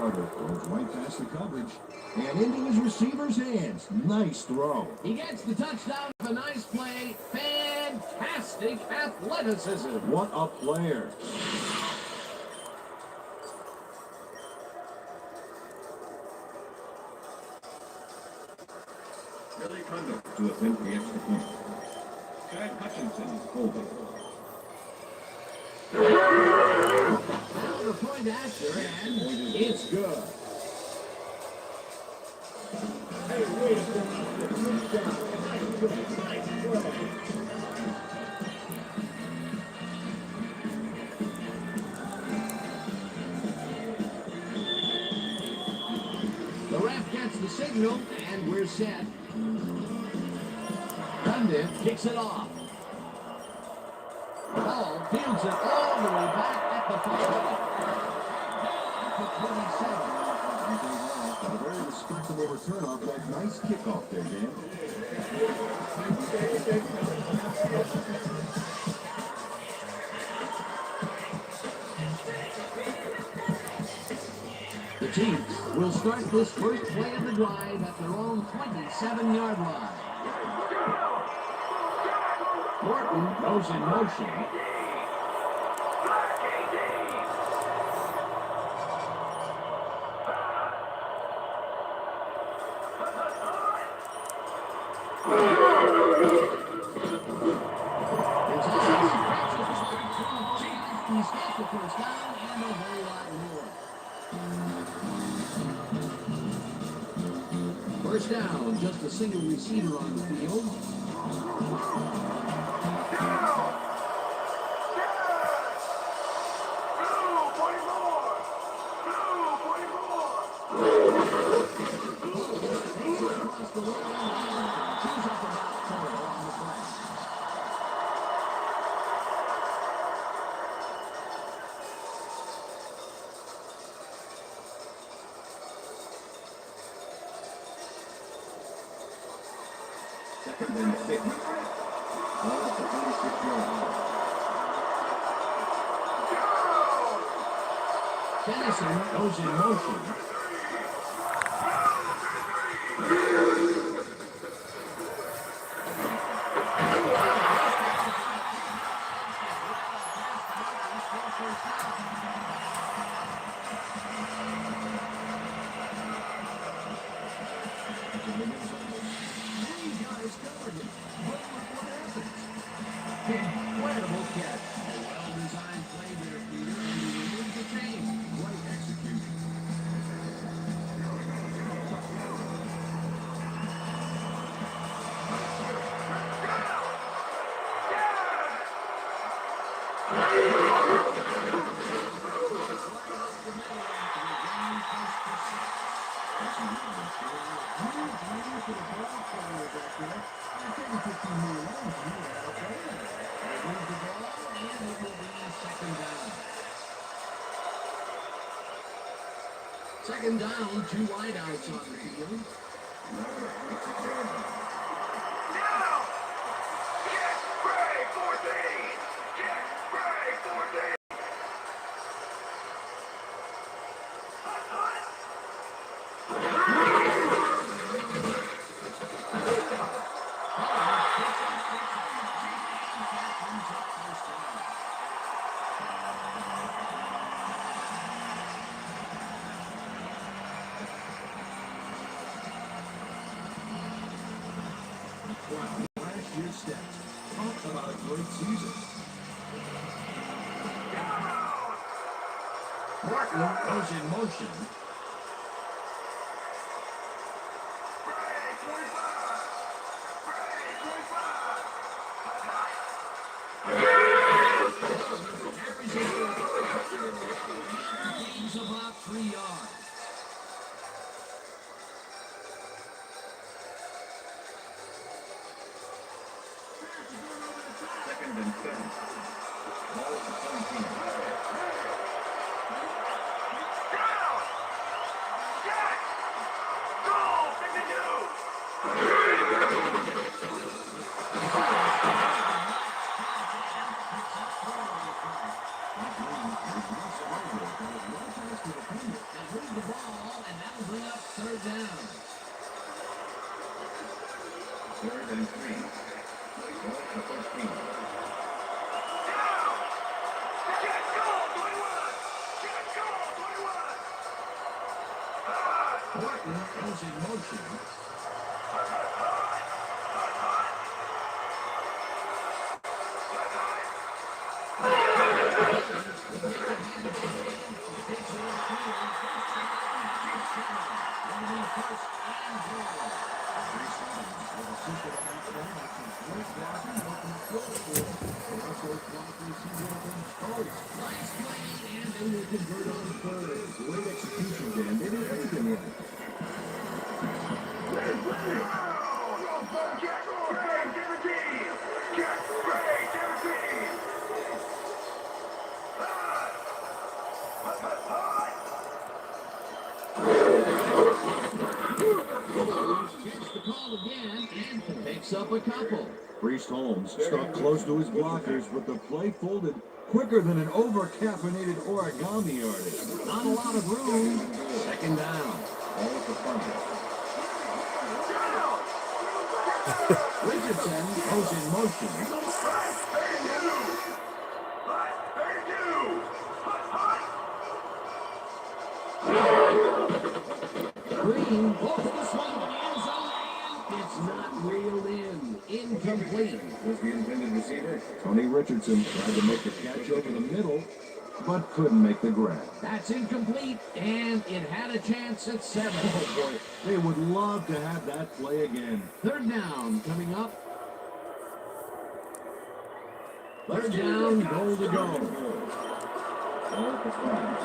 starter goes right past the coverage and into his receiver's hands. Nice throw.
He gets the touchdown with a nice play. Fantastic athleticism.
What a player.
Billy Cundiff to attempt the extra point. Chad Hutchinson is holding.
The point after, and it's good.
Hey, wait a minute.
The ref gets the signal, and we're set. Cundiff kicks it off. Ball fields it all the way back at the 5. At the 27.
A very respectable return off that nice kickoff there, Dan.
The Chiefs will start this first play of the drive at their own 27-yard line. Morton goes in motion. He's got the first down and a whole lot more. First down, just a single receiver on the field. Across the line, choose up about 4 on the play.
Second and 6. Ball at the 46-yard line.
Dennison goes in motion. Incredible catch. A well-designed play there, Peter, and he removes the chain. Great execution. Second down, 2 wideouts on the field.
Wow, last year's stats. Talk about a great season.
Martin goes in motion. Gains about 3 yards.
Second and 7. Ball at the 17.
They move the ball third down.
Third and 3. Ball for first team.
Horton goes in motion. Nice play, and they will convert on third.
Great execution, Dan. They did everything right.
Gets the call again and picks up a couple.
Priest Holmes stuck close to his blockers, but the play folded quicker than an over-caffeinated origami artist.
Not a lot of room. Second down.
Ball for fumble.
Richardson goes in motion. Green goes to the swing to the end zone, and it's not reeled in. Incomplete.
Was the intended receiver?
Tony Richardson tried to make the catch over the middle, but couldn't make the grab.
That's incomplete, and it had a chance at 7.
Oh boy, they would love to have that play again.
Third down coming up. Third down, goal to go.
Ball for fumble.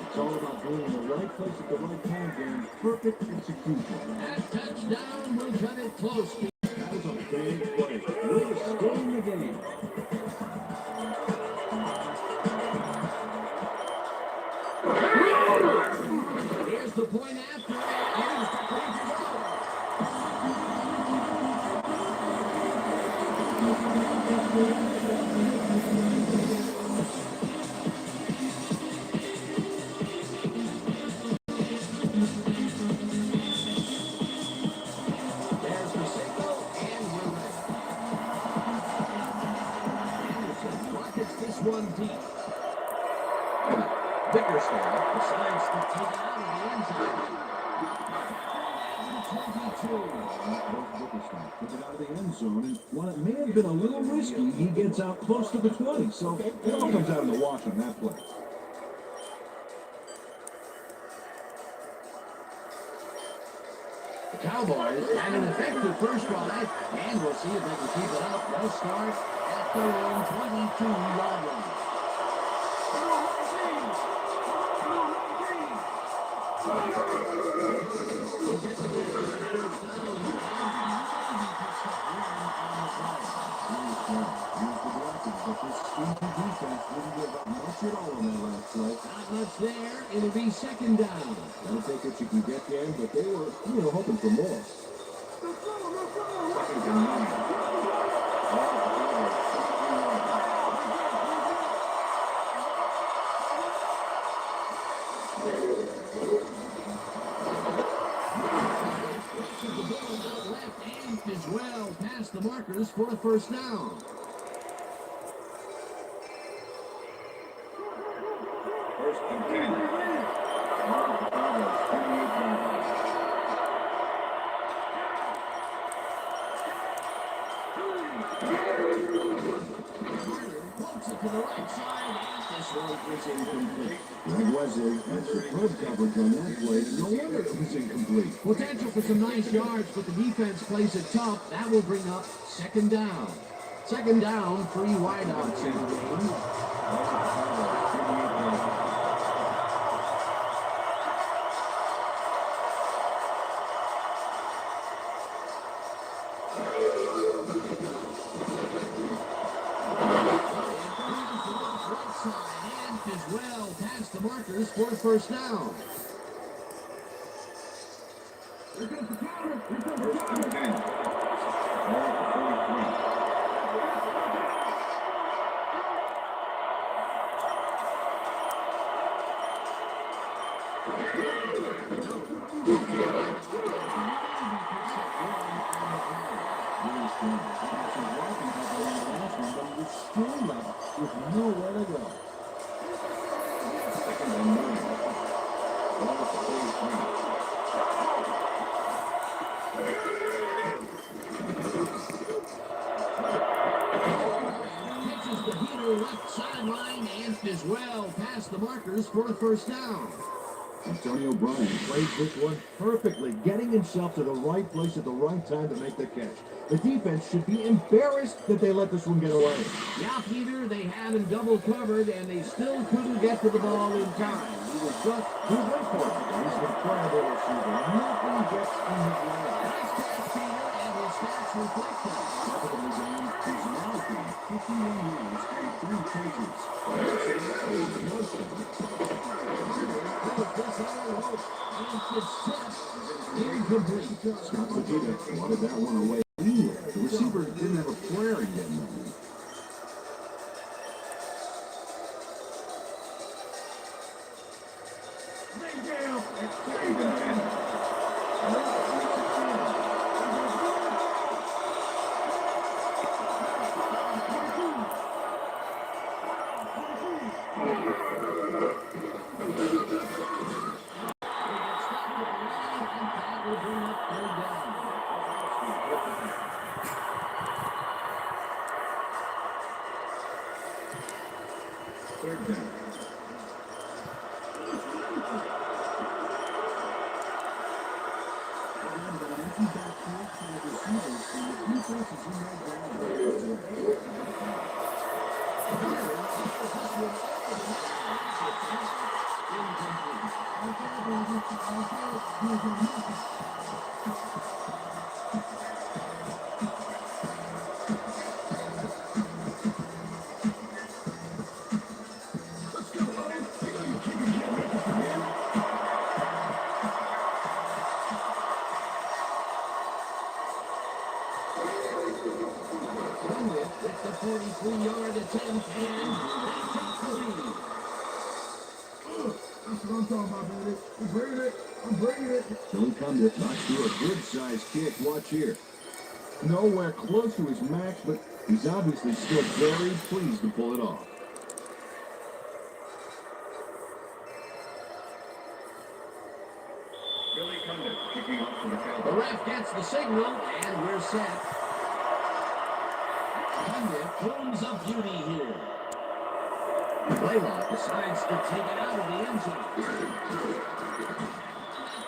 It's all about being in the right place at the right time, Dan. Perfect execution.
That touchdown will cut it close.
That was a big play. Way to stay in the game.
Here's the point after. Here's the point to go. There's the signal, and we're ready. Anderson rockets this one deep. Bickerstaff decides to take it out of the end zone. 22.
Bickerstaff took it out of the end zone, and while it may have been a little risky, he gets out close to the 20. So it all comes out in the wash on that play.
The Cowboys had an effective first drive, and we'll see if they can keep it up. They'll start at their own 22-yard line. Not much there. It'll be second down.
Don't take what you can get, Dan, but they were hoping for more.
Second and 9.
As well past the markers for a first down.
First and 10. Ball for fumble. 28-yard line.
Pokes it to the right side, and this one is incomplete.
Greg Wesley had superb coverage on that play. No wonder it was incomplete.
Potential for some nice yards, but the defense plays it tough. That will bring up second down. Second down, 3 wideouts in the game. outside and is well past the markers for a first down.
Here comes the counter. Here comes the counter. 10. Ball at the 43.
Still left with nowhere to go.
Second and 9. Ball at the 43.
Catches the heater left sideline and is well past the markers for a first down.
Antonio Bryan plays this one perfectly, getting himself to the right place at the right time to make the catch. The defense should be embarrassed that they let this one get away.
Yeah, Peter, they had him double covered, and they still couldn't get to the ball in time. He was just
Too late for it. He's an incredible receiver. Nothing gets in his way.
nice catch, Peter, and his stats reflect that.
Rapidly down to Zalowski, 51 yards and 3 catches.
Incomplete.
Scott Fajita wanted that one away. The receiver didn't have a prayer in getting that one.
Second and 10. Third down.
With the 43-yard attempt, and they take the lead.
That's what I'm talking about, baby. I'm bringing it. I'm bringing it.
Billy Condit knocks through a good-sized kick. Watch here. Nowhere close to his max, but he's obviously still very pleased to pull it off.
Billy Condit kicking off for the
The
Cowboys.
ref gets the signal, and we're set. Condit pulls up beauty here. Blaylock decides to take it out of the end zone.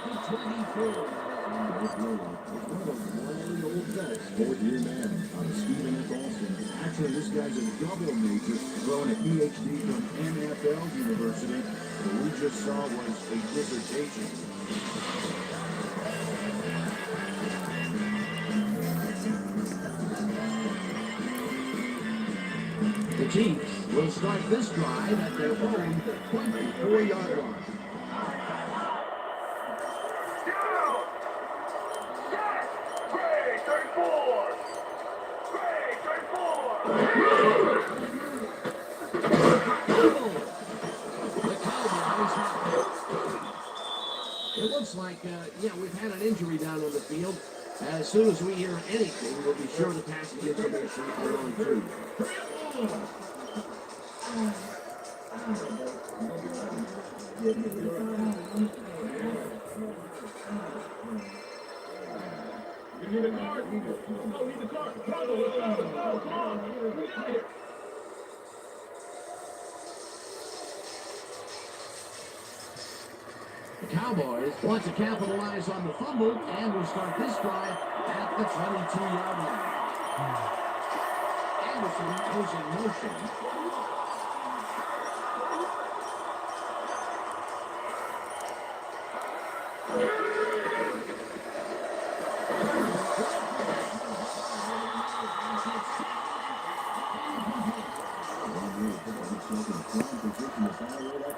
The 24.
Fourth-year man out of Stephen F. Austin. Actually, this guy's a double major, throwing a PhD from NFL University. What we just saw was a dissertation.
The Chiefs will start this drive at their own 24-yard line. It looks like, we've had an injury down on the field. As soon as we hear anything, we'll be sure to pass the information along to you.
You need a card? Oh, need a card. Come on. We got it.
The Cowboys want to capitalize on the fumble and will start this drive at the 22-yard line. Anderson goes in motion.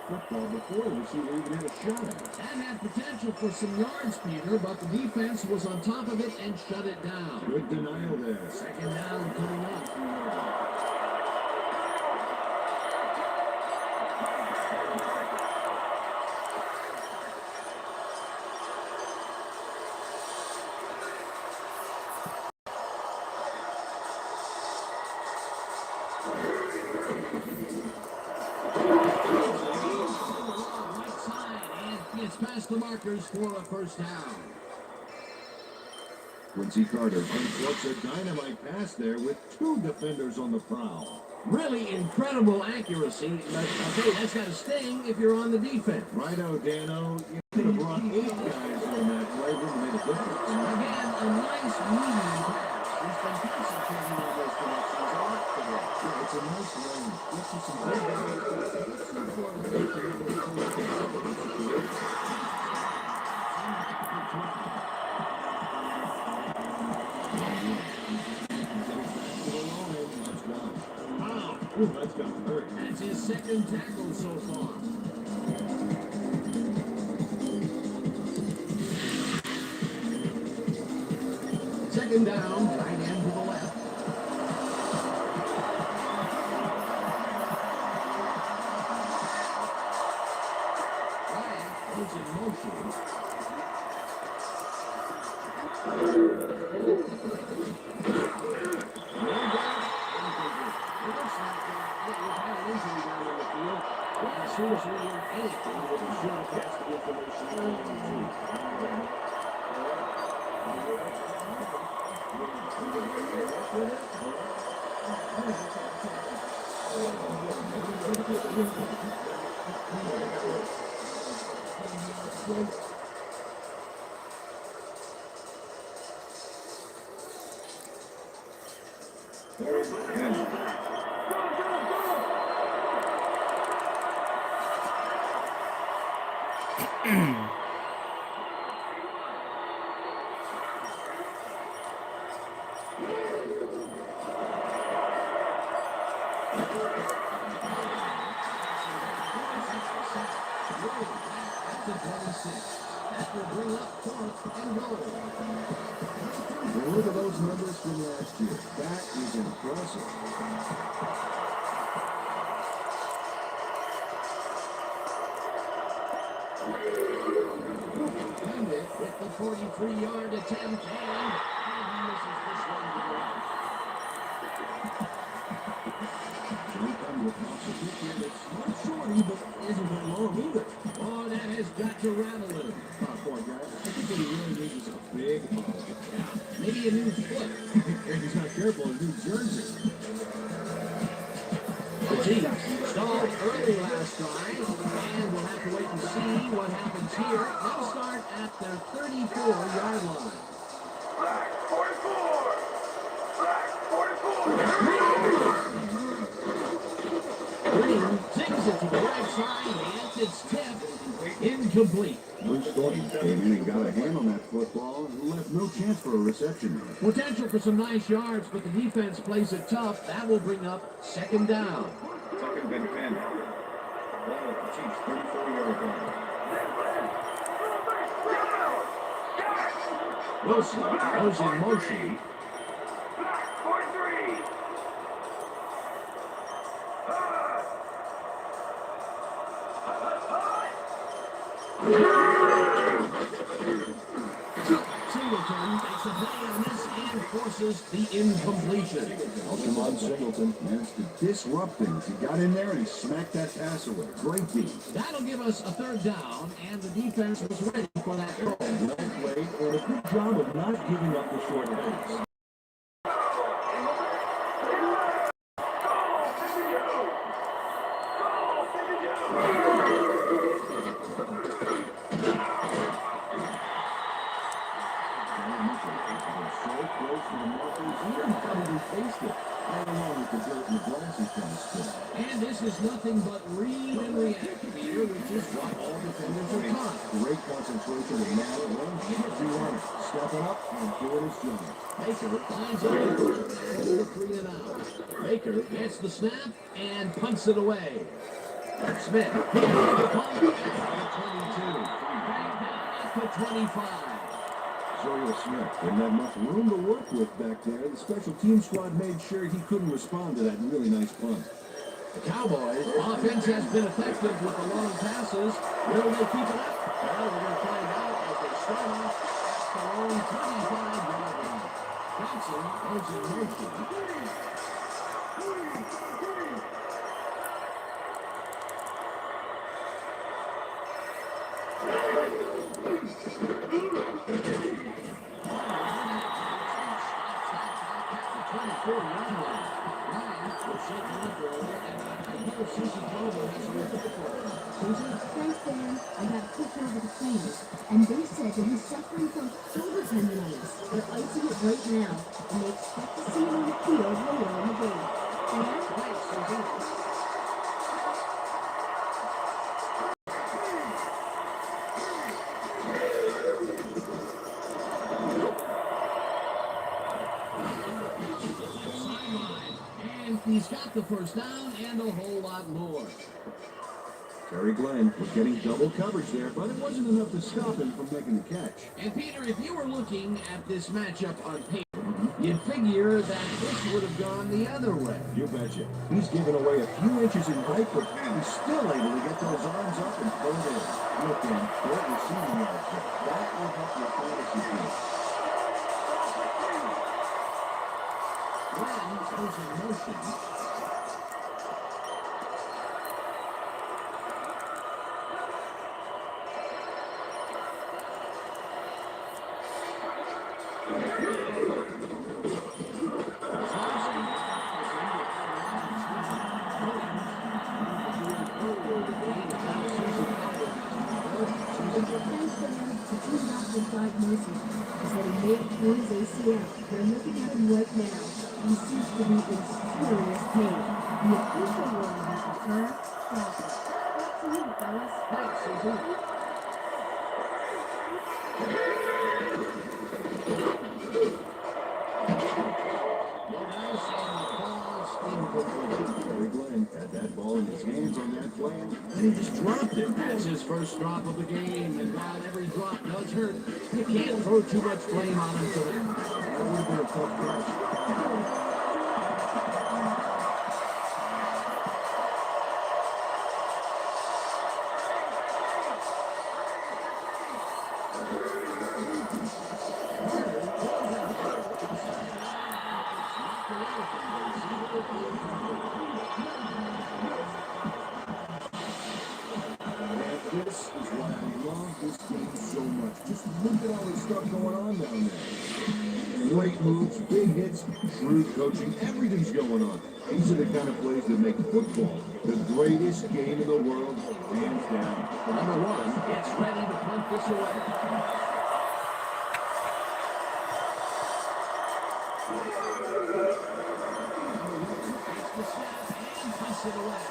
football before the receiver even had a shot at it.
That had potential for some yards, Peter, but the defense was on top of it and shut it down.
Good denial there.
Second down coming up. Gets past the markers for a first down.
Quincy Carter inflicts a dynamite pass there with two defenders on the prowl.
Really incredible accuracy, but okay, that's got to sting if you're on the defense.
Righto, Dano. You could have brought 8 guys on that play. Wouldn't have made a difference.
Again, a nice medium pass. He's been concentrating on those connections a lot today.
Yeah, it's a nice lane. Gets you some good that's got hurt.
That's his second tackle so far. Second down, right end to the left. Ryan goes in motion. Seriously, anything with a short pass to information. That will bring up 4th and goal.
Well, look at those numbers from last year. That is impressive.
And it with the 43-yard attempt, and he misses this one to the right.
So we come with possibly here that's not shorty, but isn't that long either.
Oh, that has got to rattle him.
Poor guy. I think what he really needs is a big ball.
Maybe a new foot.
If he's not careful, a new jersey.
The Chiefs stalled early last drive, and we'll have to wait and see what happens here. They'll start at their 34-yard line.
Black 44! Black 44!
Green sings it to the right side, and it's tipped. Incomplete.
Bruce Thornton came in and got a hand on that football and left no chance for a reception.
Potential for some nice yards, but the defense plays it tough. That will bring up second down.
Second and 10. Ball at the Chiefs' 34-yard line.
Wilson goes in motion.
Black 43!
Singleton makes a play on this and forces the incompletion.
Oh, come on, Singleton managed to disrupt things. He got in there and he smacked that pass away. Great D.
That'll give us a third down, and the defense was ready for that throw.
Well played and a good job of not giving up the short pass.
And this is nothing but read and react here, which is what all defenders are taught.
Great concentration and now it runs. You want it. Stepping up and doing his job.
Baker lines up for 3 and out. Baker gets the snap and punts it away. Smith. He has the ball at the 22. Back down at the 25.
Zorio Smith didn't have much room to work with back there. The special team squad made sure he couldn't respond to that really nice punt.
The Cowboys' offense has been effective with the long passes. Will they keep it up? Well, we're going to find out as they start off at the long 25-yard line. Johnson goes in motion.
Thanks, Dan. I got a quick over the trainers, and they said that he's suffering from shoulder tendonitis. They're icing it right now, and they expect to see him on the field later in the game. Dan?
Thanks, Susan. And he's got the first down and a whole lot more.
Terry Glenn was getting double coverage there, but it wasn't enough to stop him from making the catch.
And Peter, if you were looking at this matchup on paper, you'd figure that this would have gone the other way.
You betcha. He's given away a few inches in height, but he's still able to get those arms up and throw it in. Look, Dan, great receiving yards there. That will help your fantasy team.
Glenn goes in motion.
Diagnosis is that he may have torn his ACL. They're looking at him right now. He seems to be in serious pain. The official word is return process. Back to you, fellas.
Thanks, Susan.
Terry Glenn had that ball in his hands on that play, and he just dropped it.
That's his first drop of the game, and while every drop does hurt, you can't throw too much blame on him for that.
That would have been a tough catch. This is why I love this game so much. Just look at all this stuff going on down there. Great moves, big hits, shrewd coaching, everything's going on. These are the kind of plays that make football the greatest game in the world, hands down.
Number one, it's ready to punt this away. It away.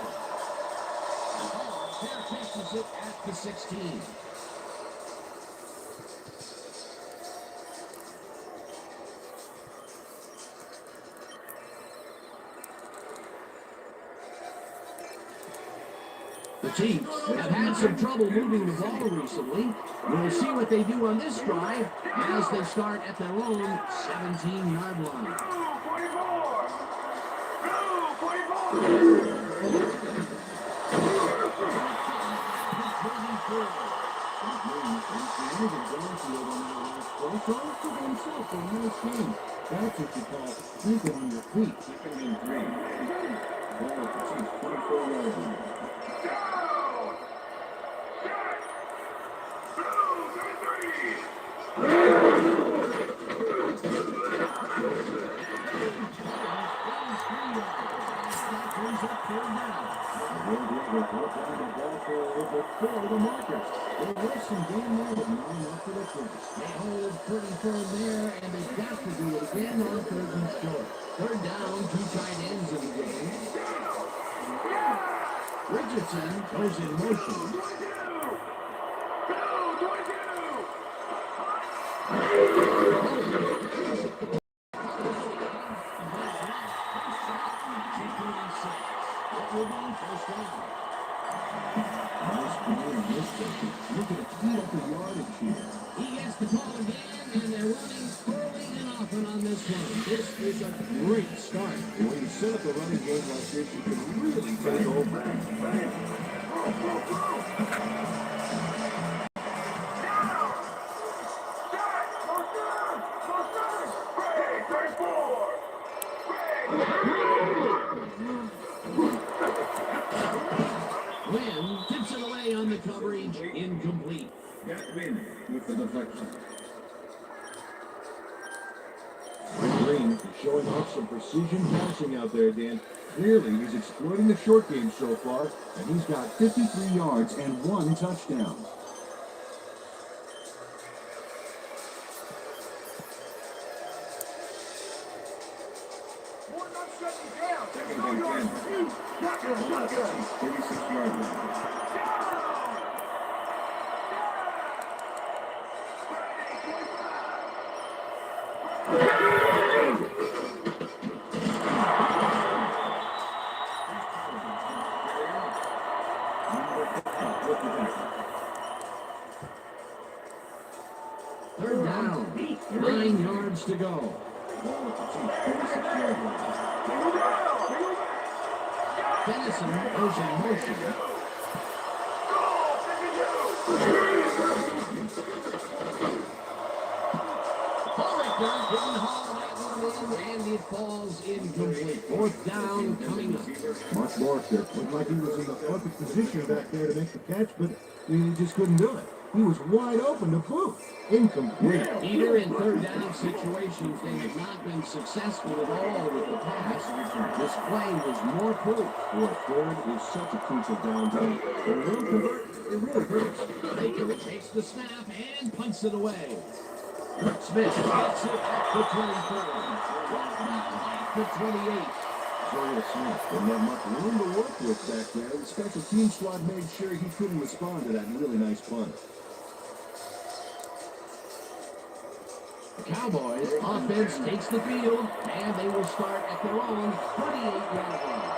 There catches it at the 16. The Chiefs have had some trouble moving the ball recently. We'll see what they do on this drive as they start at their own 17-yard line.
44!
That's what you call thinking on your feet. Keeping in three. Ball at the Chiefs, 24-yard line.
Down!
The markers. There was some game there, but not enough for the Chiefs.
They hold pretty firm there, and they've got to do it again on third and short. Third down, two tight ends in the game. Richardson goes in motion.
station. Look at it, speed up the yardage here.
He gets the call again, and they're running early and often on this one. This is a great start.
And when you set up a running game like this, you can really take over.
Lynn tips it away on the coverage, incomplete.
Got Lynn with the deflection.
Green is showing off some precision passing out there, Dan. Clearly, he's exploiting the short game so far, and he's got 53 yards and 1 touchdown.
Second and 10. 36-yard line.
Third down, 9 yards to go.
Ball at the 36-yard line.
Dennison goes in motion. Hollicker didn't haul that one in, and it falls incomplete. Fourth down coming up.
Mark Morris looked like he was in the perfect position back there to make the catch, but he just couldn't do it. He was wide open to boot. Incomplete.
Either in third down situations, they have not been successful at all with the pass. This play was more proof.
Boy, third is such a crucial down time. When they don't convert, it really hurts.
Baker takes the snap and punts it away. Smith gets it at the 24. At the 28.
Joel Smith didn't have much room to work with back there. The special team squad made sure he couldn't respond to that really nice punt.
The Cowboys offense takes the field, and they will start at their own 28-yard line.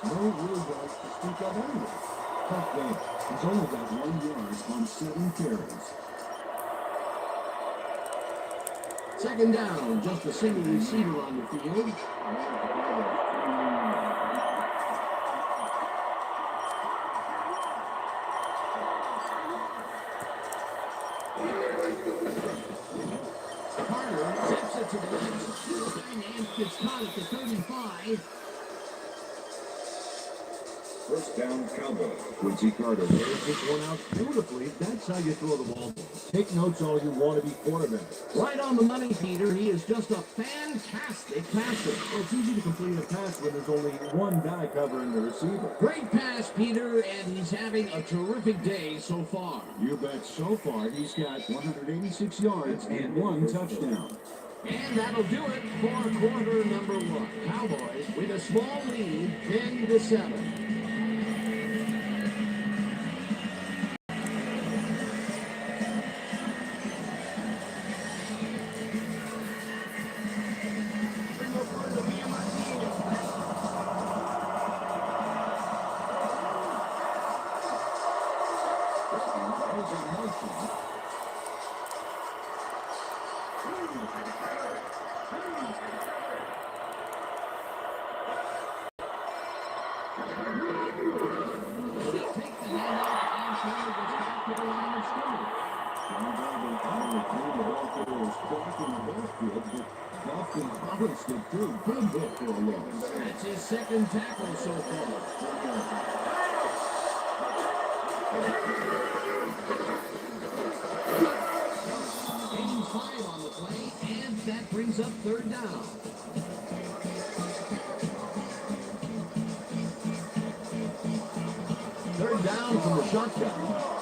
No real yards to speak of anyway. Tough game. He's only got 1 yard on 7 carries.
Second down, just a single receiver on the field. Carter tips it to the left, and gets caught at the 35.
First down, Cowboys.
Quincy Carter lays this one out beautifully. That's how you throw the ball. Take notes all you want to be quarterback.
Right on the money, Peter. He is just a fantastic passer.
Well, it's easy to complete a pass when there's only one guy covering the receiver.
Great pass, Peter, and he's having a terrific day so far.
You bet. So far, he's got 186 yards and 1 touchdown.
And that'll do it for quarter number 1. Cowboys with a small lead, 10-7. That's his second tackle so far. Gains 5 on the play, and that brings up third down. Third down from the shotgun.